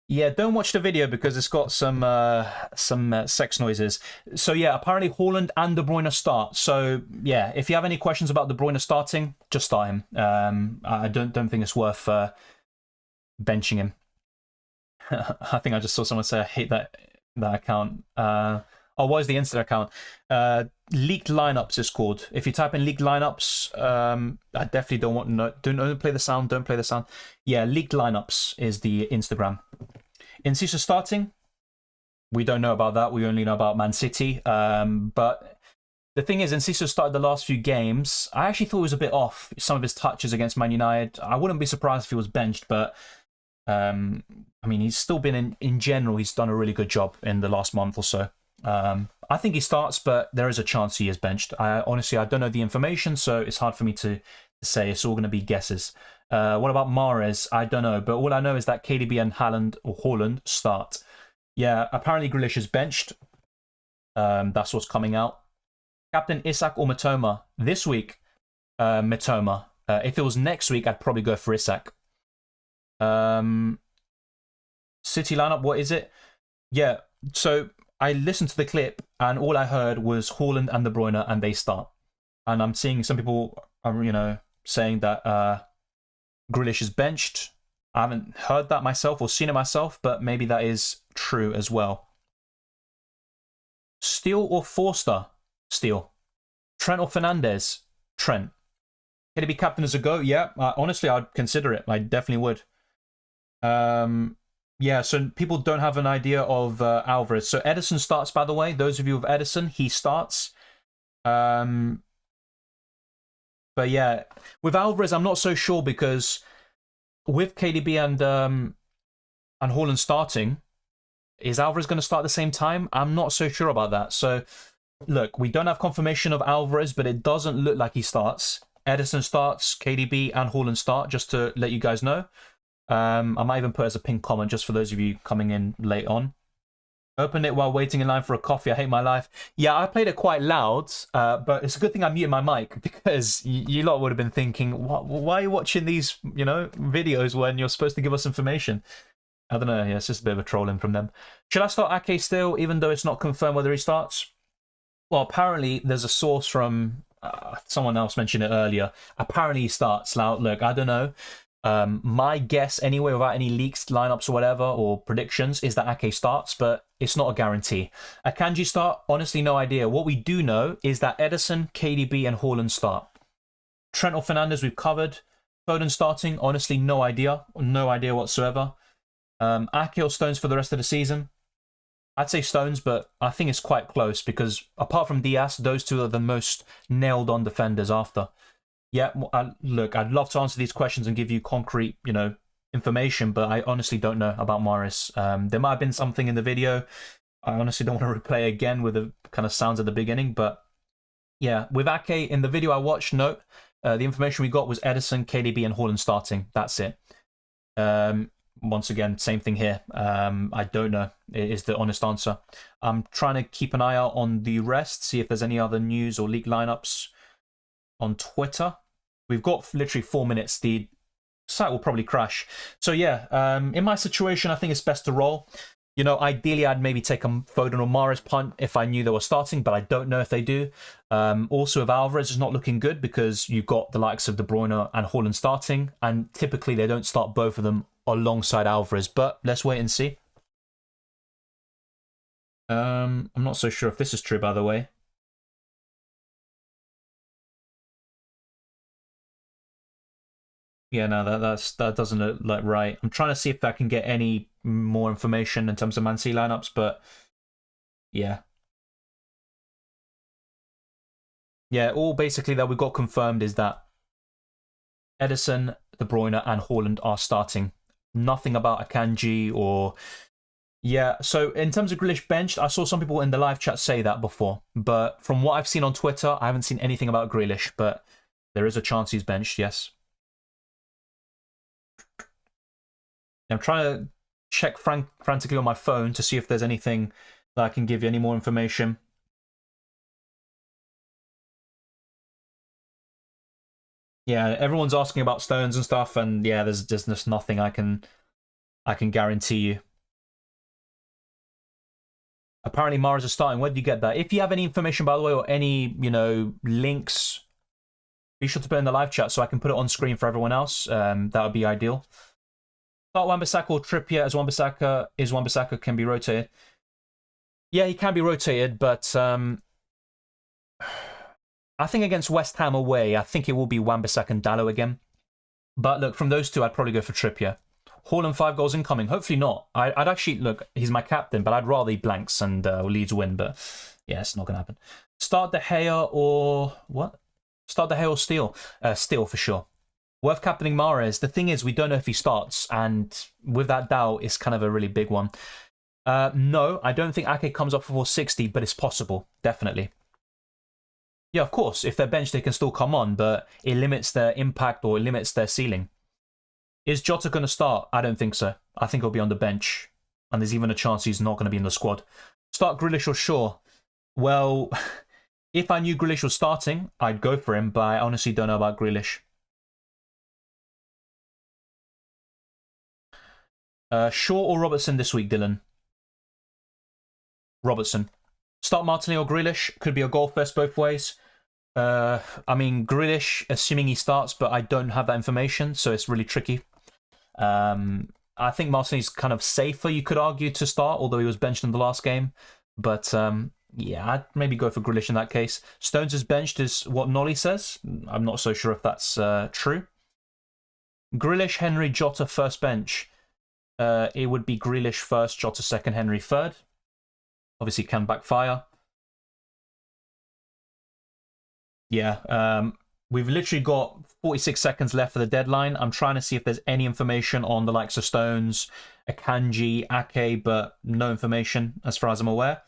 Yeah, don't watch the video because it's got some sex noises. So yeah, apparently Haaland and De Bruyne start. So yeah, if you have any questions about De Bruyne starting, just start him. I don't think it's worth benching him. I think I just saw someone say I hate that account. Oh, what is the Insta account? Leaked lineups is called. If you type in leaked lineups, I definitely don't want no. Don't play the sound. Don't play the sound. Yeah, leaked lineups is the Instagram. Enciso starting, we don't know about that. We only know about Man City. But the thing is, Enciso started the last few games. I actually thought he was a bit off. Some of his touches against Man United. I wouldn't be surprised if he was benched, but I mean, he's still been in general. He's done a really good job in the last month or so. I think he starts, but there is a chance he is benched. Honestly, I don't know the information, so it's hard for me to say. It's all going to be guesses. What about Mahrez? I don't know, but all I know is that KDB and Haaland start. Yeah, apparently Grealish is benched. That's what's coming out. Captain Isak or Mitoma? This week, Mitoma. If it was next week, I'd probably go for Isak. City lineup, what is it? Yeah, so I listened to the clip and all I heard was Haaland and De Bruyne and they start. And I'm seeing some people, saying that Grealish is benched. I haven't heard that myself or seen it myself, but maybe that is true as well. Steele or Forster? Steele. Trent or Fernandes? Trent. Can he be captain as a go? Yeah, honestly, I'd consider it. I definitely would. Yeah, so people don't have an idea of Alvarez. So Ederson starts, by the way. Those of you with Ederson, he starts. But yeah, with Alvarez, I'm not so sure because with KDB and Haaland starting, is Alvarez going to start at the same time? I'm not so sure about that. So look, we don't have confirmation of Alvarez, but it doesn't look like he starts. Ederson starts, KDB and Haaland start, just to let you guys know. I might even put as a pinned comment just for those of you coming in late on. Opened it while waiting in line for a coffee. I hate my life. Yeah, I played it quite loud, but it's a good thing I muted my mic because you lot would have been thinking, why are you watching these, videos when you're supposed to give us information? I don't know. Yeah, it's just a bit of a trolling from them. Should I start Ake still, even though it's not confirmed whether he starts? Well, apparently there's a source from someone else mentioned it earlier. Apparently he starts. Now, look, I don't know. My guess, anyway, without any leaks, lineups or whatever, or predictions, is that Ake starts, but it's not a guarantee. Akanji start? Honestly, no idea. What we do know is that Ederson, KDB, and Haaland start. Trent or Fernandes, we've covered. Foden starting? Honestly, no idea. No idea whatsoever. Ake or Stones for the rest of the season? I'd say Stones, but I think it's quite close because apart from Diaz, those two are the most nailed-on defenders after. Yeah, look, I'd love to answer these questions and give you concrete, information, but I honestly don't know about Mahrez. There might have been something in the video. I honestly don't want to replay again with the kind of sounds at the beginning, but yeah, with Ake, in the video I watched, no, the information we got was Ederson, KDB, and Haaland starting. That's it. once again, same thing here. I don't know is the honest answer. I'm trying to keep an eye out on the rest, see if there's any other news or league lineups on Twitter. We've got literally 4 minutes. The site will probably crash. So yeah, in my situation, I think it's best to roll. You know, ideally, I'd maybe take a Foden or Mahrez punt if I knew they were starting, but I don't know if they do. Also, if Alvarez is not looking good because you've got the likes of De Bruyne and Haaland starting, and typically they don't start both of them alongside Alvarez, but let's wait and see. I'm not so sure if this is true, by the way. Yeah, no, that doesn't look like right. I'm trying to see if I can get any more information in terms of Man City lineups, but yeah. Yeah, all basically that we got confirmed is that Ederson, De Bruyne, and Haaland are starting. Nothing about Akanji or... Yeah, so in terms of Grealish benched, I saw some people in the live chat say that before, but from what I've seen on Twitter, I haven't seen anything about Grealish, but there is a chance he's benched, yes. I'm trying to check frantically on my phone to see if there's anything that I can give you any more information. Yeah, everyone's asking about Stones and stuff, and yeah, there's just nothing I can guarantee you. Apparently, Mahrez is starting. Where did you get that? If you have any information, by the way, or any links, be sure to put in the live chat so I can put it on screen for everyone else. That would be ideal. Start Wan-Bissaka or Trippier as Wan-Bissaka can be rotated. Yeah, he can be rotated, but I think against West Ham away, I think it will be Wan-Bissaka and Dalot again. But look, from those two, I'd probably go for Trippier. Haaland 5 goals incoming. Hopefully not. I'd actually, look, he's my captain, but I'd rather he blanks and Leeds win. But yeah, it's not going to happen. Start De Gea or what? Start De Gea or Steele? Steele for sure. Worth captaining Mahrez. The thing is, we don't know if he starts, and with that doubt, it's kind of a really big one. No, I don't think Ake comes up for 460, but it's possible, definitely. Yeah, of course, if they're benched, they can still come on, but it limits their impact or it limits their ceiling. Is Jota going to start? I don't think so. I think he'll be on the bench, and there's even a chance he's not going to be in the squad. Start Grealish or Shaw? Well, if I knew Grealish was starting, I'd go for him, but I honestly don't know about Grealish. Shaw or Robertson this week, Dylan? Robertson. Start Martinelli or Grealish. Could be a goal fest both ways. I mean, Grealish, assuming he starts, but I don't have that information, so it's really tricky. I think Martinelli's kind of safer, you could argue, to start, although he was benched in the last game. But yeah, I'd maybe go for Grealish in that case. Stones is benched is what Nolly says. I'm not so sure if that's true. Grealish, Henry, Jota, first bench. It would be Grealish first, Jota second, Henry third. Obviously can backfire. Yeah, we've literally got 46 seconds left for the deadline. I'm trying to see if there's any information on the likes of Stones, Akanji, Ake, but no information as far as I'm aware.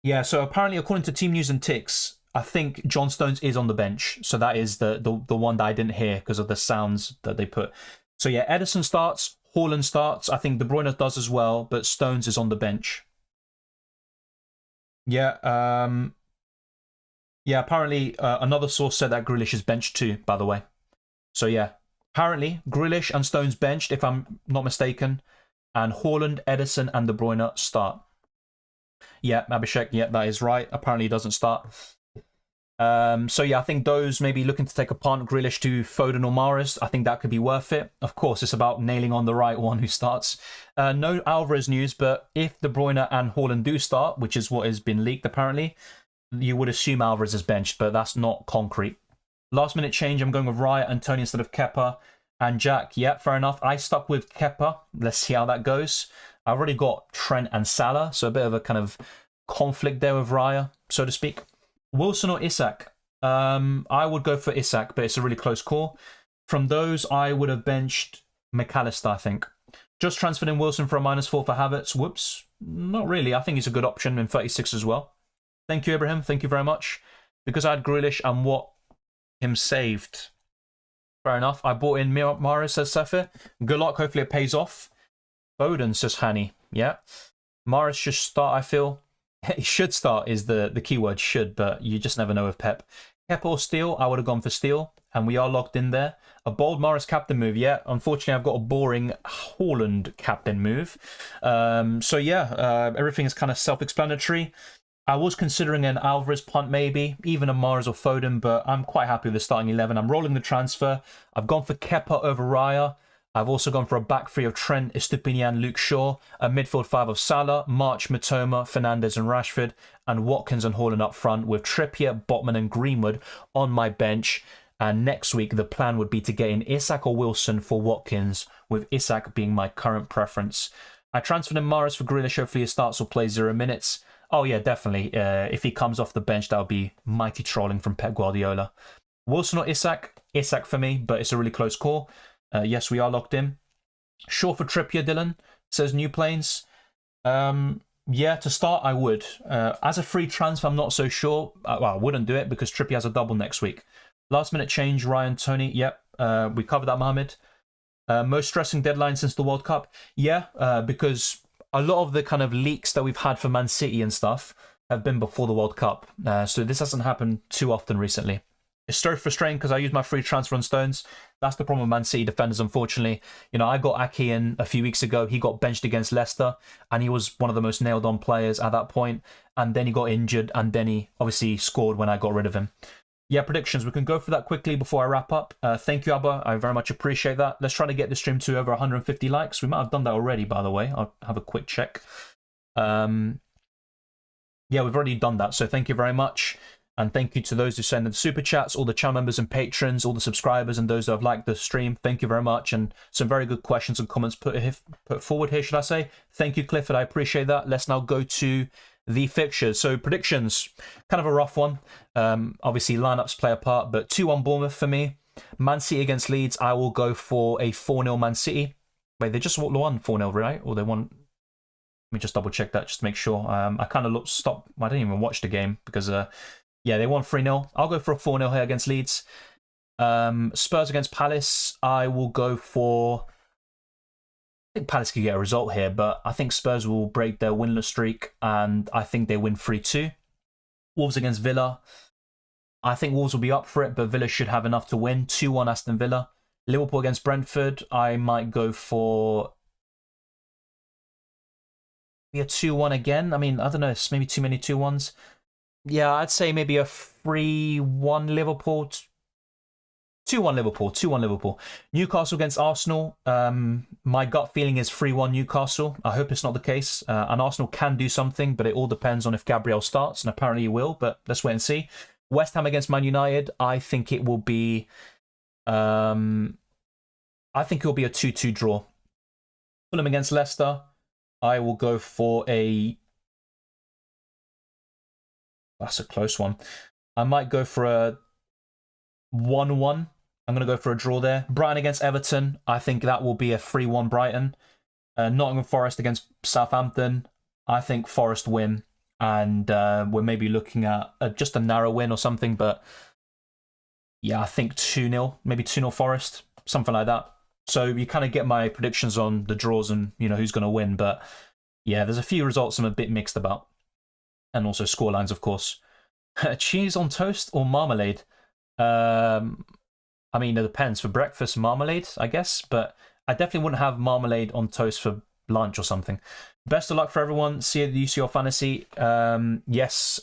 Yeah, so apparently, according to Team News and Ticks, I think John Stones is on the bench. So that is the one that I didn't hear because of the sounds that they put. So yeah, Ederson starts, Haaland starts. I think De Bruyne does as well, but Stones is on the bench. Yeah, yeah. Apparently, another source said that Grealish is benched too. By the way, so yeah, apparently Grealish and Stones benched, if I'm not mistaken, and Haaland, Ederson, and De Bruyne start. Yeah, Abhishek. Yeah, that is right. Apparently, he doesn't start. So yeah, I think those maybe looking to take a punt, Grealish to Foden or Mahrez, I think that could be worth it. Of course, it's about nailing on the right one who starts. No Alvarez news, but if De Bruyne and Haaland do start, which is what has been leaked apparently, you would assume Alvarez is benched, but that's not concrete. Last minute change, I'm going with Raya and Tony instead of Kepa and Jack. Yeah, fair enough. I stuck with Kepa. Let's see how that goes. I've already got Trent and Salah, so a bit of a kind of conflict there with Raya, so to speak. Wilson or Isak? I would go for Isak, but it's a really close call. From those, I would have benched McAllister, I think. Just transferred in Wilson for a -4 for Havertz. Whoops. Not really. I think he's a good option in 36 as well. Thank you, Ibrahim. Thank you very much. because I had Grealish and what him saved. Fair enough. I bought in Mahrez, says Sefir. Good luck. Hopefully it pays off. Foden, says Hanny. Yeah. Mahrez should start, I feel. He should start is the keyword, should, but you just never know with Pep. Pep or Steele, I would have gone for Steele, and we are locked in there. A bold Mahrez captain move, yeah. Unfortunately, I've got a boring Haaland captain move. So yeah, everything is kind of self-explanatory. I was considering an Alvarez punt maybe, even a Mahrez or Foden, but I'm quite happy with the starting 11. I'm rolling the transfer. I've gone for Kepa over Raya. I've also gone for a back three of Trent, Estupiñán, Luke Shaw, a midfield five of Salah, March, Matoma, Fernandes and Rashford, and Watkins and Haaland up front with Trippier, Botman and Greenwood on my bench. And next week, the plan would be to get in Isak or Wilson for Watkins, with Isak being my current preference. I transferred in Mahrez for Grealish. Hopefully he starts or plays 0 minutes. Oh yeah, definitely. If he comes off the bench, that would be mighty trolling from Pep Guardiola. Wilson or Isak? Isak for me, but it's a really close call. Yes, we are locked in. Shaw for Trippier, Dylan, says New Planes. Yeah, to start, I would. As a free transfer, I'm not so sure. Well, I wouldn't do it because Trippier has a double next week. Last minute change, Ryan, Tony. Yep, we covered that, Mohammed. Most stressing deadline since the World Cup. Yeah, because a lot of the kind of leaks that we've had for Man City and stuff have been before the World Cup. So this hasn't happened too often recently. It's so frustrating because I use my free transfer on Stones. That's the problem with Man City defenders, unfortunately. You know, I got Ake in a few weeks ago. He got benched against Leicester, and he was one of the most nailed-on players at that point. And then he got injured, and then he obviously scored when I got rid of him. Yeah, predictions. We can go through that quickly before I wrap up. Thank you, Abba. I very much appreciate that. Let's try to get the stream to over 150 likes. We might have done that already, by the way. I'll have a quick check. Yeah, we've already done that, so thank you very much. And thank you to those who send in the super chats, all the channel members and patrons, all the subscribers, and those that have liked the stream. Thank you very much. And some very good questions and comments put forward here, should I say. Thank you, Clifford. I appreciate that. Let's now go to the fixtures. So predictions, kind of a rough one. Obviously, lineups play a part, but 2-1 Bournemouth for me. Man City against Leeds, I will go for a 4-0 Man City. Wait, they just won 4-0, right? Or they won... Let me just double check that just to make sure. I kind of stopped. I didn't even watch the game because... yeah, they won 3-0. I'll go for a 4-0 here against Leeds. Spurs against Palace. I will go for... I think Palace could get a result here, but I think Spurs will break their winless streak, and I think they win 3-2. Wolves against Villa. I think Wolves will be up for it, but Villa should have enough to win. 2-1 Aston Villa. Liverpool against Brentford. I might go for... a 2-1 again. I mean, I don't know. It's maybe too many 2-1s. Yeah, I'd say maybe a 3-1 Liverpool. 2-1 Liverpool. 2-1 Liverpool. Newcastle against Arsenal. My gut feeling is 3-1 Newcastle. I hope it's not the case. And Arsenal can do something, but it all depends on if Gabriel starts, and apparently he will, but let's wait and see. West Ham against Man United. I think it will be... I think it will be a 2-2 draw. Fulham against Leicester. I will go for a... That's a close one. I might go for a 1-1. I'm going to go for a draw there. Brighton against Everton. I think that will be a 3-1 Brighton. Nottingham Forest against Southampton. I think Forest win. And we're maybe looking at just a narrow win or something. But yeah, I think 2-0. Maybe 2-0 Forest. Something like that. So you kind of get my predictions on the draws and, you know, who's going to win. But yeah, there's a few results I'm a bit mixed about. And also scorelines, of course. Cheese on toast or marmalade? I mean, it depends. For breakfast, marmalade, I guess. But I definitely wouldn't have marmalade on toast for lunch or something. Best of luck for everyone. See you at the UCL Fantasy. Yes.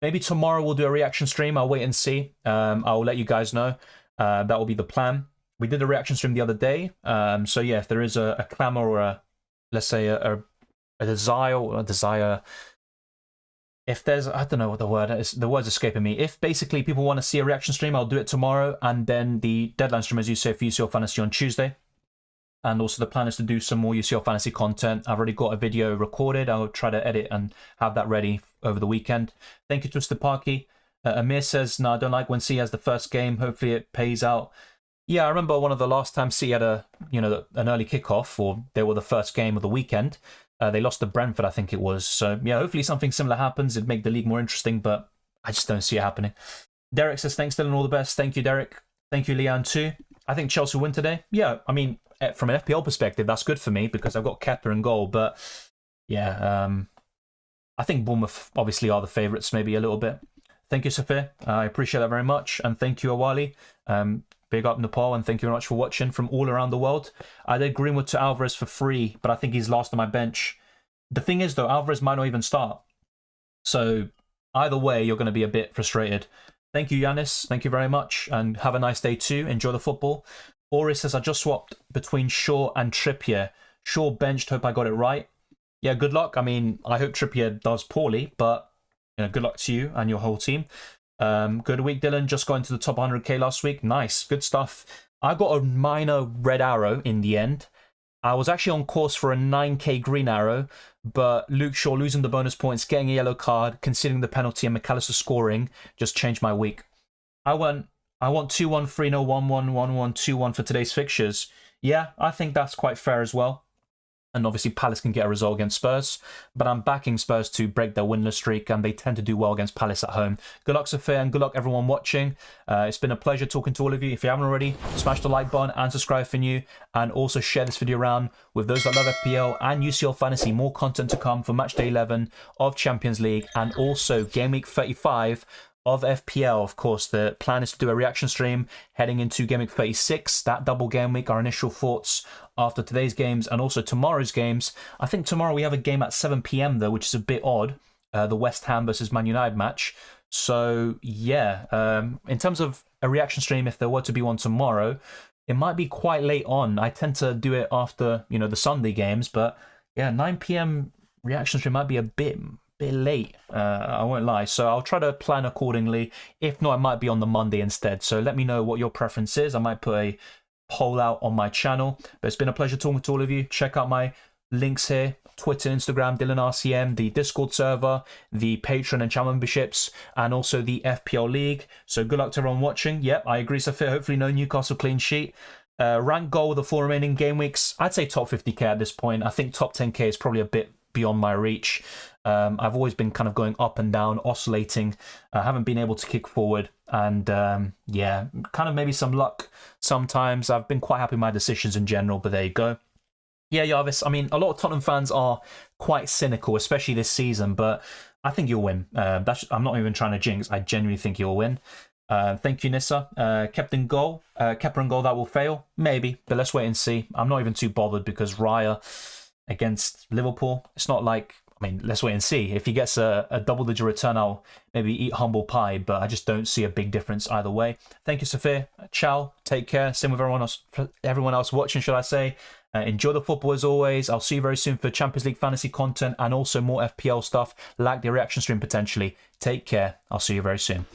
Maybe tomorrow we'll do a reaction stream. I'll wait and see. I'll let you guys know. That will be the plan. We did a reaction stream the other day. So yeah, if there is a clamor or a, let's say, a desire, if there's, I don't know what the word is, the word's escaping me. If basically people want to see a reaction stream, I'll do it tomorrow, and then the deadline stream, as you say, for UCL Fantasy on Tuesday. And also the plan is to do some more UCL Fantasy content. I've already got a video recorded. I'll try to edit and have that ready over the weekend. Thank you, Twisted Parky. Amir says, no, I don't like when C has the first game. Hopefully it pays out. Yeah, I remember one of the last times C had an early kickoff, or they were the first game of the weekend. They lost to Brentford, I think it was. So, yeah, hopefully something similar happens. It'd make the league more interesting, but I just don't see it happening. Derek says, thanks, Dylan, all the best. Thank you, Derek. Thank you, Leanne, too. I think Chelsea win today. Yeah, I mean, from an FPL perspective, that's good for me because I've got Kepa in goal. But yeah, I think Bournemouth obviously are the favourites, maybe a little bit. Thank you, Sophia. I appreciate that very much. And thank you, Awali. Big up Nepal, and thank you very much for watching from all around the world. I did Greenwood to Alvarez for free, but I think he's last on my bench. The thing is, though, Alvarez might not even start. So either way, you're going to be a bit frustrated. Thank you, Yanis. Thank you very much, and have a nice day too. Enjoy the football. Ori says, I just swapped between Shaw and Trippier. Shaw benched, hope I got it right. Yeah, good luck. I mean, I hope Trippier does poorly, but good luck to you and your whole team. Good week, Dylan. Just got into the top 100k last week. Nice, good stuff. I got a minor red arrow in the end. I was actually on course for a 9k green arrow, but Luke Shaw losing the bonus points, getting a yellow card, conceding the penalty, and McAllister scoring just changed my week. I want 2-1, 3-0, 1-1, 1-1, 2-1 for today's fixtures. Yeah, I think that's quite fair as well. And obviously Palace can get a result against Spurs, but I'm backing Spurs to break their winless streak, and they tend to do well against Palace at home. Good luck, Sophia, and good luck everyone watching. It's been a pleasure talking to all of you. If you haven't already, smash the like button and subscribe if you're new, and also share this video around with those that love FPL and UCL Fantasy. More content to come for Matchday 11 of Champions League and also Game Week 35 of FPL. Of course, the plan is to do a reaction stream heading into Game Week 36, that double game week, our initial thoughts after today's games and also tomorrow's games. I think tomorrow we have a game at 7 p.m. though, which is a bit odd, the West Ham versus Man United match. So yeah, in terms of a reaction stream, if there were to be one tomorrow, it might be quite late on. I tend to do it after, the Sunday games, but yeah, 9 p.m. reaction stream might be a bit late, I won't lie. So I'll try to plan accordingly. If not, it might be on the Monday instead. So let me know what your preference is. I might put a poll out on my channel. But it's been a pleasure talking to all of you. Check out my links here: Twitter, Instagram, DylanRCM, the Discord server, the Patreon and channel memberships, and also the FPL League. So good luck to everyone watching. Yep, I agree, Sophia. Hopefully no Newcastle clean sheet. Rank goal with the 4 remaining game weeks. I'd say top 50k at this point. I think top 10k is probably a bit beyond my reach. I've always been kind of going up and down, oscillating. I haven't been able to kick forward, and yeah, kind of maybe some luck sometimes. I've been quite happy with my decisions in general, but there you go. Yeah, Jarvis, I mean, a lot of Tottenham fans are quite cynical, especially this season, but I think you'll win. I'm not even trying to jinx. I genuinely think you'll win. Thank you, Nissa. Captain goal. Kepa and goal, that will fail? Maybe, but let's wait and see. I'm not even too bothered because Raya against Liverpool, it's not like, I mean, let's wait and see. If he gets a double-digit return, I'll maybe eat humble pie, but I just don't see a big difference either way. Thank you, Sophia. Ciao. Take care. Same with everyone else watching, should I say. Enjoy the football as always. I'll see you very soon for Champions League fantasy content and also more FPL stuff like the reaction stream potentially. Take care. I'll see you very soon.